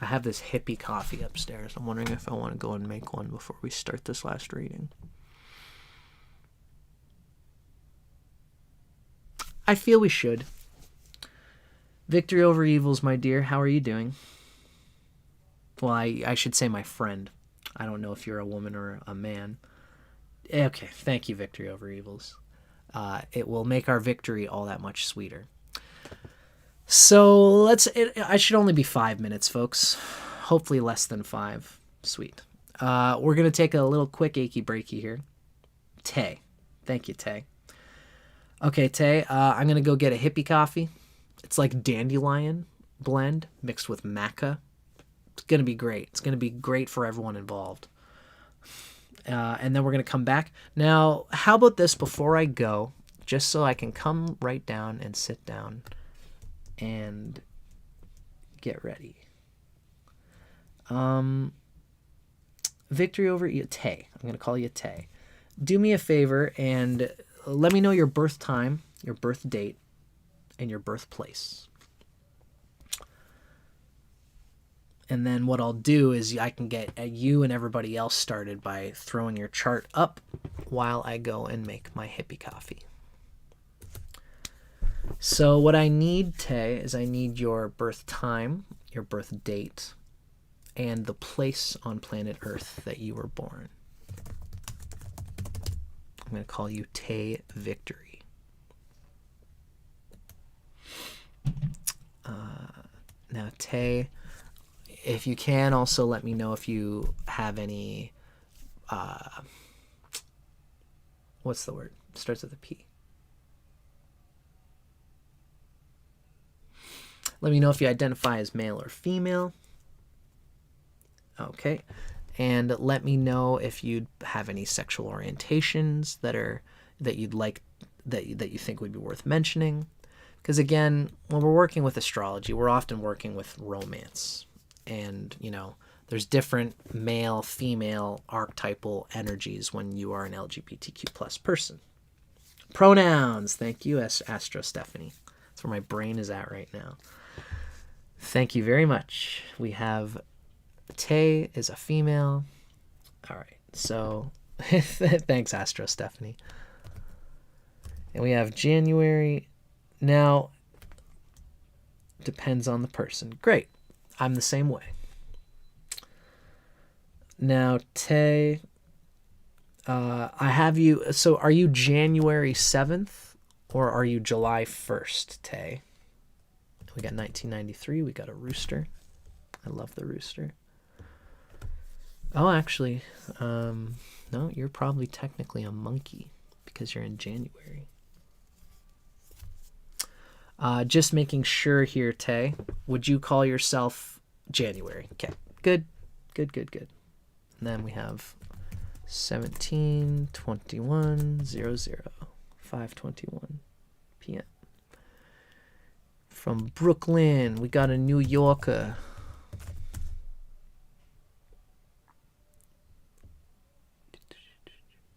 have this hippie coffee upstairs. I'm wondering if I want to go and make one before we start this last reading. I feel we should. Victory Over Evils, my dear. How are you doing? Well, I should say my friend. I don't know if you're a woman or a man. Okay, thank you, Victory Over Evils. It will make our victory all that much sweeter. So I should only be 5 minutes, folks. Hopefully less than 5. Sweet. We're going to take a little quick achy breaky here. Tay. Thank you, Tay. Okay, Tay, I'm going to go get a hippie coffee. It's like dandelion blend mixed with maca. It's going to be great. It's going to be great for everyone involved. And then we're going to come back. Now, how about this before I go, just so I can come right down and sit down and get ready. Victory Over Tay. I'm going to call you Tay. Do me a favor and let me know your birth time, your birth date, and your birthplace. And then what I'll do is I can get you and everybody else started by throwing your chart up while I go and make my hippie coffee. So what I need, Tay, is I need your birth time, your birth date, and the place on planet Earth that you were born. I'm going to call you Tay Victory. Now, Tay, if you can, also let me know if you have any, what's the word? It starts with a P. Let me know if you identify as male or female. Okay. And let me know if you have any sexual orientations that you'd like that you think would be worth mentioning. Because again, when we're working with astrology, we're often working with romance. And, there's different male, female, archetypal energies when you are an LGBTQ plus person. Pronouns. Thank you, Astro Stephanie. That's where my brain is at right now. Thank you very much. We have Tay is a female. All right. So thanks, Astro Stephanie. And we have January. Now, depends on the person. Great. I'm the same way. Now, Tay, I have you. So are you January 7th or are you July 1st, Tay? We got 1993. We got a rooster. I love the rooster. Oh, actually, no, you're probably technically a monkey because you're in January. Just making sure here, Tay. Would you call yourself January? Okay, good. And then we have 17/21/00, 5:21 p.m. From Brooklyn, we got a New Yorker.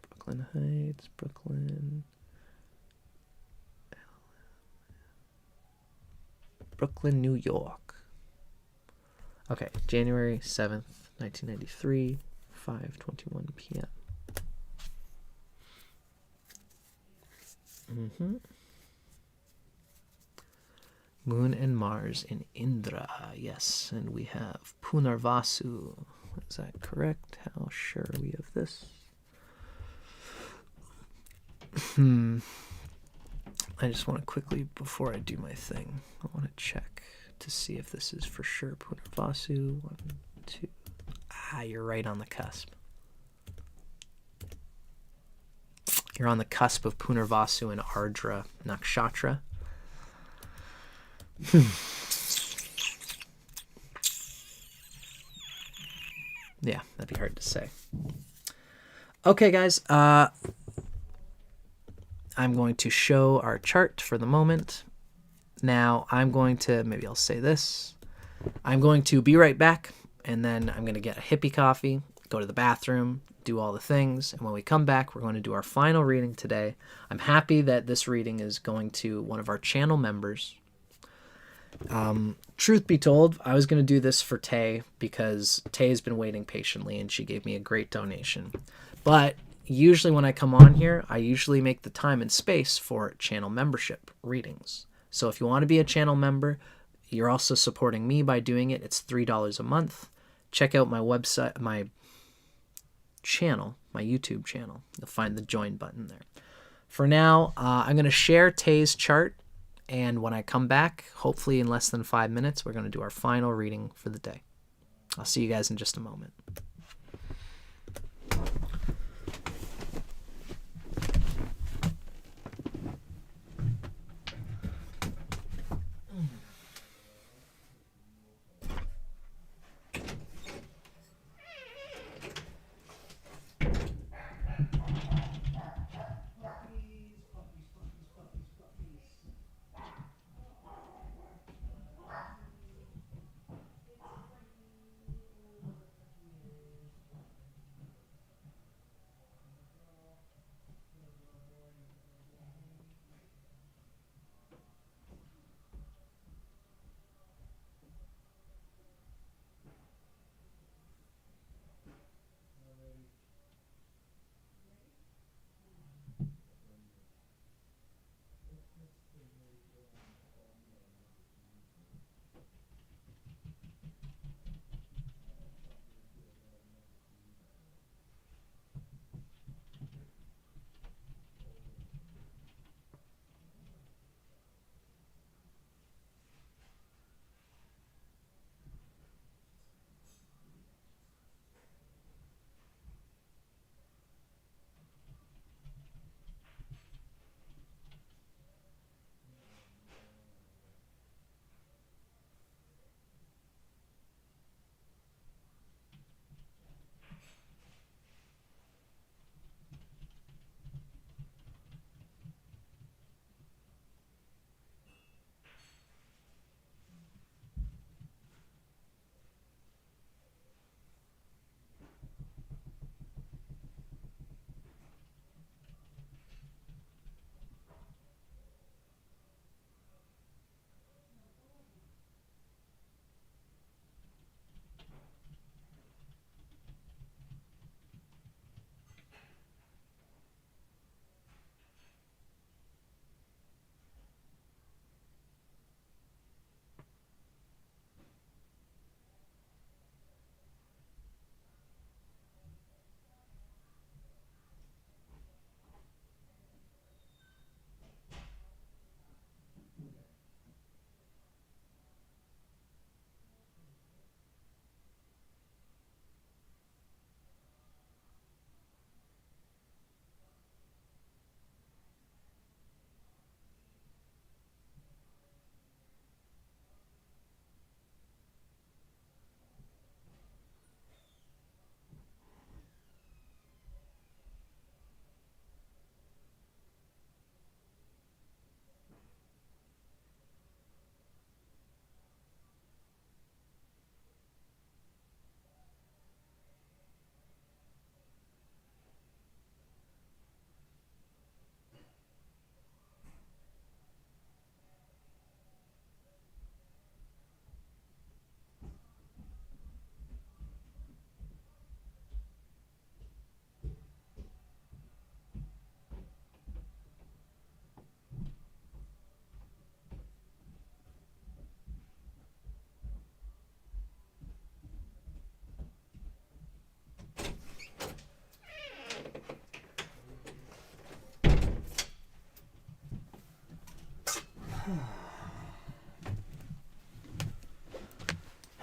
Brooklyn Heights, Brooklyn, New York. Okay, January 7th, 1993, 5:21 p.m. Moon and Mars in Indra, yes, and we have Punarvasu. Is that correct? How sure are we of this? I just want to quickly, before I do my thing, I want to check to see if this is for sure Punarvasu. 1, 2. You're right on the cusp. You're on the cusp of Punarvasu and Ardra Nakshatra. Yeah, that'd be hard to say. Okay, guys. I'm going to show our chart for the moment. Now, I'm going to, maybe I'll say this. I'm going to be right back, and then I'm going to get a hippie coffee, go to the bathroom, do all the things, and when we come back, we're going to do our final reading today. I'm happy that this reading is going to one of our channel members. Truth be told, I was going to do this for Tay because Tay has been waiting patiently and she gave me a great donation. But usually when I come on here, I usually make the time and space for channel membership readings. So if you want to be a channel member, you're also supporting me by doing it. It's $3 a month. Check out my website, my channel, my YouTube channel. You'll find the join button there. For now, I'm going to share Tay's chart. And when I come back, hopefully in less than 5 minutes, we're going to do our final reading for the day. I'll see you guys in just a moment.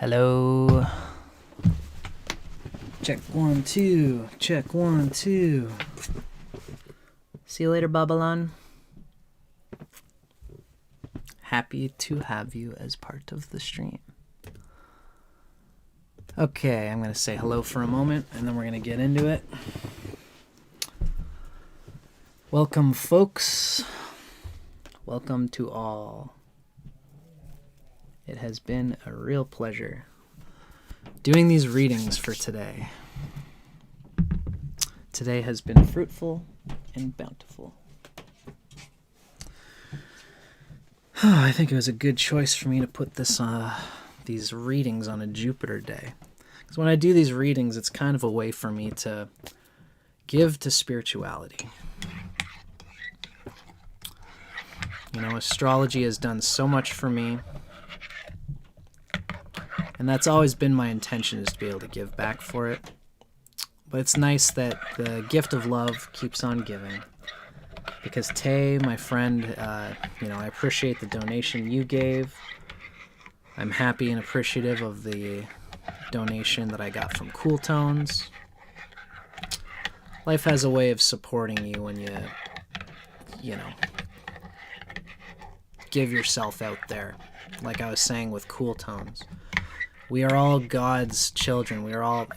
Hello. Check 1, 2. Check 1, 2. See you later, Babylon. Happy to have you as part of the stream. Okay, I'm going to say hello for a moment, and then we're going to get into it. Welcome, folks. Welcome to all. It has been a real pleasure doing these readings for today. Today has been fruitful and bountiful. I think it was a good choice for me to put these readings on a Jupiter day. Because when I do these readings, it's kind of a way for me to give to spirituality. You know, astrology has done so much for me. And that's always been my intention, is to be able to give back for it. But it's nice that the gift of love keeps on giving. Because Tay, my friend, I appreciate the donation you gave. I'm happy and appreciative of the donation that I got from Cool Tones. Life has a way of supporting you when you give yourself out there. Like I was saying with Cool Tones. We are all God's children. We are all,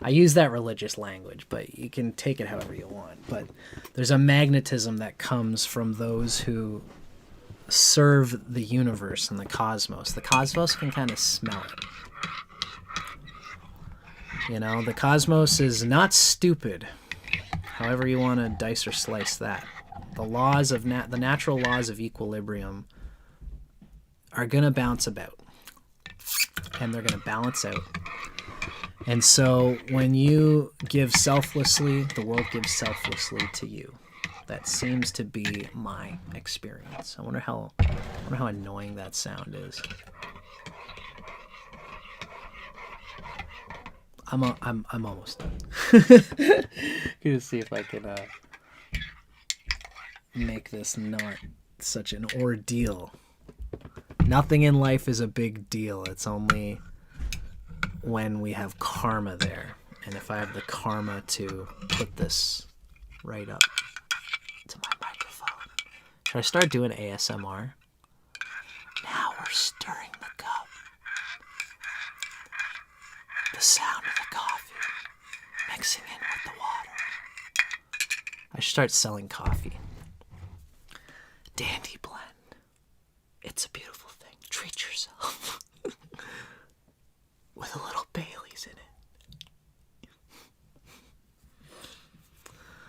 I use that religious language, but you can take it however you want. But there's a magnetism that comes from those who serve the universe and the cosmos. The cosmos can kind of smell it. The cosmos is not stupid, however you want to dice or slice that. The laws of the natural laws of equilibrium are going to bounce about. And they're going to balance out. And so when you give selflessly, the world gives selflessly to you. That seems to be my experience. I wonder how annoying that sound is. I'm almost done. Gonna see if I can make this not such an ordeal. Nothing in life is a big deal. It's only when we have karma there. And if I have the karma to put this right up to my microphone. Should I start doing ASMR? Now we're stirring the cup. The sound of the coffee mixing in with the water. I should start selling coffee. Dandy blend. It's a beautiful thing. Treat yourself. With a little Bailey's in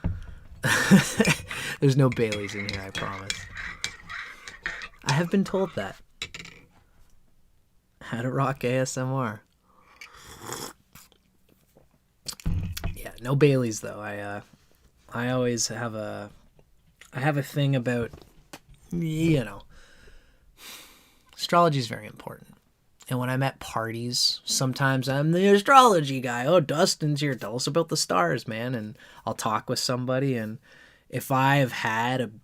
it. There's no Bailey's in here, I promise. I have been told that. How to rock ASMR. Yeah, no Bailey's though. I always have a thing about, astrology is very important. And when I'm at parties, sometimes I'm the astrology guy. Oh, Dustin's here. Tell us about the stars, man. And I'll talk with somebody. And if I've had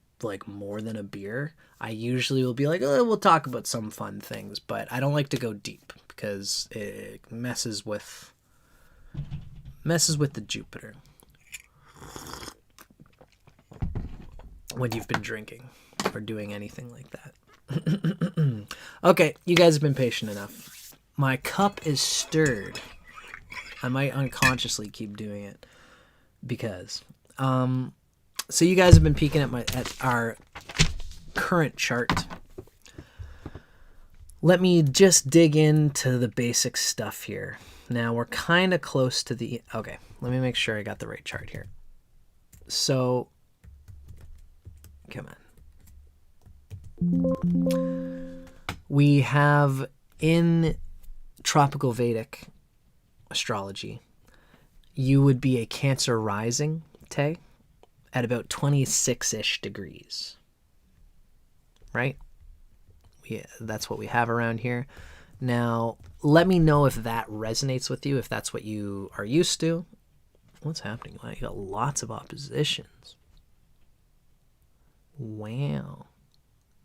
more than a beer, I usually will be like, oh, we'll talk about some fun things. But I don't like to go deep because it messes with the Jupiter when you've been drinking or doing anything like that. Okay, you guys have been patient enough. My cup is stirred. I might unconsciously keep doing it because so you guys have been peeking at our current chart. Let me just dig into the basic stuff here. Now we're kind of close to the... Okay, let me make sure I got the right chart here. So, come on. We have in Tropical Vedic Astrology, you would be a Cancer rising, Tay, at about 26-ish degrees. Right? That's what we have around here. Now, let me know if that resonates with you, if that's what you are used to. What's happening? Wow, you got lots of oppositions. Wow.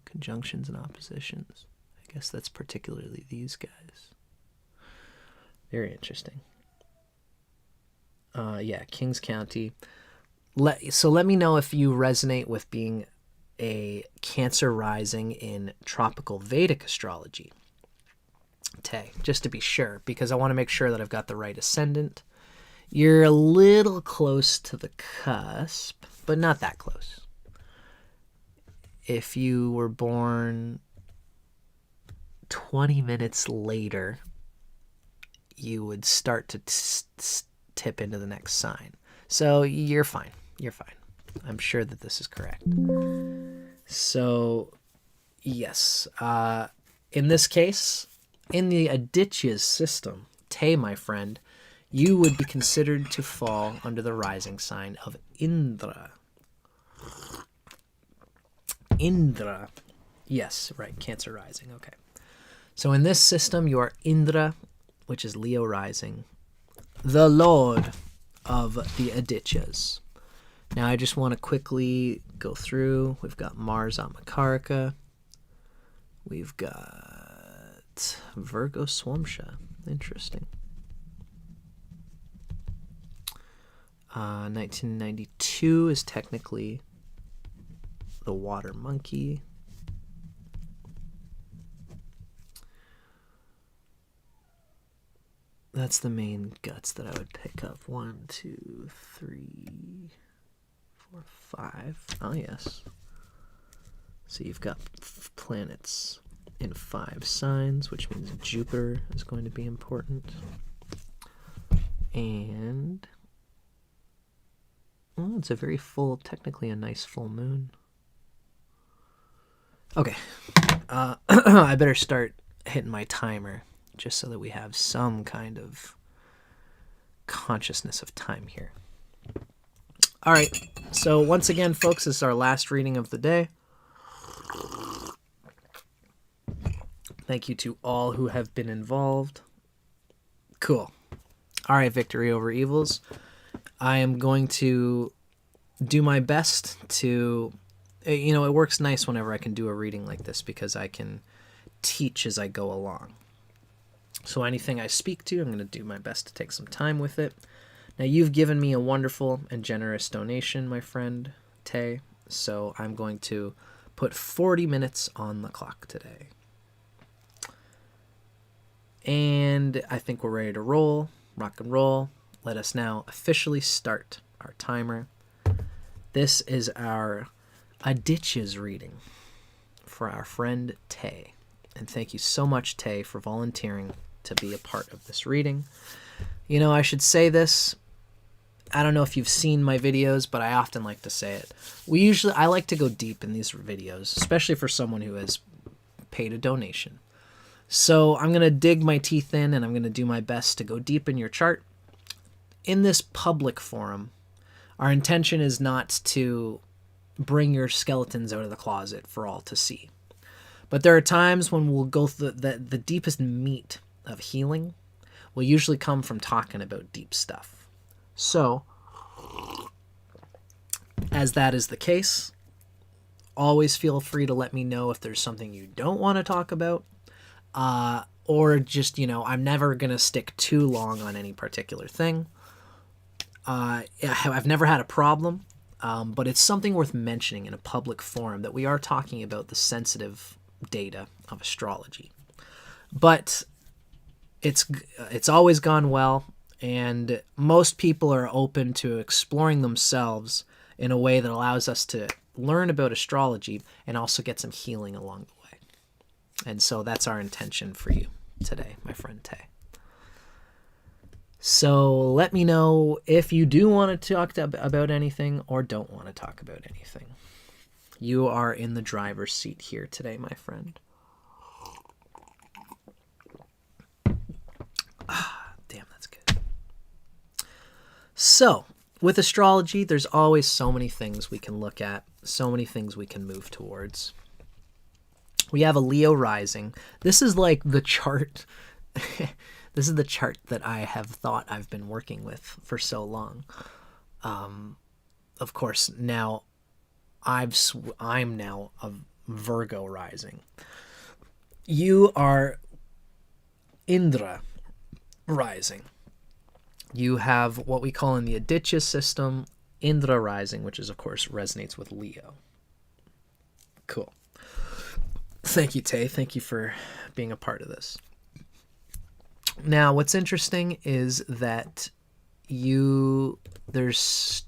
Conjunctions and oppositions. I guess that's particularly these guys. Very interesting. Yeah, Kings County. So let me know if you resonate with being a Cancer rising in Tropical Vedic Astrology. Tay, just to be sure, because I want to make sure that I've got the right ascendant. You're a little close to the cusp, but not that close. If you were born 20 minutes later, you would start to tip into the next sign. So you're fine. You're fine. I'm sure that this is correct. So, yes. In this case, in the Adityas system, Tay, my friend, you would be considered to fall under the rising sign of Indra. Indra. Yes, right. Cancer rising. Okay. So in this system, you are Indra, which is Leo rising, the lord of the Adityas. Now, I just want to quickly go through. We've got Mars on Makaraka. We've got Virgo Swamsha. Interesting. 1992 is technically the water monkey. That's the main guts that I would pick up. 1, 2, 3, 4, 5. Oh, yes. So you've got planets in 5 signs, which means Jupiter is going to be important. And oh, it's a very full, technically a nice full moon. Okay. I better start hitting my timer just so that we have some kind of consciousness of time here. All right. So once again, folks, this is our last reading of the day. Thank you to all who have been involved. Cool. All right, victory over evils. I am going to do my best to, it works nice whenever I can do a reading like this because I can teach as I go along. So anything I speak to, I'm going to do my best to take some time with it. Now, you've given me a wonderful and generous donation, my friend Tay, so I'm going to put 40 minutes on the clock today. And I think we're ready to roll, rock and roll. Let us now officially start our timer. This is our Adityas reading for our friend Tay. And thank you so much, Tay, for volunteering to be a part of this reading. I should say this. I don't know if you've seen my videos, but I often like to say it. I like to go deep in these videos, especially for someone who has paid a donation. So I'm going to dig my teeth in, and I'm going to do my best to go deep in your chart. In this public forum, our intention is not to bring your skeletons out of the closet for all to see. But there are times when we'll go through the deepest meat of healing will usually come from talking about deep stuff. So, as that is the case, always feel free to let me know if there's something you don't want to talk about. Or just, I'm never going to stick too long on any particular thing. I've never had a problem, but it's something worth mentioning in a public forum that we are talking about the sensitive data of astrology. But it's always gone well, and most people are open to exploring themselves in a way that allows us to learn about astrology and also get some healing along the way. And so that's our intention for you today, my friend Tay. So let me know if you do want to talk about anything or don't want to talk about anything. You are in the driver's seat here today, my friend. Damn, that's good. So, with astrology, there's always so many things we can look at, so many things we can move towards. We have a Leo rising. This is like the chart. This is the chart that I have thought I've been working with for so long. Of course, now I'm now a Virgo rising. You are Indra, rising. You have what we call in the Adityas system, Indra rising, which is, of course, resonates with Leo. Cool. Thank you, Tay. Thank you for being a part of this. Now, what's interesting is that there's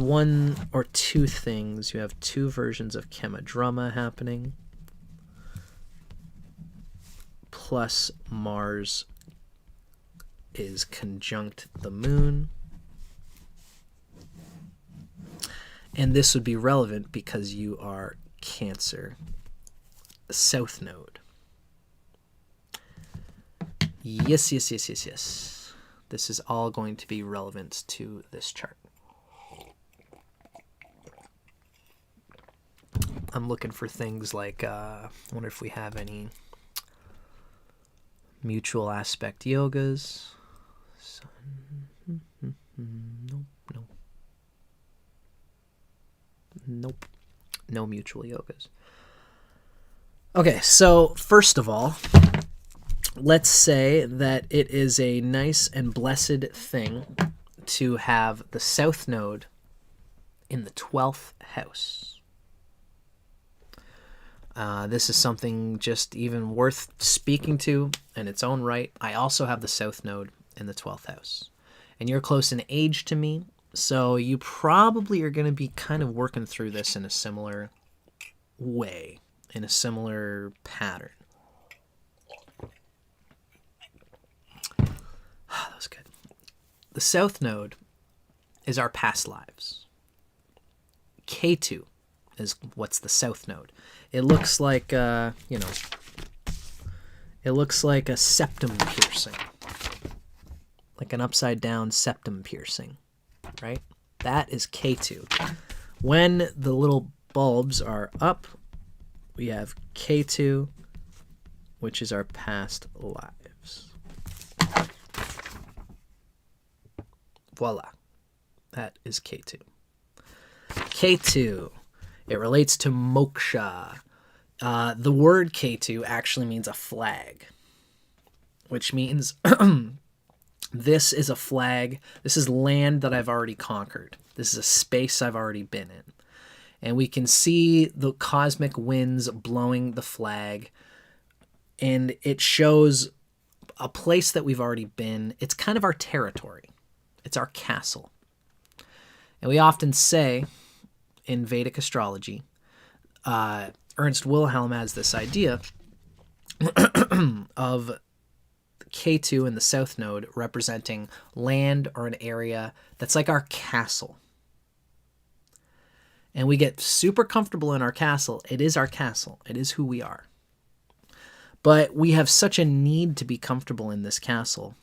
one or two things. You have two versions of Kemadrama happening, plus Mars is conjunct the moon. And this would be relevant because you are Cancer, South Node. Yes. This is all going to be relevant to this chart. I'm looking for things like, I wonder if we have any mutual aspect yogas. Nope. No mutual yogas. Okay, so first of all, let's say that it is a nice and blessed thing to have the South Node in the 12th house. This is something just even worth speaking to in its own right. I also have the South Node in the 12th house. And you're close in age to me, so you probably are going to be kind of working through this in a similar way, in a similar pattern. That was good. The South Node is our past lives. K2 is what's the South Node. It looks like, it looks like a septum piercing. Like an upside down septum piercing, right? That is K2. When the little bulbs are up, we have K2, which is our past lives. Voila. That is K2. K2. It relates to moksha. The word K2 actually means a flag, which means this is a flag. This is land that I've already conquered. This is a space I've already been in. And we can see the cosmic winds blowing the flag. And it shows a place that we've already been. It's kind of our territory. It's our castle. And we often say in Vedic astrology, Ernst Wilhelm has this idea of K2 in the South Node representing land or an area that's like our castle. And we get super comfortable in our castle. It is our castle. It is who we are. But we have such a need to be comfortable in this castle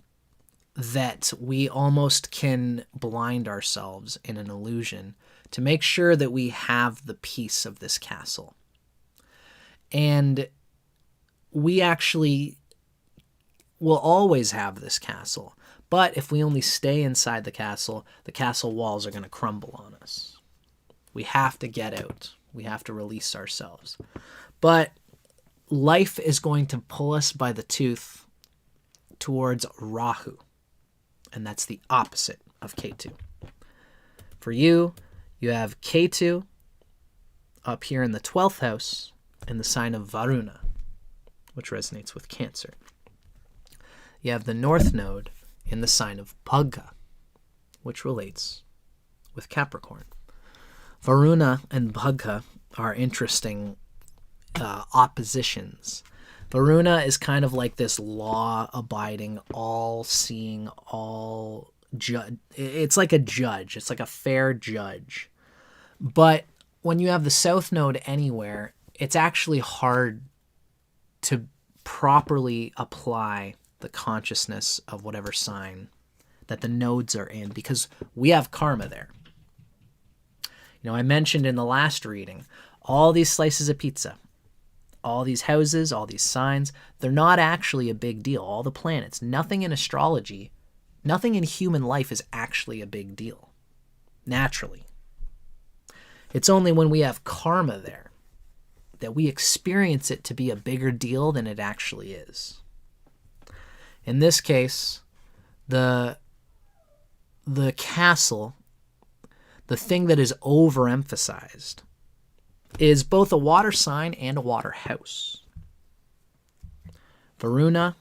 that we almost can blind ourselves in an illusion to make sure that we have the peace of this castle. And we actually will always have this castle. But if we only stay inside the castle walls are going to crumble on us. We have to get out. We have to release ourselves. But life is going to pull us by the tooth towards Rahu. And that's the opposite of K2. For you, you have K2 up here in the 12th house in the sign of Varuna, which resonates with Cancer. You have the North Node in the sign of Bhagga, which relates with Capricorn. Varuna and Bhagga are interesting oppositions. Varuna is kind of like this law-abiding, all-seeing, all-judge. It's like a judge. It's like a fair judge. But when you have the South Node anywhere, it's actually hard to properly apply the consciousness of whatever sign that the nodes are in because we have karma there. You know, I mentioned in the last reading, all these slices of pizza, all these houses, all these signs, they're not actually a big deal. All the planets, nothing in astrology, nothing in human life is actually a big deal, naturally. It's only when we have karma there that we experience it to be a bigger deal than it actually is. In this case, the castle, the thing that is overemphasized, is both a water sign and a water house. Varuna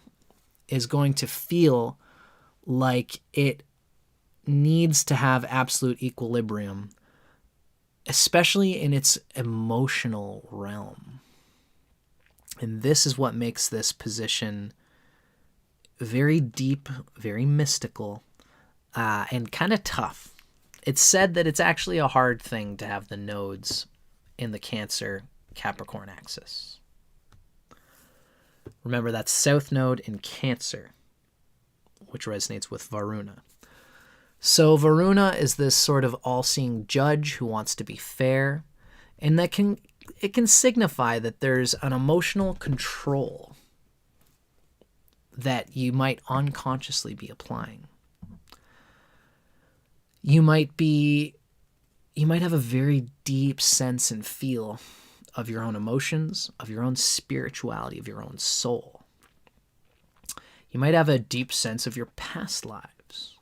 is going to feel like it needs to have absolute equilibrium, especially in its emotional realm. And this is what makes this position very deep, very mystical, and kind of tough. It's said that it's actually a hard thing to have the nodes in the Cancer-Capricorn axis. Remember, that's South Node in Cancer, which resonates with Varuna. So Varuna is this sort of all-seeing judge who wants to be fair, and it can signify that there's an emotional control that you might unconsciously be applying. You might have a very deep sense and feel of your own emotions, of your own spirituality, of your own soul. You might have a deep sense of your past lives.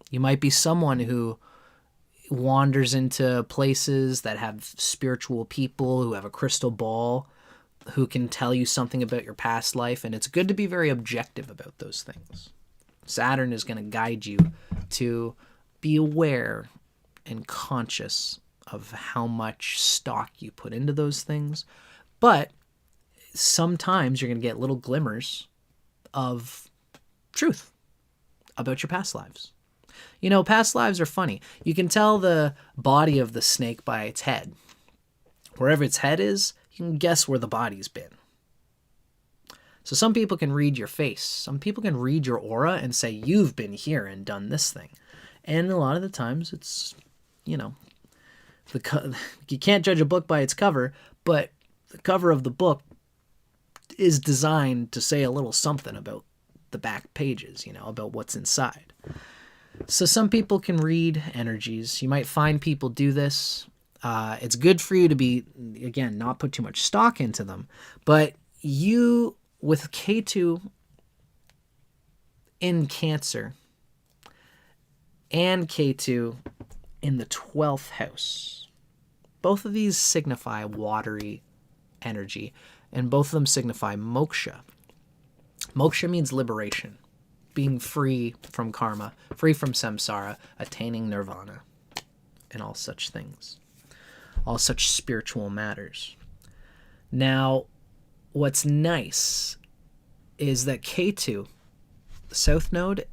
You might be someone who wanders into places that have spiritual people who have a crystal ball, who can tell you something about your past life, and it's good to be very objective about those things. Saturn is going to guide you to be aware and conscious of how much stock you put into those things, but sometimes you're going to get little glimmers of truth about your past lives. You know, past lives are funny. You can tell the body of the snake by its head. Wherever its head is, you can guess where the body's been. So some people can read your face. Some people can read your aura and say, you've been here and done this thing. And a lot of the times it's, you know, you can't judge a book by its cover, but the cover of the book is designed to say a little something about the back pages, you know, about what's inside. So some people can read energies. You might find people do this. It's good for you to be, again, not put too much stock into them. But you, with K2 in Cancer and K2 in the 12th house, both of these signify watery energy, and both of them signify moksha. Moksha means liberation, being free from karma, free from samsara, attaining nirvana, and all such things, all such spiritual matters. Now, what's nice is that K2, the South Node,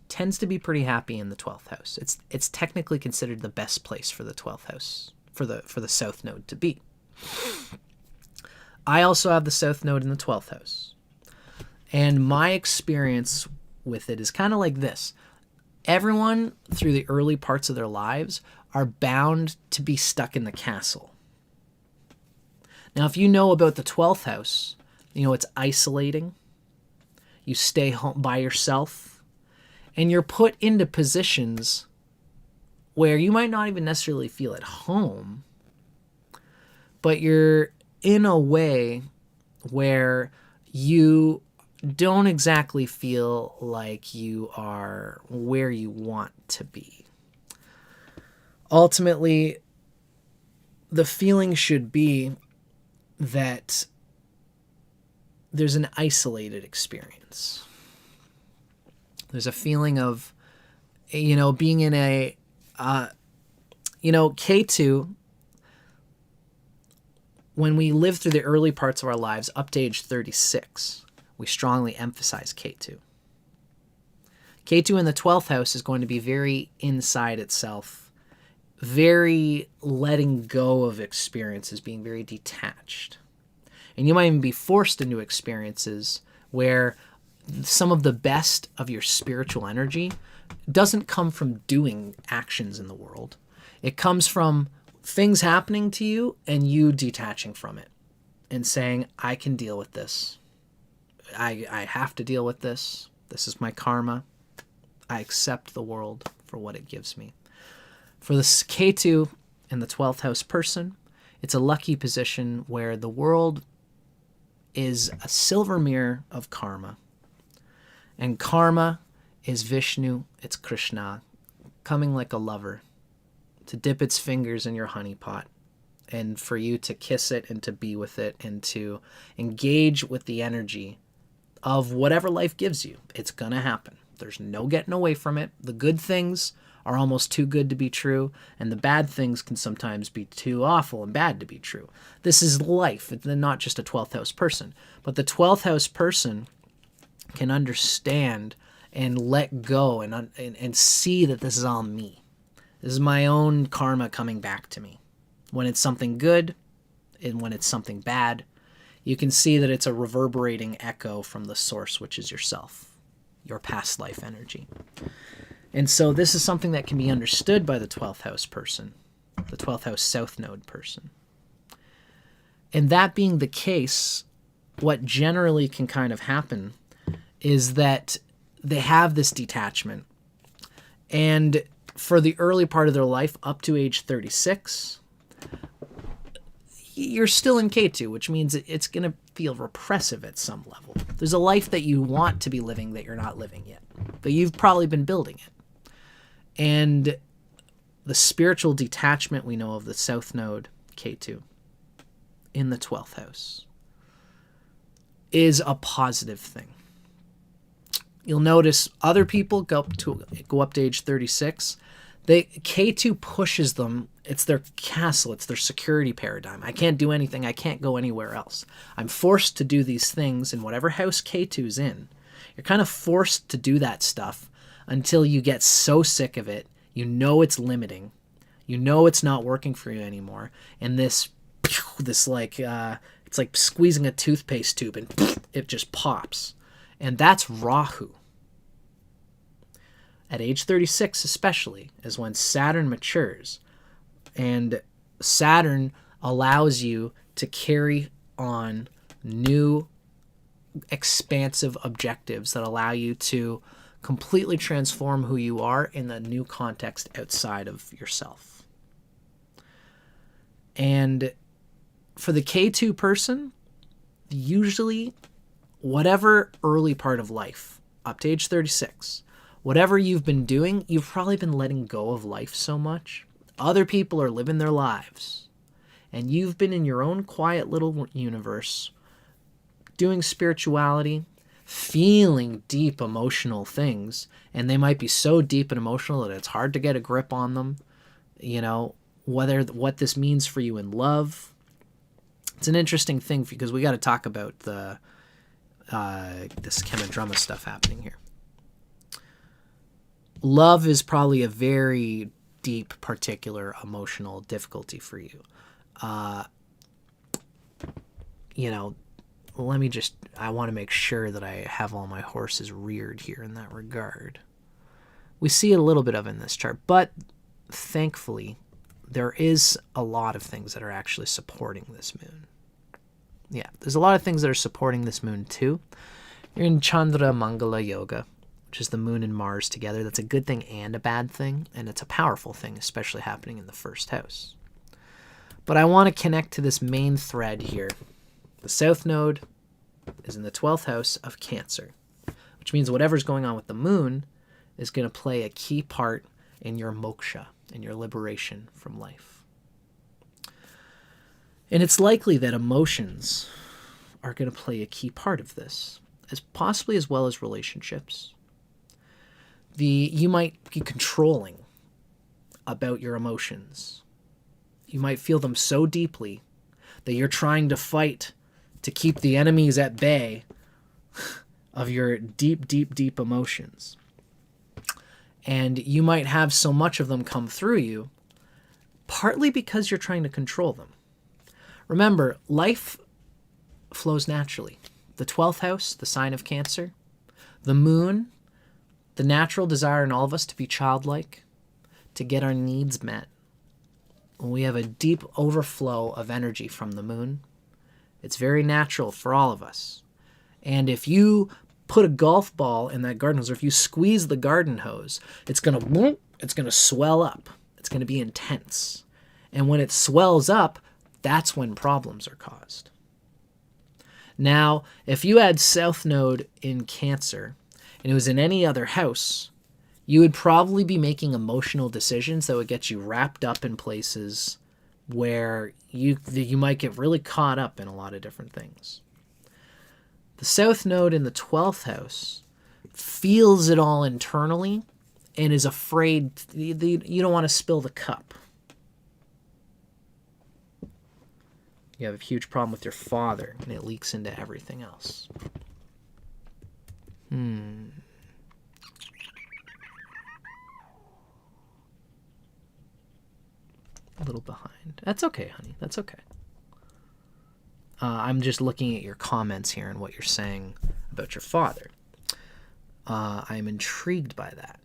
tends to be pretty happy in the 12th house. It's technically considered the best place for the 12th house, for the South Node to be. I also have the South Node in the 12th house. And my experience with it is kind of like this. Everyone, through the early parts of their lives, are bound to be stuck in the castle. Now, if you know about the 12th house, you know it's isolating. You stay home by yourself. And you're put into positions where you might not even necessarily feel at home, but you're in a way where you don't exactly feel like you are where you want to be. Ultimately, the feeling should be that there's an isolated experience. There's a feeling of, you know, being in a, K2, when we live through the early parts of our lives up to age 36, we strongly emphasize K2. K2 in the 12th house is going to be very inside itself, very letting go of experiences, being very detached. And you might even be forced into experiences where some of the best of your spiritual energy doesn't come from doing actions in the world. It comes from things happening to you and you detaching from it and saying, I can deal with this. I have to deal with this. This is my karma. I accept the world for what it gives me. For this K2 in the 12th house person, it's a lucky position where the world is a silver mirror of karma. And karma is Vishnu, it's Krishna, coming like a lover to dip its fingers in your honey pot and for you to kiss it and to be with it and to engage with the energy of whatever life gives you. It's going to happen. There's no getting away from it. The good things are almost too good to be true, and the bad things can sometimes be too awful and bad to be true. This is life. It's not just a 12th house person, but the 12th house person can understand and let go and see that this is all me. This is my own karma coming back to me. When it's something good and when it's something bad, you can see that it's a reverberating echo from the source, which is yourself, your past life energy. And so this is something that can be understood by the 12th house person, the 12th house south node person. And that being the case, what generally can kind of happen is that they have this detachment. And for the early part of their life, up to age 36, you're still in K2, which means it's going to feel repressive at some level. There's a life that you want to be living that you're not living yet, but you've probably been building it. And the spiritual detachment we know of the South Node, K2, in the 12th house, is a positive thing. You'll notice other people go up to age 36. K2 pushes them. It's their castle. It's their security paradigm. I can't do anything. I can't go anywhere else. I'm forced to do these things in whatever house K2's in. You're kind of forced to do that stuff until you get so sick of it. You know it's limiting. You know it's not working for you anymore. And this like, it's like squeezing a toothpaste tube and it just pops. And that's Rahu. At age 36 especially is when Saturn matures. And Saturn allows you to carry on new expansive objectives that allow you to completely transform who you are in a new context outside of yourself. And for the K2 person, usually whatever early part of life, up to age 36, whatever you've been doing, you've probably been letting go of life so much. Other people are living their lives. And you've been in your own quiet little universe, doing spirituality, feeling deep emotional things. And they might be so deep and emotional that it's hard to get a grip on them. You know, what this means for you in love. It's an interesting thing because we got to talk about this Kamadrama stuff happening here. Love is probably a very deep, particular emotional difficulty for you. I want to make sure that I have all my horses reared here in that regard. We see a little bit of it in this chart, but thankfully, there is a lot of things that are actually supporting this moon. Yeah, there's a lot of things that are supporting this moon too. You're in Chandra Mangala Yoga, which is the moon and Mars together. That's a good thing and a bad thing, and it's a powerful thing, especially happening in the first house. But I want to connect to this main thread here. The South Node is in the 12th house of Cancer, which means whatever's going on with the moon is going to play a key part in your moksha, in your liberation from life. And it's likely that emotions are going to play a key part of this, as well as relationships. You might be controlling about your emotions. You might feel them so deeply that you're trying to fight to keep the enemies at bay of your deep, deep, deep emotions. And you might have so much of them come through you, partly because you're trying to control them. Remember, life flows naturally. The 12th house, the sign of Cancer, the moon, the natural desire in all of us to be childlike, to get our needs met. When we have a deep overflow of energy from the moon, it's very natural for all of us. And if you put a golf ball in that garden hose, or if you squeeze the garden hose, it's going to swell up. It's going to be intense. And when it swells up, that's when problems are caused. Now, if you had South Node in Cancer, and it was in any other house, you would probably be making emotional decisions that would get you wrapped up in places where you might get really caught up in a lot of different things. The South Node in the 12th house feels it all internally and is afraid you don't want to spill the cup. You have a huge problem with your father, and it leaks into everything else. A little behind. That's okay, honey. That's okay. I'm just looking at your comments here and what you're saying about your father. I'm intrigued by that,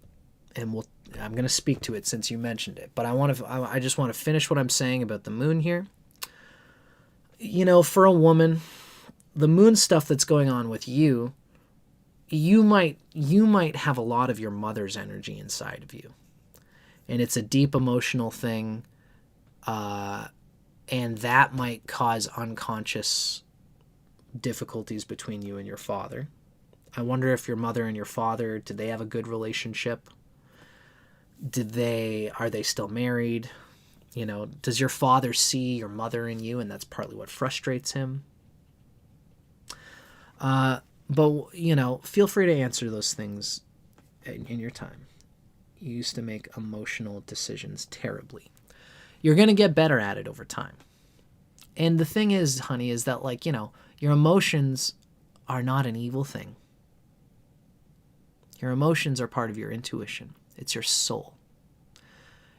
and I'm going to speak to it since you mentioned it. But I just want to finish what I'm saying about the moon here. You know, for a woman, the moon stuff that's going on with you, you might have a lot of your mother's energy inside of you, and it's a deep emotional thing, and that might cause unconscious difficulties between you and your father. I wonder if your mother and your father, did they have a good relationship? Are they still married? You know, does your father see your mother in you, and that's partly what frustrates him? But, you know, feel free to answer those things in your time. You used to make emotional decisions terribly. You're going to get better at it over time. And the thing is, honey, is that, like, you know, your emotions are not an evil thing. Your emotions are part of your intuition. It's your soul.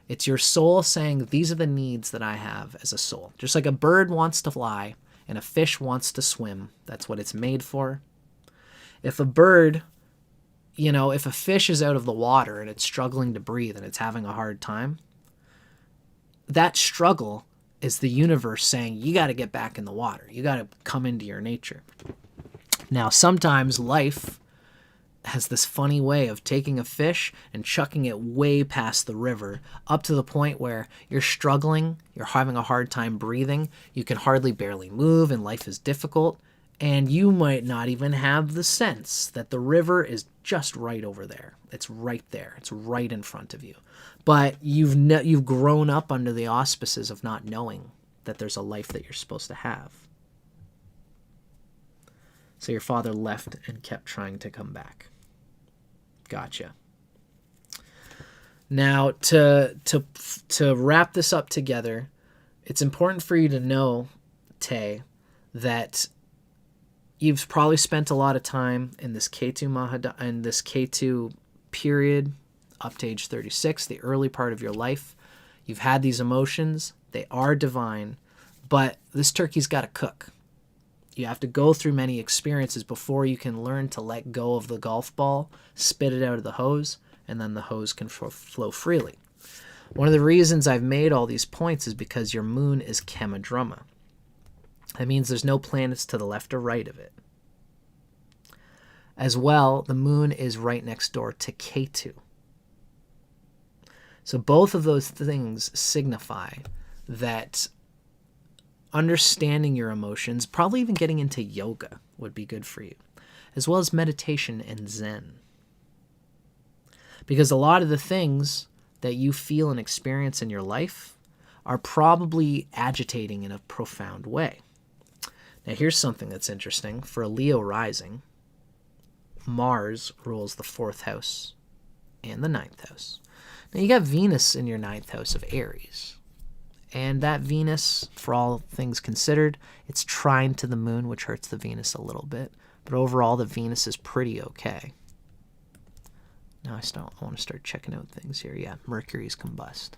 It's your soul saying, these are the needs that I have as a soul. Just like a bird wants to fly and a fish wants to swim. That's what it's made for. If a bird, you know, if a fish is out of the water and it's struggling to breathe and it's having a hard time, that struggle is the universe saying, you got to get back in the water. You got to come into your nature. Now, sometimes life has this funny way of taking a fish and chucking it way past the river, up to the point where you're struggling, you're having a hard time breathing, you can hardly barely move, and life is difficult, and you might not even have the sense that the river is just right over there. It's right there. It's right in front of you. But you've grown up under the auspices of not knowing that there's a life that you're supposed to have. So your father left and kept trying to come back. Gotcha. Now, to wrap this up together, it's important for you to know, Tay, that you've probably spent a lot of time in this K2 period up to age 36, the early part of your life. You've had these emotions. They are divine, but this turkey's got to cook. You have to go through many experiences before you can learn to let go of the golf ball, spit it out of the hose, and then the hose can flow freely. One of the reasons I've made all these points is because your moon is Khemadruma. That means there's no planets to the left or right of it. As well, the moon is right next door to Ketu. So both of those things signify that understanding your emotions, probably even getting into yoga, would be good for you, as well as meditation and Zen. Because a lot of the things that you feel and experience in your life are probably agitating in a profound way. Now, here's something that's interesting. For a Leo rising, Mars rules the 4th house and the 9th house. Now, you got Venus in your 9th house of Aries. And that Venus, for all things considered, it's trine to the moon, which hurts the Venus a little bit. But overall, the Venus is pretty okay. Now I want to start checking out things here. Yeah, Mercury's combust.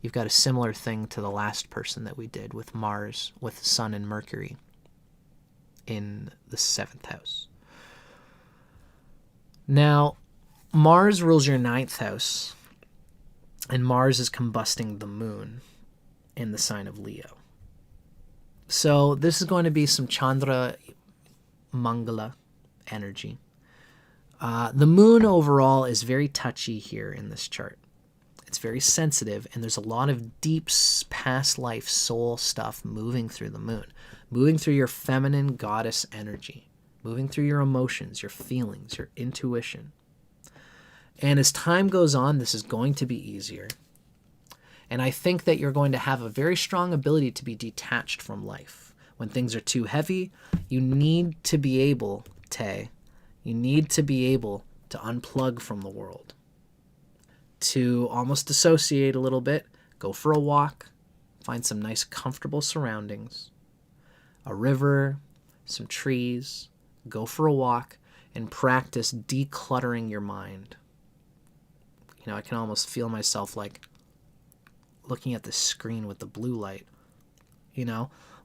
You've got a similar thing to the last person that we did with Mars, with the Sun and Mercury in the 7th house. Now, Mars rules your 9th house, and Mars is combusting the moon in the sign of Leo. So this is going to be some Chandra Mangala energy. The moon overall is very touchy here in this chart. It's very sensitive, and there's a lot of deep past life soul stuff moving through the moon, moving through your feminine goddess energy, moving through your emotions, your feelings, your intuition. And as time goes on, this is going to be easier. And I think that you're going to have a very strong ability to be detached from life. When things are too heavy, you need to be able, you need to be able to unplug from the world. To almost dissociate a little bit, go for a walk, find some nice comfortable surroundings, a river, some trees, go for a walk, and practice decluttering your mind. I can almost feel myself like looking at the screen with the blue light.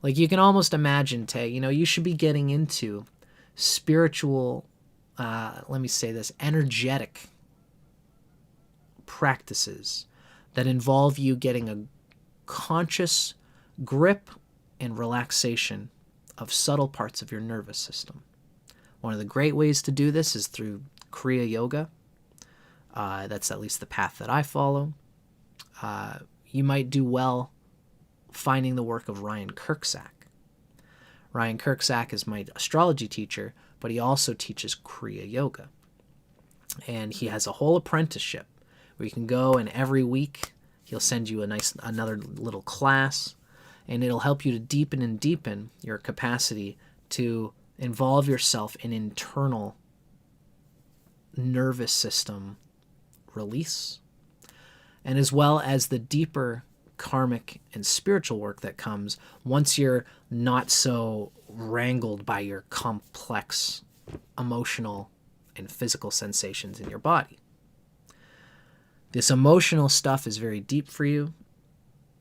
Like you can almost imagine, you should be getting into spiritual, energetic practices that involve you getting a conscious grip and relaxation of subtle parts of your nervous system. One of the great ways to do this is through Kriya Yoga. That's at least the path that I follow. You might do well finding the work of Ryan Kirksack. Ryan Kirksack is my astrology teacher, but he also teaches Kriya Yoga. And he has a whole apprenticeship where you can go, and every week he'll send you another little class, and it'll help you to deepen and deepen your capacity to involve yourself in internal nervous system release, and as well as the deeper karmic and spiritual work that comes once you're not so wrangled by your complex emotional and physical sensations in your body. This emotional stuff is very deep for you.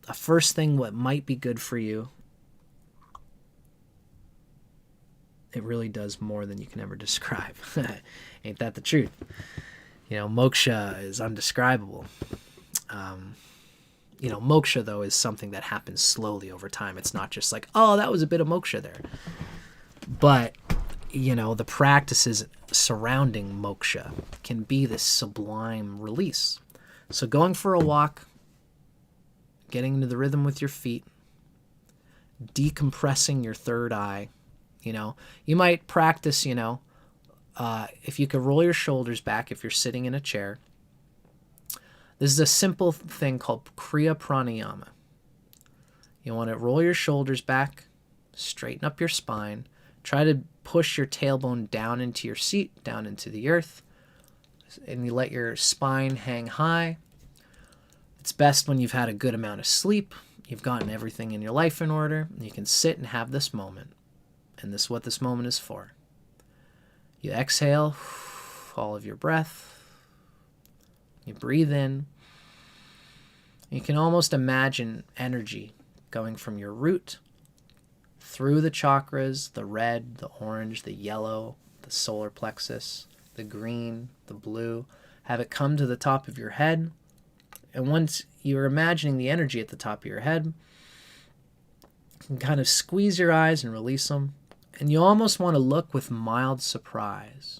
The first thing what might be good for you, it really does more than you can ever describe. Ain't that the truth? Moksha is undescribable. Moksha, though, is something that happens slowly over time. It's not just like, oh, that was a bit of moksha there. But, the practices surrounding moksha can be this sublime release. So going for a walk, getting into the rhythm with your feet, decompressing your third eye. You might practice, if you could roll your shoulders back if you're sitting in a chair. This is a simple thing called Kriya Pranayama. You want to roll your shoulders back, straighten up your spine, try to push your tailbone down into your seat, down into the earth, and you let your spine hang high. It's best when you've had a good amount of sleep, you've gotten everything in your life in order, and you can sit and have this moment. And this is what this moment is for. You exhale all of your breath. You breathe in. You can almost imagine energy going from your root through the chakras, the red, the orange, the yellow, the solar plexus, the green, the blue. Have it come to the top of your head. And once you're imagining the energy at the top of your head, you can kind of squeeze your eyes and release them. And you almost want to look with mild surprise.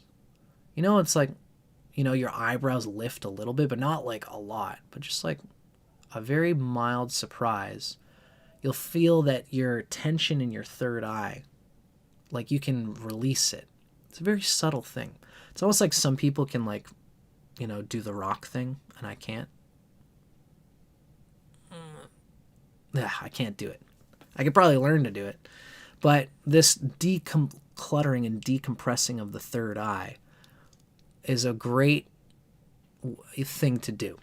It's like, your eyebrows lift a little bit, but not like a lot, but just like a very mild surprise. You'll feel that your tension in your third eye, like you can release it. It's a very subtle thing. It's almost like some people can do the rock thing, and I can't. I can't do it. I could probably learn to do it. But this decluttering and decompressing of the third eye is a great thing to do.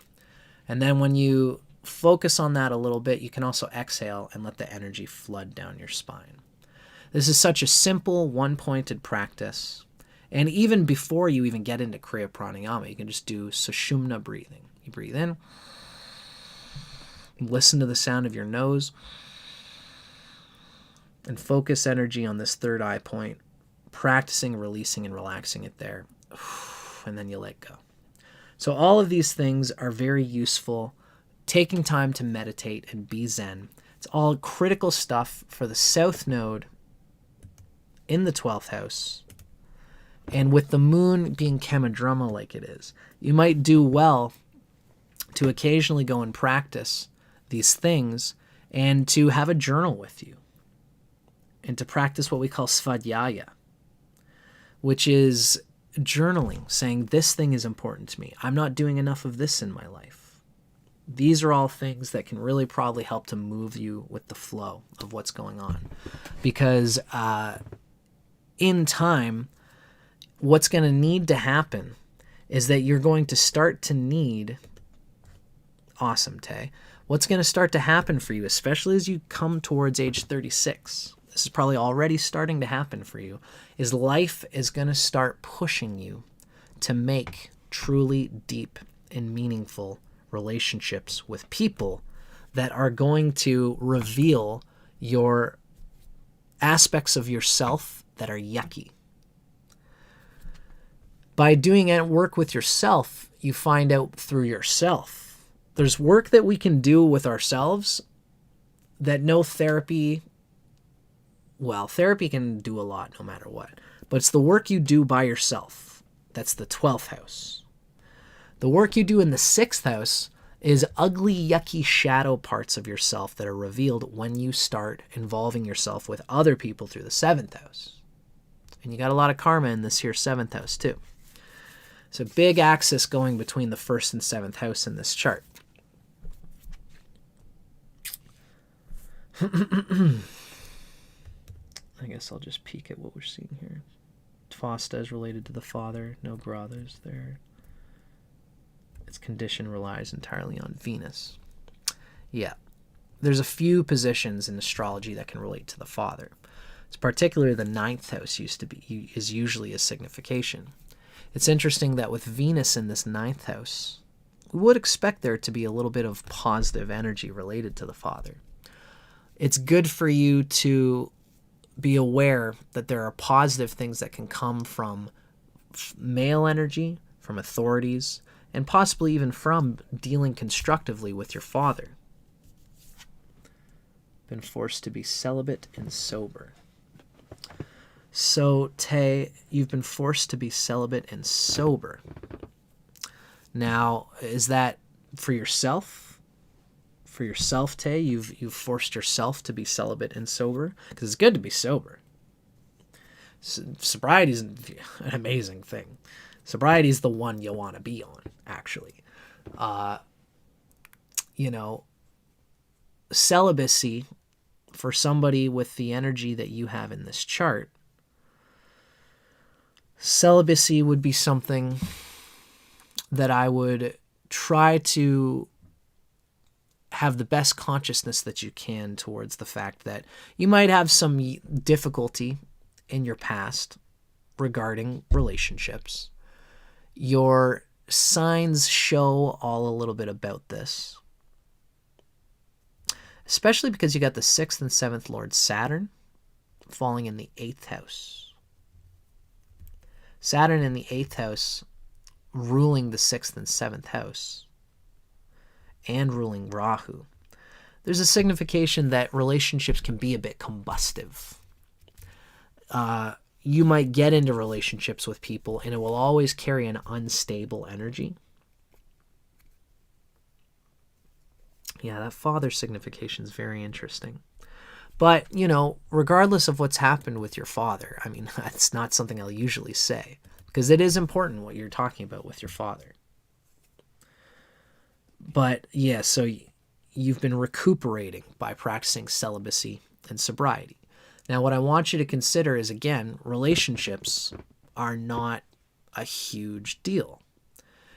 And then when you focus on that a little bit, you can also exhale and let the energy flood down your spine. This is such a simple, one-pointed practice. And even before you even get into Kriya Pranayama, you can just do Sushumna breathing. You breathe in, listen to the sound of your nose, and focus energy on this third eye point, practicing releasing and relaxing it there. And then you let go. So all of these things are very useful. Taking time to meditate and be zen. It's all critical stuff for the south node in the 12th house. And with the moon being Kamadrama like it is, you might do well to occasionally go and practice these things and to have a journal with you. And to practice what we call svadhyaya, which is journaling, saying this thing is important to me. I'm not doing enough of this in my life. These are all things that can really probably help to move you with the flow of what's going on. Because in time, what's going to need to happen is that you're going to start to need, awesome, Tay, what's going to start to happen for you, especially as you come towards age 36, this is probably already starting to happen for you, is life is going to start pushing you to make truly deep and meaningful relationships with people that are going to reveal your aspects of yourself that are yucky. By doing work with yourself, you find out through yourself. There's work that we can do with ourselves that no therapy, well, therapy can do a lot no matter what, but it's the work you do by yourself. That's the 12th house. The work you do in the 6th house is ugly, yucky shadow parts of yourself that are revealed when you start involving yourself with other people through the 7th house. And you got a lot of karma in this here 7th house too. It's a big axis going between the 1st and 7th house in this chart. I guess I'll just peek at what we're seeing here. Fosta is related to the father. No brothers there. Its condition relies entirely on Venus. Yeah. There's a few positions in astrology that can relate to the father. It's particularly the 9th house is usually a signification. It's interesting that with Venus in this 9th house, we would expect there to be a little bit of positive energy related to the father. It's good for you to be aware that there are positive things that can come from male energy, from authorities, and possibly even from dealing constructively with your father. Been forced to be celibate and sober. So, Tay, you've been forced to be celibate and sober. Now, is that for yourself? For yourself, Tay, you've forced yourself to be celibate and sober? Because it's good to be sober. Sobriety is an amazing thing. Sobriety is the one you want to be on, actually. Celibacy, for somebody with the energy that you have in this chart, celibacy would be something that I would try to have the best consciousness that you can towards the fact that you might have some difficulty in your past regarding relationships. Your signs show all a little bit about this, especially because you got the 6th and 7th Lord Saturn falling in the 8th house. Saturn in the 8th house ruling the 6th and 7th house and ruling Rahu. There's a signification that relationships can be a bit combustive. You might get into relationships with people and it will always carry an unstable energy. Yeah, that father signification is very interesting. But, regardless of what's happened with your father, I mean, that's not something I'll usually say, because it is important what you're talking about with your father. But, yeah, so you've been recuperating by practicing celibacy and sobriety. Now, what I want you to consider is, again, relationships are not a huge deal.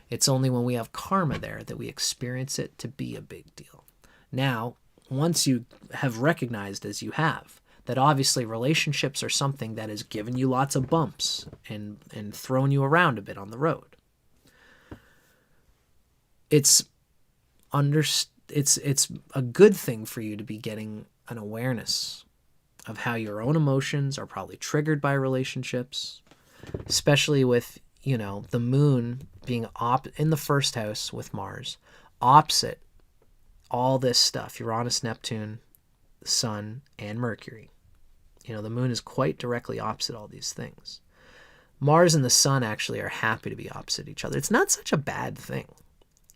It's only when we have karma there that we experience it to be a big deal. Now, once you have recognized, as you have, that obviously relationships are something that has given you lots of bumps and thrown you around a bit on the road, it's a good thing for you to be getting an awareness of how your own emotions are probably triggered by relationships, especially with, the moon being in the 1st house with Mars, opposite all this stuff, Uranus, Neptune, the Sun, and Mercury. The moon is quite directly opposite all these things. Mars and the Sun actually are happy to be opposite each other. It's not such a bad thing.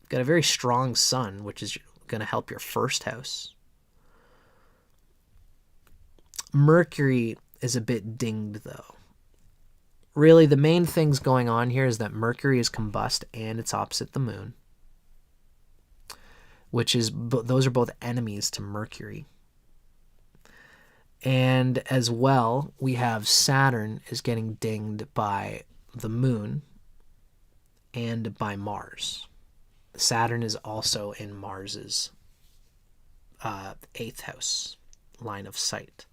You've got a very strong Sun, which is going to help your 1st house. Mercury is a bit dinged, though. really the main things going on here is that Mercury is combust and it's opposite the moon, which is, those are both enemies to Mercury. And as well, we have Saturn is getting dinged by the moon and by Mars. Saturn is also in Mars's 8th house line of sight.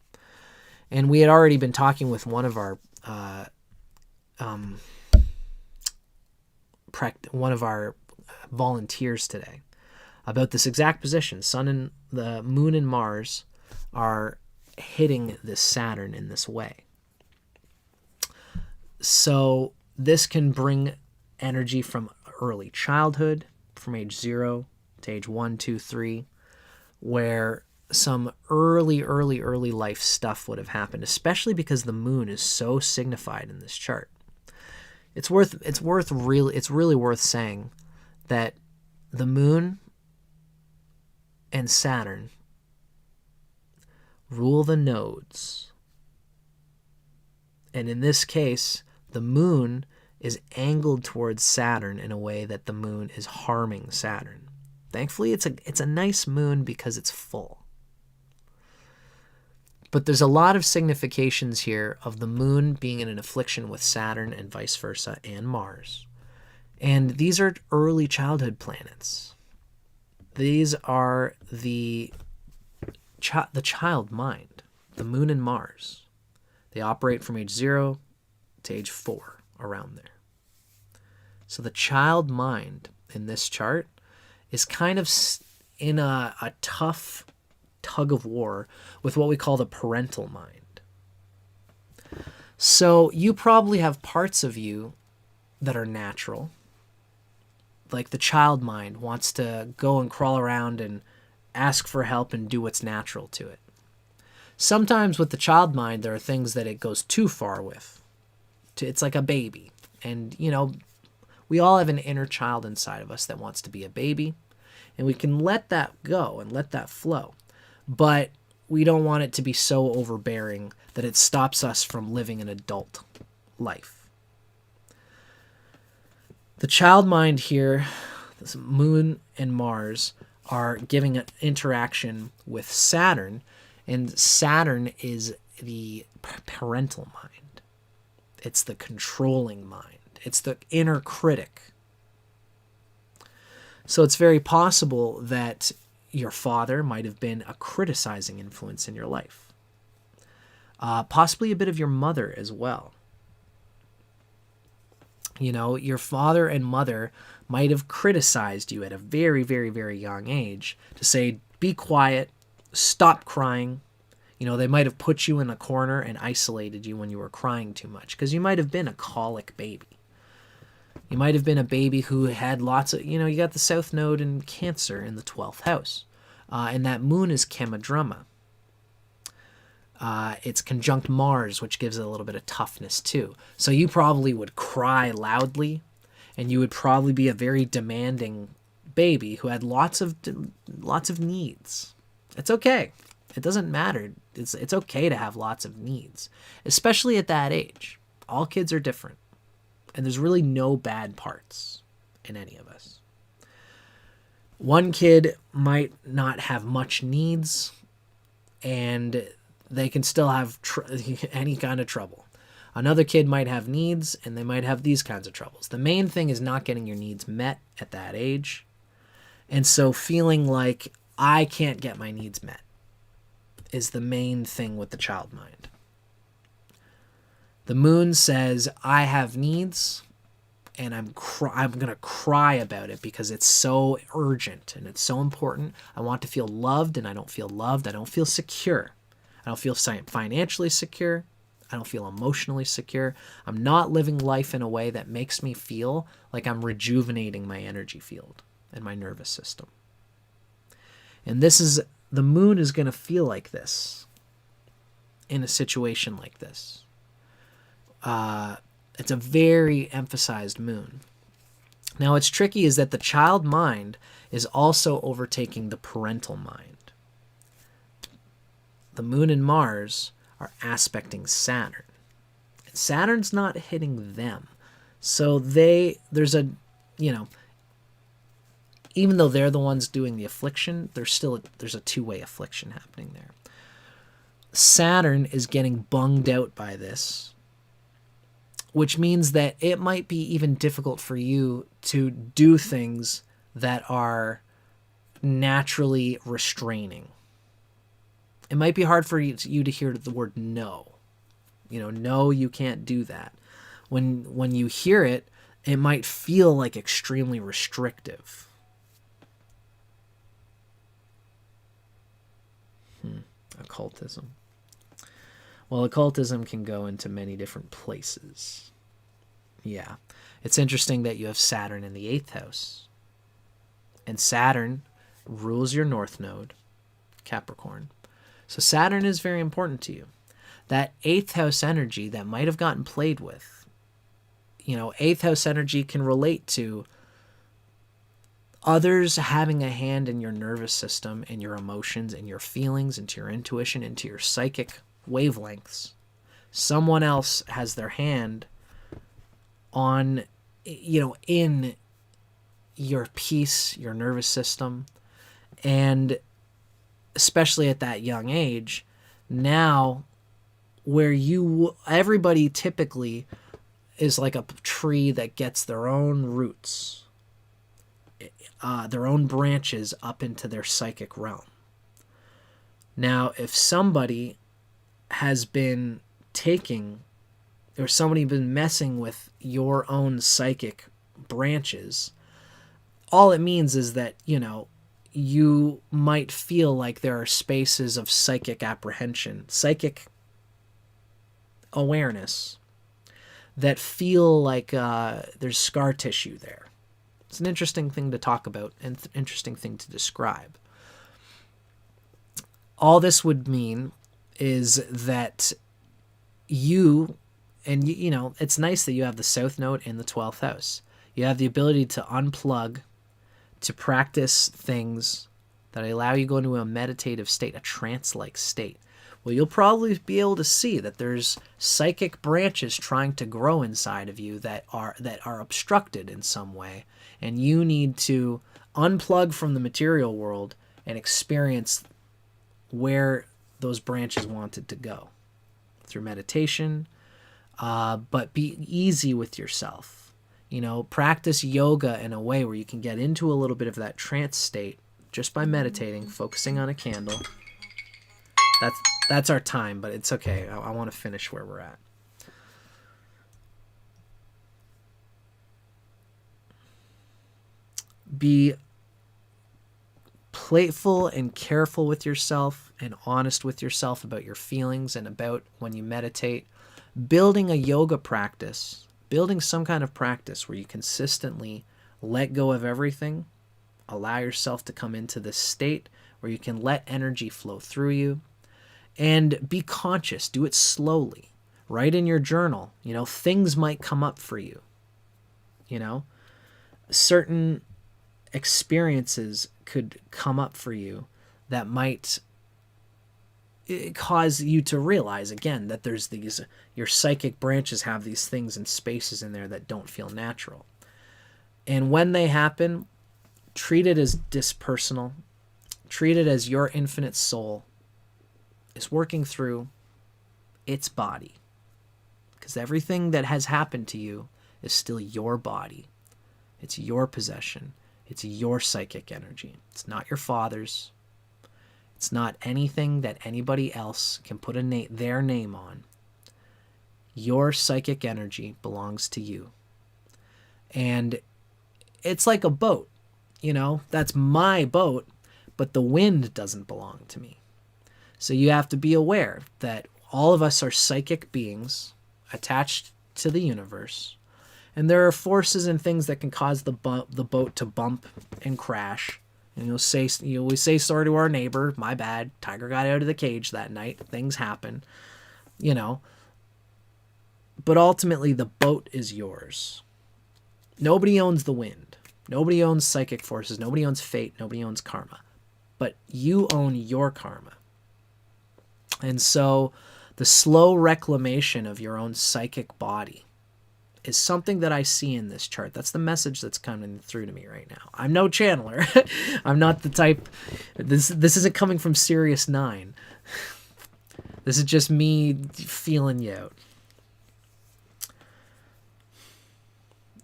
And we had already been talking with one of our volunteers today about this exact position. Sun and the moon and Mars are hitting this Saturn in this way. So this can bring energy from early childhood, from age 0 to age 1, 2, 3, where some early life stuff would have happened, especially because the moon is so signified in this chart. It's really worth saying that the moon and Saturn rule the nodes. And in this case, the moon is angled towards Saturn in a way that the moon is harming Saturn. Thankfully, it's a nice moon because it's full. But there's a lot of significations here of the moon being in an affliction with Saturn and vice versa, and Mars. And these are early childhood planets. These are the child mind, the moon and Mars. They operate from age 0 to age 4, around there. So the child mind in this chart is kind of in a tough tug of war with what we call the parental mind. So you probably have parts of you that are natural. Like the child mind wants to go and crawl around and ask for help and do what's natural to it. Sometimes with the child mind, there are things that it goes too far with. It's like a baby. And, we all have an inner child inside of us that wants to be a baby. And we can let that go and let that flow. But we don't want it to be so overbearing that it stops us from living an adult life. The child mind here, this moon and Mars, are giving an interaction with Saturn, and Saturn is the parental mind. It's the controlling mind. It's the inner critic. So it's very possible that your father might have been a criticizing influence in your life. Possibly a bit of your mother as well. Your father and mother might have criticized you at a very, very, very young age to say, be quiet, stop crying. They might have put you in a corner and isolated you when you were crying too much, because you might have been a colic baby. You might have been a baby who had lots of, you got the South Node in Cancer in the 12th house. And that moon is Kamadrama. It's conjunct Mars, which gives it a little bit of toughness too. So you probably would cry loudly, and you would probably be a very demanding baby who had lots of needs. It's okay. It doesn't matter. It's okay to have lots of needs, especially at that age. All kids are different, and there's really no bad parts in any of us. One kid might not have much needs, and they can still have any kind of trouble. Another kid might have needs, and they might have these kinds of troubles. The main thing is not getting your needs met at that age. And so feeling like I can't get my needs met is the main thing with the child mind. The moon says, I have needs, and I'm going to cry about it because it's so urgent and it's so important. I want to feel loved, and I don't feel loved. I don't feel secure. I don't feel financially secure. I don't feel emotionally secure. I'm not living life in a way that makes me feel like I'm rejuvenating my energy field and my nervous system. And the moon is going to feel like this in a situation like this. It's a very emphasized moon. Now, what's tricky is that the child mind is also overtaking the parental mind. The moon and Mars are aspecting Saturn. Saturn's not hitting them. So there's a, even though they're the ones doing the affliction, there's a two-way affliction happening there. Saturn is getting bunged out by this, which means that it might be even difficult for you to do things that are naturally restraining. It might be hard for you to hear the word no. No, you can't do that. When you hear it, it might feel like extremely restrictive. Occultism. Well, occultism can go into many different places. Yeah. It's interesting that you have Saturn in the 8th house. And Saturn rules your north node, Capricorn. So Saturn is very important to you. That 8th house energy that might have gotten played with. 8th house energy can relate to others having a hand in your nervous system and your emotions and your feelings, into your intuition, into your psychic wavelengths. Someone else has their hand on, in your peace, your nervous system. And especially at that young age, now where everybody typically is like a tree that gets their own roots, their own branches up into their psychic realm. Now, if somebody has been been messing with your own psychic branches, all it means is that, you might feel like there are spaces of psychic apprehension, psychic awareness, that feel like there's scar tissue there. It's an interesting thing to talk about and interesting thing to describe. All this would mean is that it's nice that you have the south node in the 12th house. You have the ability to unplug, to practice things that allow you to go into a meditative state, a trance-like state. Well, you'll probably be able to see that there's psychic branches trying to grow inside of you that are obstructed in some way, and you need to unplug from the material world and experience where those branches wanted to go through meditation. But be easy with yourself. Practice yoga in a way where you can get into a little bit of that trance state just by meditating, focusing on a candle. That's our time, but it's okay. I want to finish where we're at. Be playful and careful with yourself and honest with yourself about your feelings and about when you meditate. Building a yoga practice, building some kind of practice where you consistently let go of everything, allow yourself to come into this state where you can let energy flow through you, and be conscious. Do it slowly. Write in your journal. Things might come up for you. Certain experiences could come up for you that might cause you to realize again that there's your psychic branches have these things and spaces in there that don't feel natural. And when they happen, treat it as dispersonal. Treat it as your infinite soul is working through its body. Because everything that has happened to you is still your body. It's your possession. It's your psychic energy. It's not your father's. It's not anything that anybody else can put their name on. Your psychic energy belongs to you. And it's like a boat. That's my boat, but the wind doesn't belong to me. So you have to be aware that all of us are psychic beings attached to the universe. And there are forces and things that can cause the boat to bump and crash. And you always say sorry to our neighbor. My bad. Tiger got out of the cage that night. Things happen. But ultimately the boat is yours. Nobody owns the wind. Nobody owns psychic forces. Nobody owns fate. Nobody owns karma. But you own your karma. And so The slow reclamation of your own psychic body is something that I see in this chart. That's the message that's coming through to me right now. I'm no channeler. I'm not the type. This isn't coming from Sirius 9. This is just me feeling you out.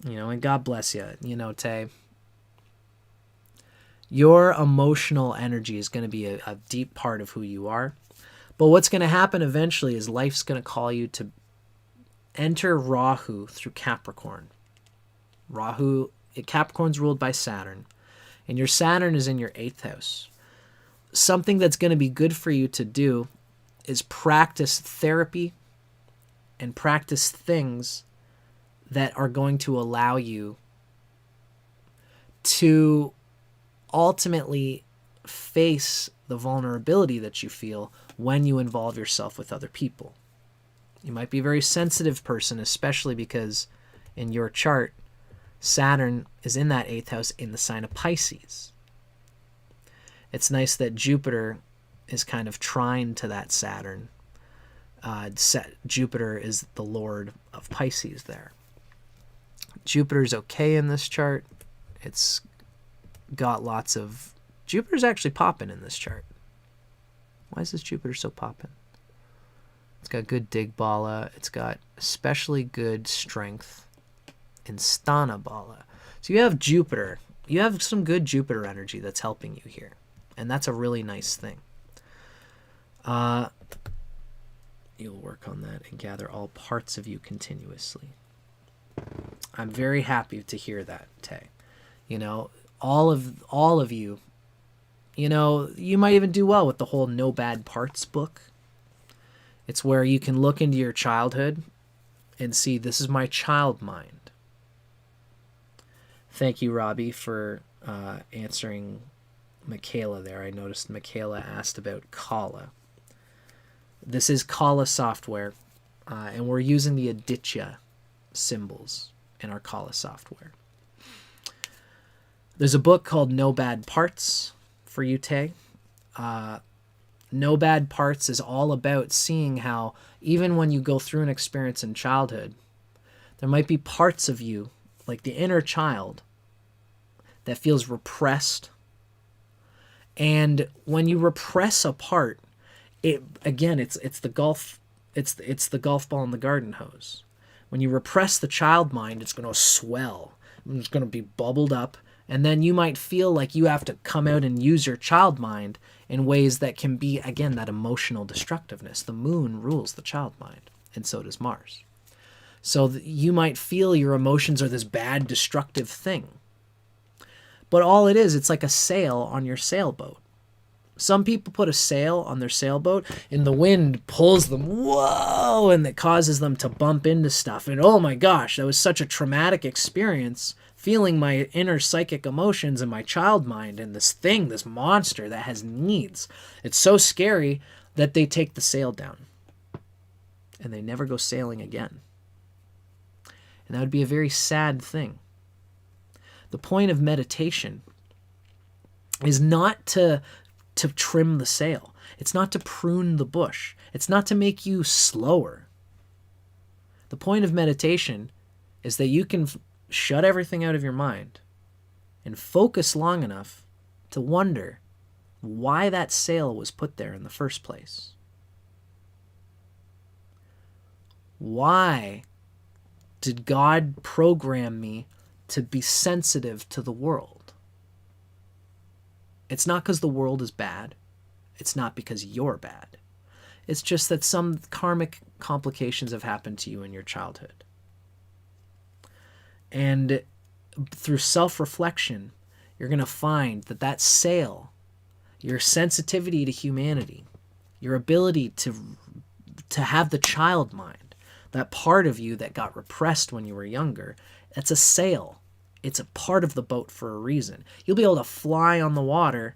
You know, and God bless you. You know, Tay. Your emotional energy is going to be a deep part of who you are. But what's going to happen eventually is life's going to call you to enter Rahu through Capricorn. Capricorn's ruled by Saturn. And your Saturn is in your 8th house. Something that's going to be good for you to do is practice therapy and practice things that are going to allow you to ultimately face the vulnerability that you feel when you involve yourself with other people. You might be a very sensitive person, especially because in your chart, Saturn is in that 8th house in the sign of Pisces. It's nice that Jupiter is kind of trine to that Saturn. Jupiter is the lord of Pisces there. Jupiter's okay in this chart. It's got lots of... Jupiter's actually popping in this chart. Why is this Jupiter so popping? It's got good Digbala. It's got especially good strength in Sthana Bala. So you have Jupiter. You have some good Jupiter energy that's helping you here. And that's a really nice thing. You'll work on that and gather all parts of you continuously. I'm very happy to hear that, Tay. You know, all of you, you know, you might even do well with the whole No Bad Parts book. It's where you can look into your childhood and see, this is my child mind. Thank you, Robbie, for answering Michaela there. I noticed Michaela asked about Kala. This is Kala software, and we're using the Adityas symbols in our Kala software. There's a book called No Bad Parts for you, Tay. No Bad Parts is all about seeing how even when you go through an experience in childhood, there might be parts of you, like the inner child, that feels repressed. And when you repress a part, it's the golf ball in the garden hose. When you repress the child mind, it's going to swell. It's going to be bubbled up. And then you might feel like you have to come out and use your child mind in ways that can be, again, that emotional destructiveness. The moon rules the child mind, and so does Mars. So you might feel your emotions are this bad, destructive thing. But all it is, it's like a sail on your sailboat. Some people put a sail on their sailboat and the wind pulls them, whoa, and it causes them to bump into stuff. And oh my gosh, that was such a traumatic experience, feeling my inner psychic emotions and my child mind and this thing, this monster that has needs. It's so scary that they take the sail down and they never go sailing again. And that would be a very sad thing. The point of meditation is not to trim the sail. It's not to prune the bush. It's not to make you slower. The point of meditation is that you can shut everything out of your mind and focus long enough to wonder why that sail was put there in the first place. Why did God program me to be sensitive to the world? It's not because the world is bad. It's not because you're bad. It's just that some karmic complications have happened to you in your childhood. And through self-reflection, you're going to find that that sail, your sensitivity to humanity, your ability to have the child mind, that part of you that got repressed when you were younger, that's a sail. It's a part of the boat for a reason. You'll be able to fly on the water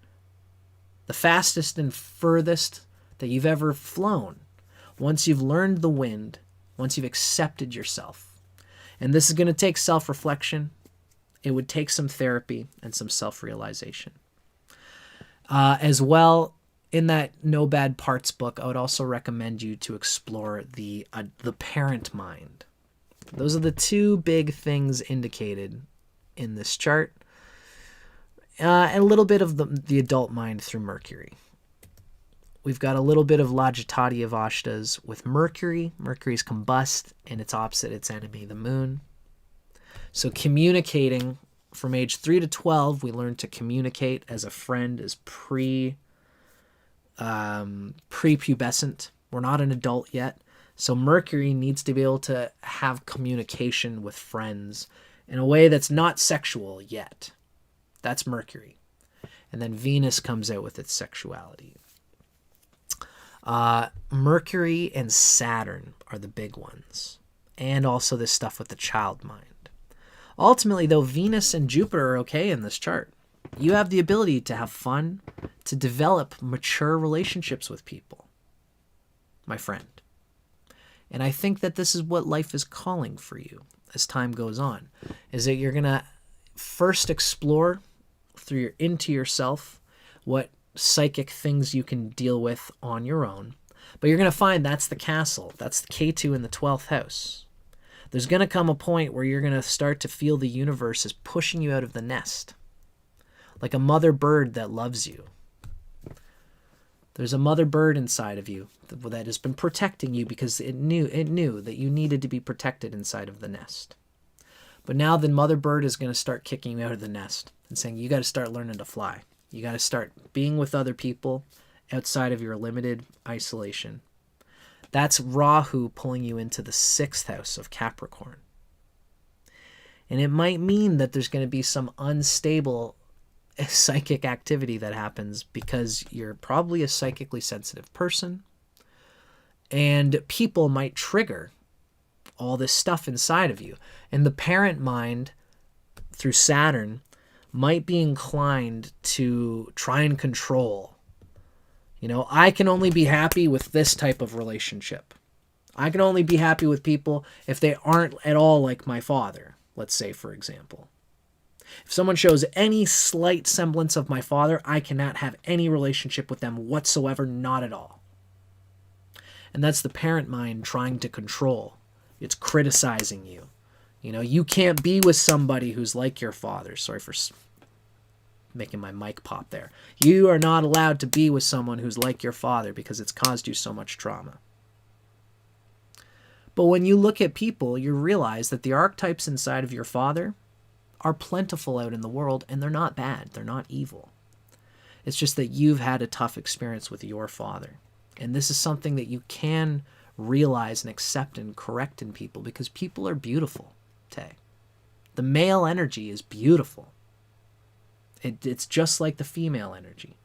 the fastest and furthest that you've ever flown once you've learned the wind, once you've accepted yourself. And this is going to take self-reflection. It would take some therapy and some self-realization. As well, in that No Bad Parts book, I would also recommend you to explore the parent mind. Those are the two big things indicated in this chart. And a little bit of the adult mind through Mercury. We've got a little bit of Lajatati Avashtas with Mercury. Mercury's combust, and it's opposite its enemy, the moon. So communicating from age 3 to 12, we learn to communicate as a friend, as prepubescent. We're not an adult yet. So Mercury needs to be able to have communication with friends in a way that's not sexual yet. That's Mercury. And then Venus comes out with its sexuality. Mercury and Saturn are the big ones. And also this stuff with the child mind. Ultimately, though, Venus and Jupiter are okay in this chart. You have the ability to have fun, to develop mature relationships with people, my friend. And I think that this is what life is calling for you as time goes on, is that you're going to first explore into yourself what psychic things you can deal with on your own. But you're going to find that's the castle. That's the K2 in the 12th house. There's going to come a point where you're going to start to feel the universe is pushing you out of the nest. Like a mother bird that loves you. There's a mother bird inside of you that has been protecting you because it knew that you needed to be protected inside of the nest. But now the mother bird is going to start kicking you out of the nest and saying, you got to start learning to fly. You got to start being with other people outside of your limited isolation. That's Rahu pulling you into the 6th house of Capricorn. And it might mean that there's going to be some unstable psychic activity that happens because you're probably a psychically sensitive person. And people might trigger all this stuff inside of you. And the parent mind, through Saturn, might be inclined to try and control. I can only be happy with this type of relationship. I can only be happy with people if they aren't at all like my father, let's say, for example. If someone shows any slight semblance of my father, I cannot have any relationship with them whatsoever, not at all. And that's the parent mind trying to control. It's criticizing you. You can't be with somebody who's like your father. Sorry for making my mic pop there. You are not allowed to be with someone who's like your father because it's caused you so much trauma. But when you look at people, you realize that the archetypes inside of your father are plentiful out in the world, and they're not bad. They're not evil. It's just that you've had a tough experience with your father. And this is something that you can realize and accept and correct in people because people are beautiful, Tay. The male energy is beautiful. It's just like the female energy.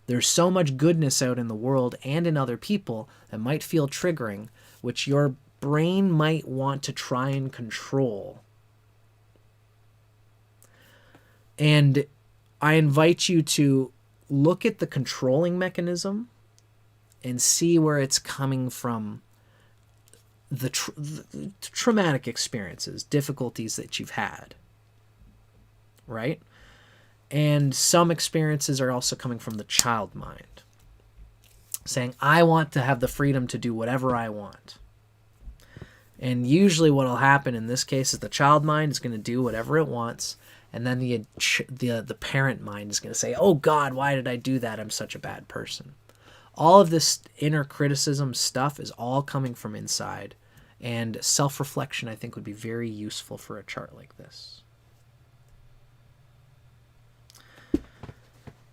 There's so much goodness out in the world and in other people that might feel triggering, which your brain might want to try and control. And I invite you to look at the controlling mechanism and see where it's coming from. The traumatic experiences, difficulties that you've had, right? And some experiences are also coming from the child mind, saying, I want to have the freedom to do whatever I want. And usually what will happen in this case is the child mind is going to do whatever it wants, and then the parent mind is going to say, oh God, why did I do that? I'm such a bad person. All of this inner criticism stuff is all coming from inside, and self-reflection, I think, would be very useful for a chart like this.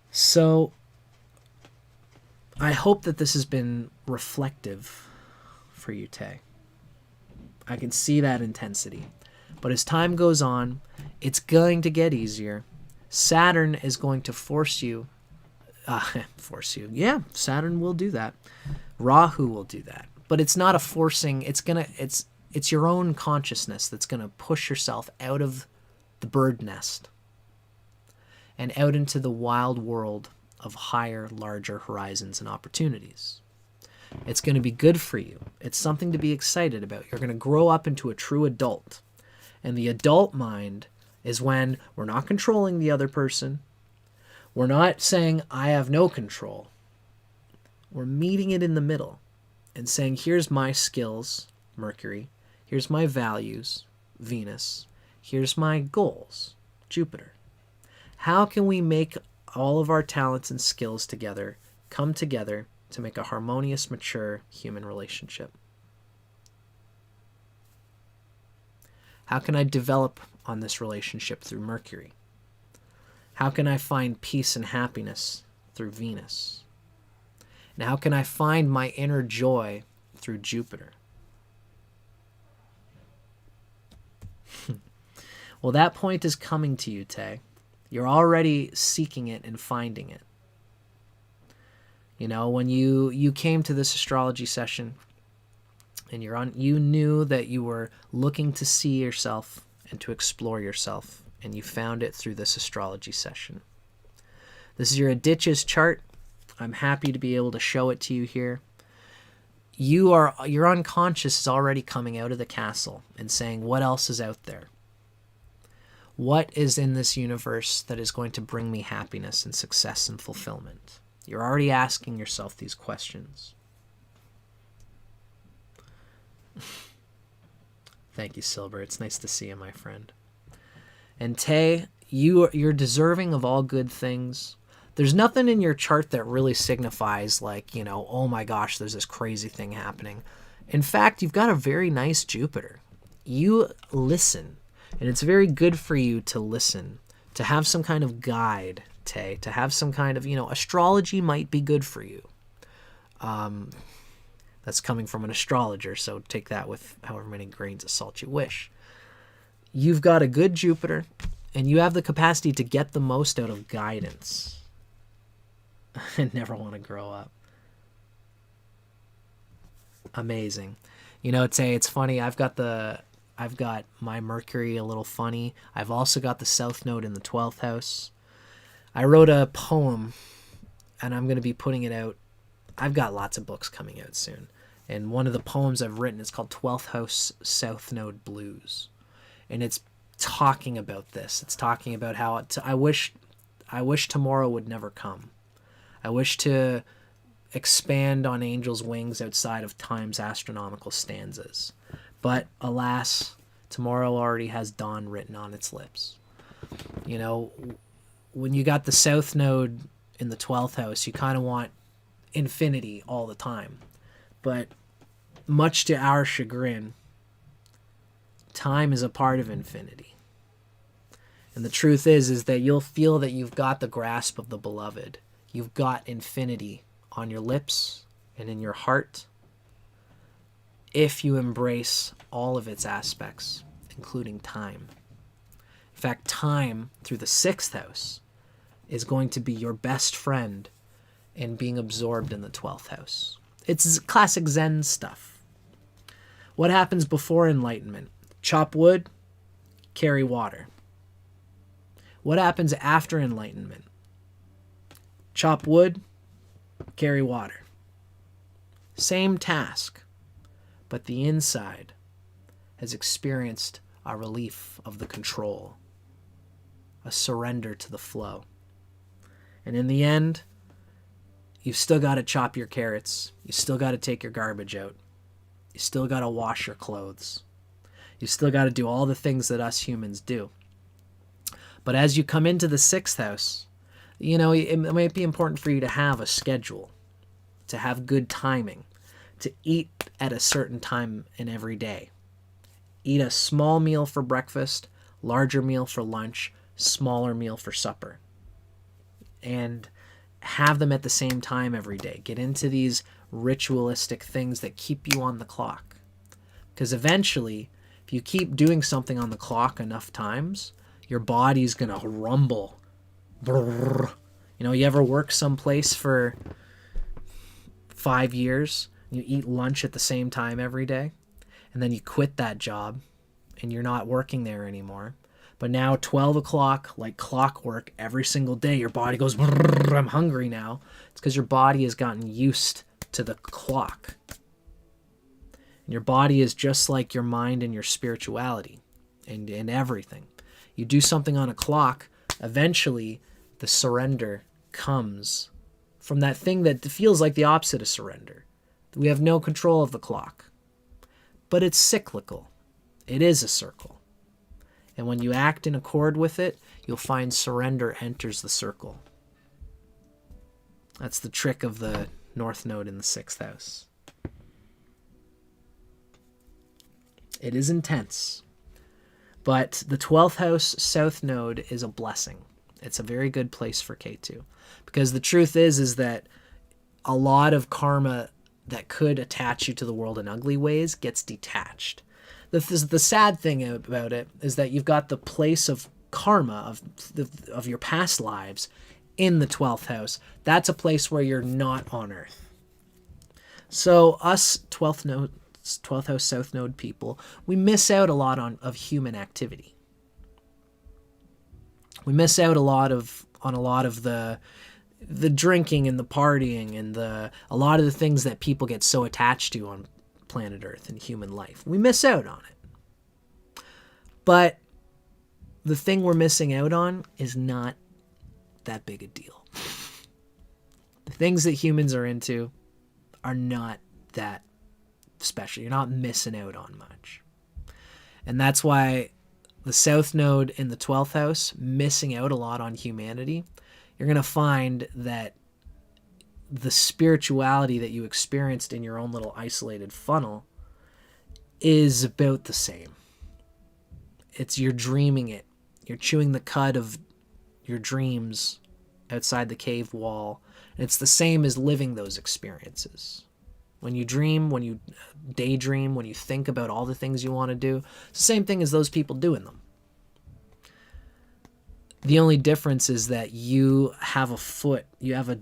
So I hope that this has been reflective for you, Tay. I can see that intensity. But as time goes on, it's going to get easier. Saturn is going to force you. Yeah, Saturn will do that. Rahu will do that. But it's not a forcing. It's your own consciousness that's going to push yourself out of the bird nest and out into the wild world of higher, larger horizons and opportunities. It's going to be good for you. It's something to be excited about. You're going to grow up into a true adult. And the adult mind is when we're not controlling the other person. We're not saying, I have no control. We're meeting it in the middle and saying, here's my skills, Mercury. Here's my values, Venus. Here's my goals, Jupiter. How can we make all of our talents and skills together, come together to make a harmonious, mature human relationship? How can I develop on this relationship through Mercury? How can I find peace and happiness through Venus? And how can I find my inner joy through Jupiter? Well, that point is coming to you, Tay. You're already seeking it and finding it. You know, when you came to this astrology session and you knew that you were looking to see yourself and to explore yourself, and you found it through this astrology session. This is your Adityas chart. I'm happy to be able to show it to you here. Your unconscious is already coming out of the castle and saying, what else is out there? What is in this universe that is going to bring me happiness and success and fulfillment? You're already asking yourself these questions. Thank you, Silver. It's nice to see you, my friend. And Tay, you're deserving of all good things. There's nothing in your chart that really signifies like, oh my gosh, there's this crazy thing happening. In fact, you've got a very nice Jupiter. You listen, and it's very good for you to listen, to have some kind of guide, Tay, to have some kind of, astrology might be good for you. That's coming from an astrologer, so take that with however many grains of salt you wish. You've got a good Jupiter, and you have the capacity to get the most out of guidance. I never want to grow up. Amazing. Tay, it's funny. I've got my Mercury a little funny. I've also got the South Node in the 12th house. I wrote a poem, and I'm going to be putting it out. I've got lots of books coming out soon. And one of the poems I've written is called 12th House South Node Blues. And it's talking about this. It's talking about how I wish tomorrow would never come. I wish to expand on angels' wings outside of time's astronomical stanzas. But alas, tomorrow already has dawn written on its lips. When you got the South Node in the 12th house, you kind of want infinity all the time. But much to our chagrin, time is a part of infinity. And the truth is that you'll feel that you've got the grasp of the beloved. You've got infinity on your lips and in your heart if you embrace all of its aspects, including time. In fact, time through the 6th house is going to be your best friend in being absorbed in the 12th house. It's classic Zen stuff. What happens before enlightenment? Chop wood, carry water. What happens after enlightenment? Chop wood, carry water. Same task, but the inside has experienced a relief of the control, a surrender to the flow. And in the end, you've still got to chop your carrots. You still got to take your garbage out. You still got to wash your clothes. You still got to do all the things that us humans do. But as you come into the 6th house, it might be important for you to have a schedule, to have good timing, to eat at a certain time in every day. Eat a small meal for breakfast, larger meal for lunch, smaller meal for supper. And have them at the same time every day. Get into these ritualistic things that keep you on the clock. Because eventually, if you keep doing something on the clock enough times, your body's going to rumble. Brrr. You ever work someplace for 5 years, you eat lunch at the same time every day, and then you quit that job, and you're not working there anymore. But now 12 o'clock, like clockwork, every single day, your body goes, I'm hungry now. It's because your body has gotten used to the clock. And your body is just like your mind and your spirituality and everything. You do something on a clock, eventually the surrender comes from that thing that feels like the opposite of surrender. We have no control of the clock. But it's cyclical. It is a circle. And when you act in accord with it, you'll find surrender enters the circle. That's the trick of the North Node in the 6th house. It is intense. But the 12th house South Node is a blessing. It's a very good place for K2. Because the truth is that a lot of karma that could attach you to the world in ugly ways gets detached. The sad thing about it is that you've got the place of karma of your past lives in the 12th house. That's a place where you're not on Earth. So us 12th house South Node people, we miss out a lot of human activity. We miss out on a lot of the drinking and the partying and a lot of the things that people get so attached to on planet Earth and human life. We miss out on it. But the thing we're missing out on is not that big a deal. The things that humans are into are not that special. You're not missing out on much. And that's why the South Node in the 12th house, missing out a lot on humanity, you're going to find that the spirituality that you experienced in your own little isolated funnel is about the same. You're dreaming it. You're chewing the cud of your dreams outside the cave wall. And it's the same as living those experiences. When you dream, when you daydream, when you think about all the things you want to do, it's the same thing as those people doing them. The only difference is that you have a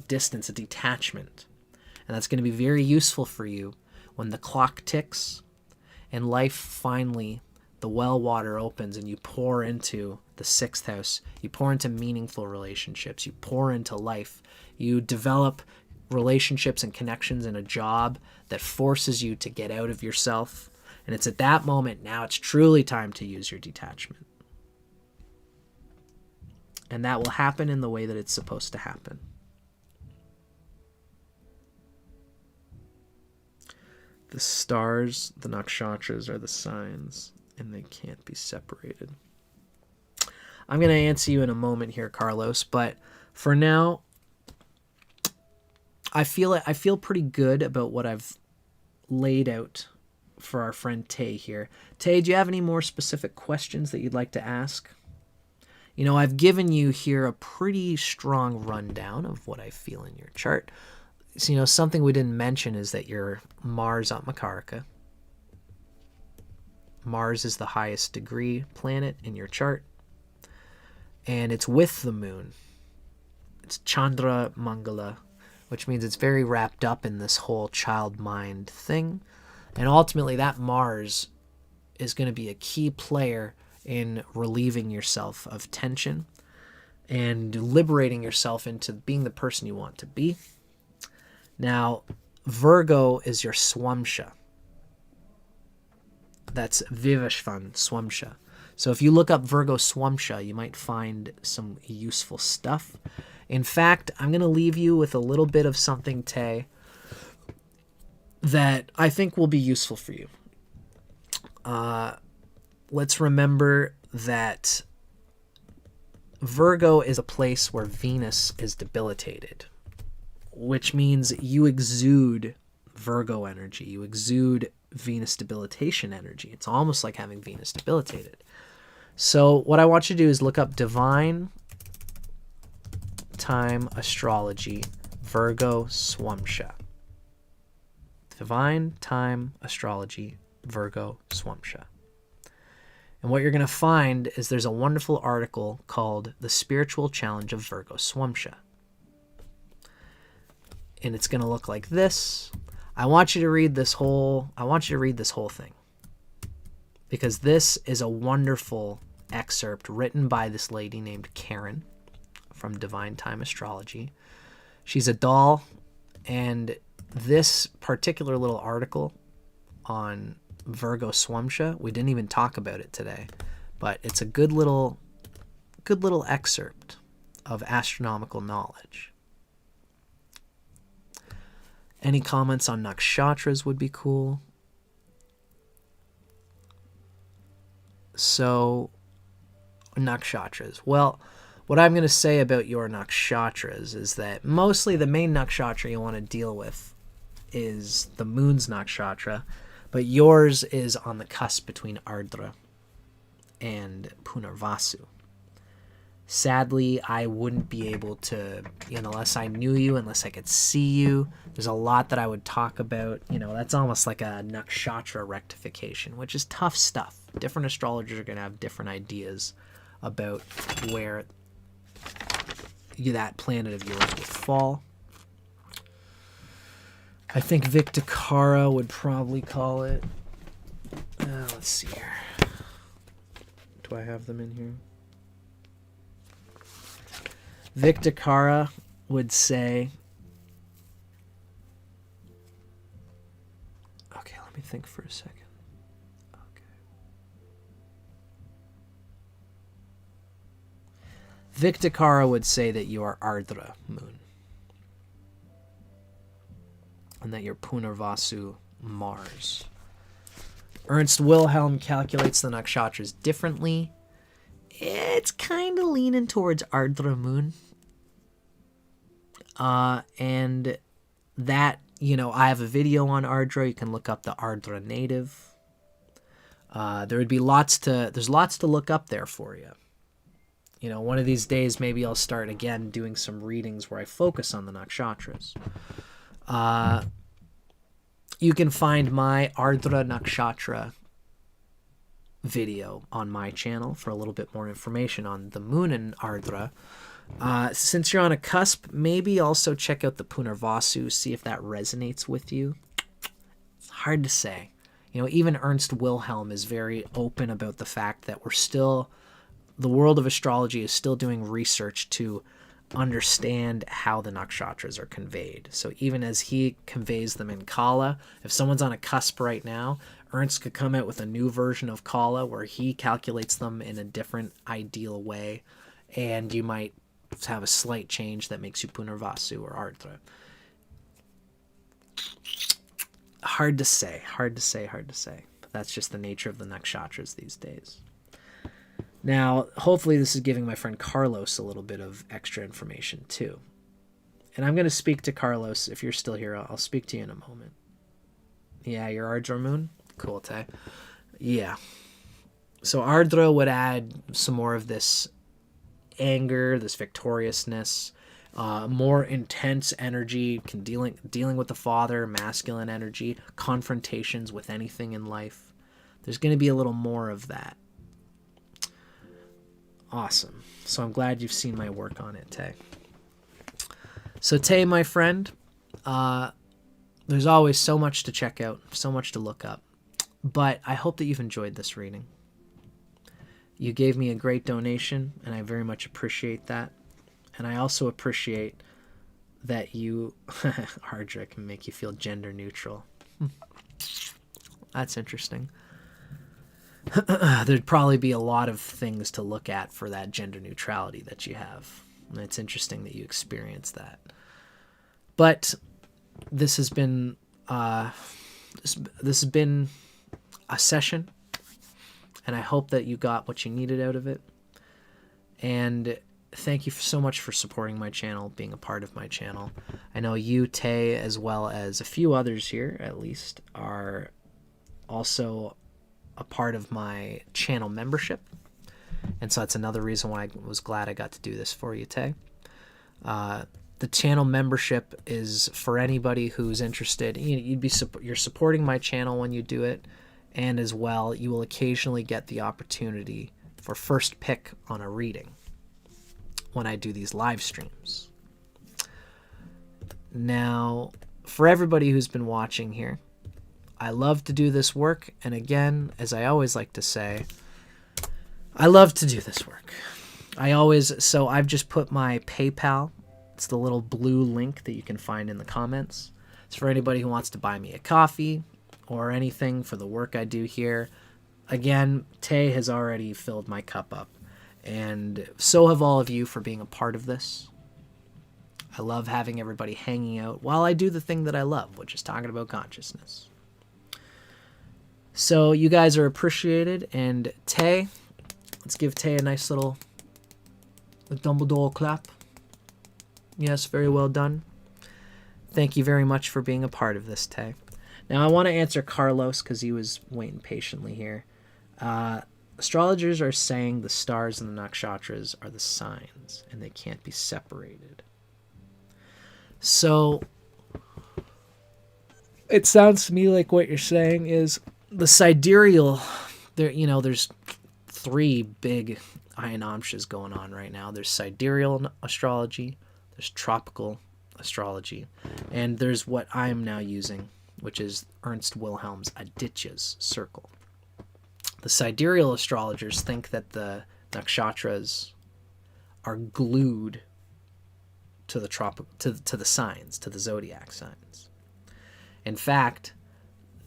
distance, a detachment. And that's going to be very useful for you when the clock ticks and life finally, the well water opens and you pour into the 6th house. You pour into meaningful relationships. You pour into life. You develop relationships and connections in a job that forces you to get out of yourself. And it's at that moment, now it's truly time to use your detachment. And that will happen in the way that it's supposed to happen. The stars, the nakshatras, are the signs, and they can't be separated. I'm going to answer you in a moment here, Carlos, but for now, I feel pretty good about what I've laid out for our friend Tay here. Tay, do you have any more specific questions that you'd like to ask? You know, I've given you here a pretty strong rundown of what I feel in your chart. So, you know, something we didn't mention is that your Mars Atmakaraka. Mars is the highest degree planet in your chart. And it's with the moon. It's Chandra Mangala, which means it's very wrapped up in this whole child mind thing. And ultimately that Mars is going to be a key player in relieving yourself of tension and liberating yourself into being the person you want to be. Now, Virgo is your Swamsha. That's Vivashvan Swamsha. So if you look up Virgo Swamsha, you might find some useful stuff. In fact, I'm going to leave you with a little bit of something, Tay, that I think will be useful for you. Let's remember that Virgo is a place where Venus is debilitated, which means you exude Virgo energy. You exude Venus debilitation energy. It's almost like having Venus debilitated. So what I want you to do is look up Divine Time Astrology, Virgo Swamsha. Divine Time Astrology, Virgo Swamsha. And what you're going to find is there's a wonderful article called The Spiritual Challenge of Virgo Swamsha. And it's going to look like this. I want you to read this whole thing. Because this is a wonderful excerpt written by this lady named Karen from Divine Time Astrology. She's a doll, and this particular little article on Virgo Swamsha, we didn't even talk about it today, but it's a good little excerpt of astronomical knowledge. Any comments on nakshatras would be cool. So, nakshatras. Well, what I'm going to say about your nakshatras is that mostly the main nakshatra you want to deal with is the moon's nakshatra, but yours is on the cusp between Ardra and Punarvasu. Sadly, I wouldn't be able to, unless I knew you, unless I could see you. There's a lot that I would talk about. That's almost like a nakshatra rectification, which is tough stuff. Different astrologers are going to have different ideas about where that planet of yours would fall. I think Victakara would probably call it. Let's see here. Do I have them in here? Victakara would say, okay, let me think for a second. Okay. Victakara would say that you are Ardra moon, and that you're Punarvasu Mars. Ernst Wilhelm calculates the nakshatras differently. It's kind of leaning towards Ardra moon. And that, I have a video on Ardra. You can look up the Ardra native. There's lots to look up there for you. One of these days, maybe I'll start again doing some readings where I focus on the nakshatras. You can find my Ardra nakshatra video on my channel for a little bit more information on the moon and Ardra. Since you're on a cusp, maybe also check out the Punarvasu, see if that resonates with you. It's hard to say. Even Ernst Wilhelm is very open about the fact that the world of astrology is still doing research to understand how the nakshatras are conveyed. So even as he conveys them in Kala, if someone's on a cusp right now, Ernst could come out with a new version of Kala where he calculates them in a different ideal way, and you might have a slight change that makes you Punarvasu or Ardra. Hard to say. But that's just the nature of the nakshatras these days. Now, hopefully this is giving my friend Carlos a little bit of extra information too. And I'm going to speak to Carlos. If you're still here, I'll speak to you in a moment. Yeah, you're Ardra moon? Cool, Tay. Yeah. So Ardra would add some more of this anger, this victoriousness, more intense energy, dealing with the father, masculine energy, confrontations with anything in life. There's going to be a little more of that. Awesome. So I'm glad you've seen my work on it, Tay. So Tay, my friend, there's always so much to check out, so much to look up. But I hope that you've enjoyed this reading. You gave me a great donation, and I very much appreciate that. And I also appreciate that you, Ardra, can make you feel gender neutral. That's interesting. There'd probably be a lot of things to look at for that gender neutrality that you have. And it's interesting that you experience that. But this has been this has been a session, and I hope that you got what you needed out of it. And thank you so much for supporting my channel, being a part of my channel. I know you, Tay, as well as a few others here, at least, are also a part of my channel membership. And so that's another reason why I was glad I got to do this for you, Tay. The channel membership is for anybody who's interested. You're supporting my channel when you do it, and as well, you will occasionally get the opportunity for first pick on a reading when I do these live streams. Now, for everybody who's been watching here, I love to do this work, and again, as I always like to say, I love to do this work. So I've just put my PayPal. It's the little blue link that you can find in the comments. It's for anybody who wants to buy me a coffee or anything for the work I do here. again, Tay has already filled my cup up, and so have all of you for being a part of this. I love having everybody hanging out while I do the thing that I love, which is talking about consciousness. So you guys are appreciated, and Tay, let's give Tay a nice little Dumbledore clap. Yes, very well done. Thank you very much for being a part of this, Tay. Now I want to answer Carlos because he was waiting patiently here. Astrologers are saying the stars and the nakshatras are the signs, and they can't be separated. So it sounds to me like what you're saying is the sidereal. There's three big ionamshas going on right now. There's sidereal astrology, there's tropical astrology, and there's what I am now using, which is Ernst Wilhelm's Adityas circle. The sidereal astrologers think that the nakshatras are glued to the to the signs, to the zodiac signs. In fact,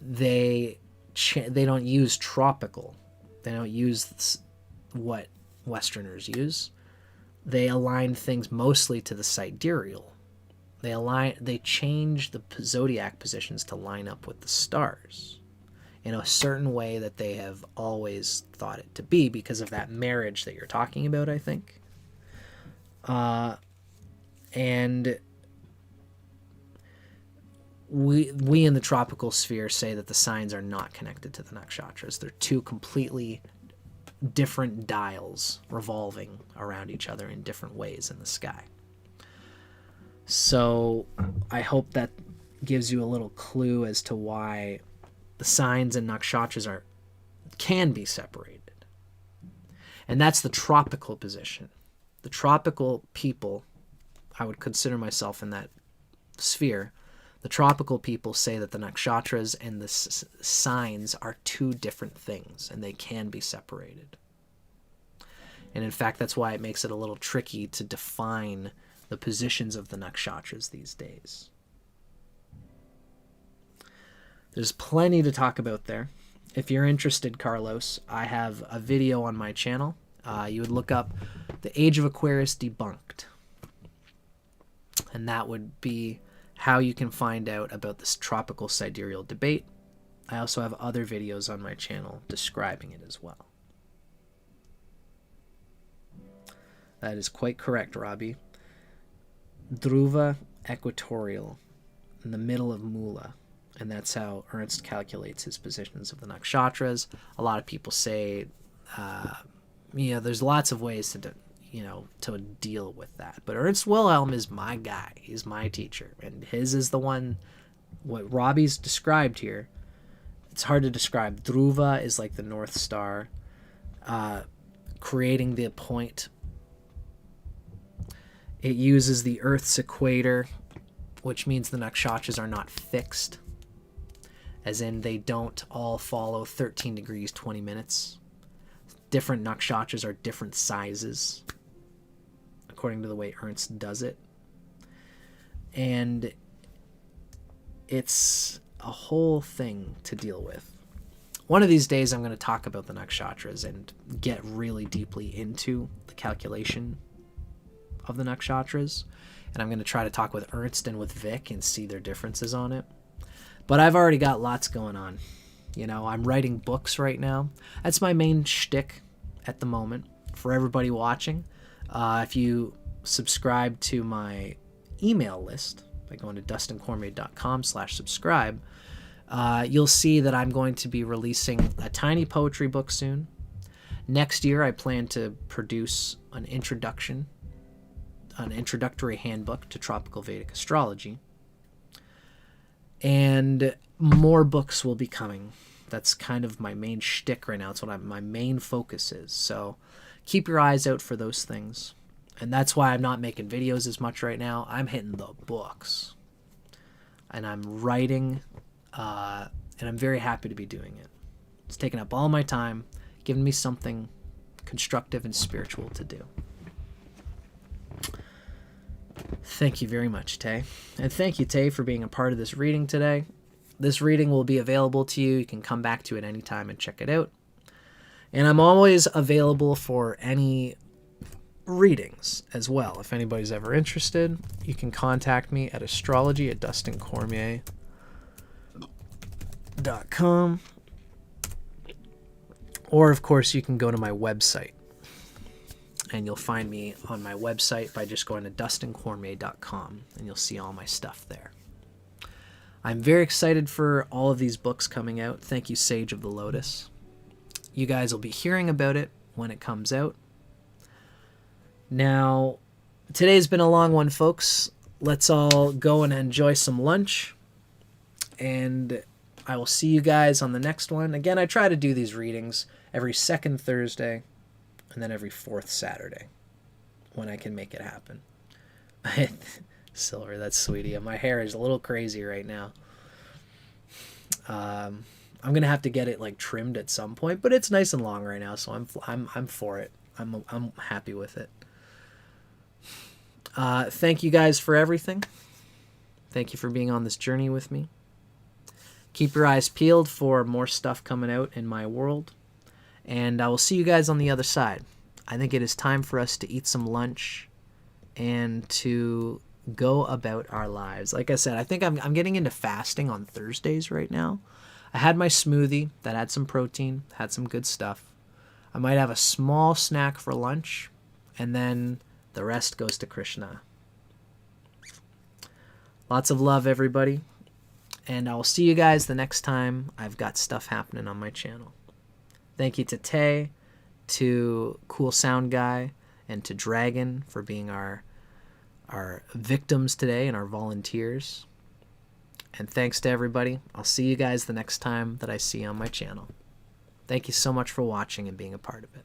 they don't use tropical. They don't use what Westerners use. They align things mostly to the sidereal. They change the zodiac positions to line up with the stars in a certain way that they have always thought it to be because of that marriage that you're talking about, I think. And we in the tropical sphere say that the signs are not connected to the nakshatras. They're two completely different dials revolving around each other in different ways in the sky. So I hope that gives you a little clue as to why the signs and nakshatras can be separated. And that's the tropical position. The tropical people, I would consider myself in that sphere. The tropical people say that the nakshatras and the signs are two different things, and they can be separated. And in fact, that's why it makes it a little tricky to define the positions of the nakshatras these days. There's plenty to talk about there. If you're interested, Carlos, I have a video on my channel. You would look up The Age of Aquarius Debunked. And that would be how you can find out about this tropical sidereal debate. I also have other videos on my channel describing it as well. That is quite correct, Robbie. Dhruva equatorial, in the middle of Mula. And that's how Ernst calculates his positions of the nakshatras. A lot of people say, there's lots of ways to deal with that. But Ernst Wilhelm is my guy. He's my teacher. And his is the one, what Robbie's described here. It's hard to describe. Dhruva is like the North Star, creating the point. It uses the Earth's equator, which means the nakshatras are not fixed. As in, they don't all follow 13 degrees, 20 minutes. Different nakshatras are different sizes, according to the way Ernst does it. And it's a whole thing to deal with. One of these days, I'm going to talk about the nakshatras and get really deeply into the calculation of the nakshatras. And I'm going to try to talk with Ernst and with Vic and see their differences on it. But I've already got lots going on. I'm writing books right now. That's my main shtick at the moment for everybody watching. If you subscribe to my email list by going to dustincormier.com/subscribe, you'll see that I'm going to be releasing a tiny poetry book soon. Next year, I plan to produce an introductory handbook to Tropical Vedic Astrology. And more books will be coming. That's kind of my main shtick right now. It's what my main focus is. So keep your eyes out for those things. And that's why I'm not making videos as much right now. I'm hitting the books. And I'm writing. And I'm very happy to be doing it. It's taking up all my time, giving me something constructive and spiritual to do. Thank you very much, Tay. And thank you, Tay, for being a part of this reading today. This reading will be available to you. You can come back to it anytime and check it out. And I'm always available for any readings as well. If anybody's ever interested, you can contact me at astrology@dustincormier.com. Or, of course, you can go to my website. And you'll find me on my website by just going to dustincormier.com, and you'll see all my stuff there. I'm very excited for all of these books coming out. Thank you, Sage of the Lotus. You guys will be hearing about it when it comes out. Now, today's been a long one, folks. Let's all go and enjoy some lunch. And I will see you guys on the next one. Again, I try to do these readings every second Thursday and then every fourth Saturday when I can make it happen. Silver, that's sweetie. My hair is a little crazy right now. I'm gonna have to get it like trimmed at some point, but it's nice and long right now, so I'm for it. I'm happy with it. Thank you guys for everything. Thank you for being on this journey with me. Keep your eyes peeled for more stuff coming out in my world, and I will see you guys on the other side. I think it is time for us to eat some lunch and to go about our lives. Like I said, I think I'm getting into fasting on Thursdays right now. I had my smoothie that had some protein, had some good stuff. I might have a small snack for lunch, and then the rest goes to Krishna. Lots of love, everybody. And I will see you guys the next time I've got stuff happening on my channel. Thank you to Tay, to Cool Sound Guy, and to Dragon for being our victims today and our volunteers. And thanks to everybody. I'll see you guys the next time that I see you on my channel. Thank you so much for watching and being a part of it.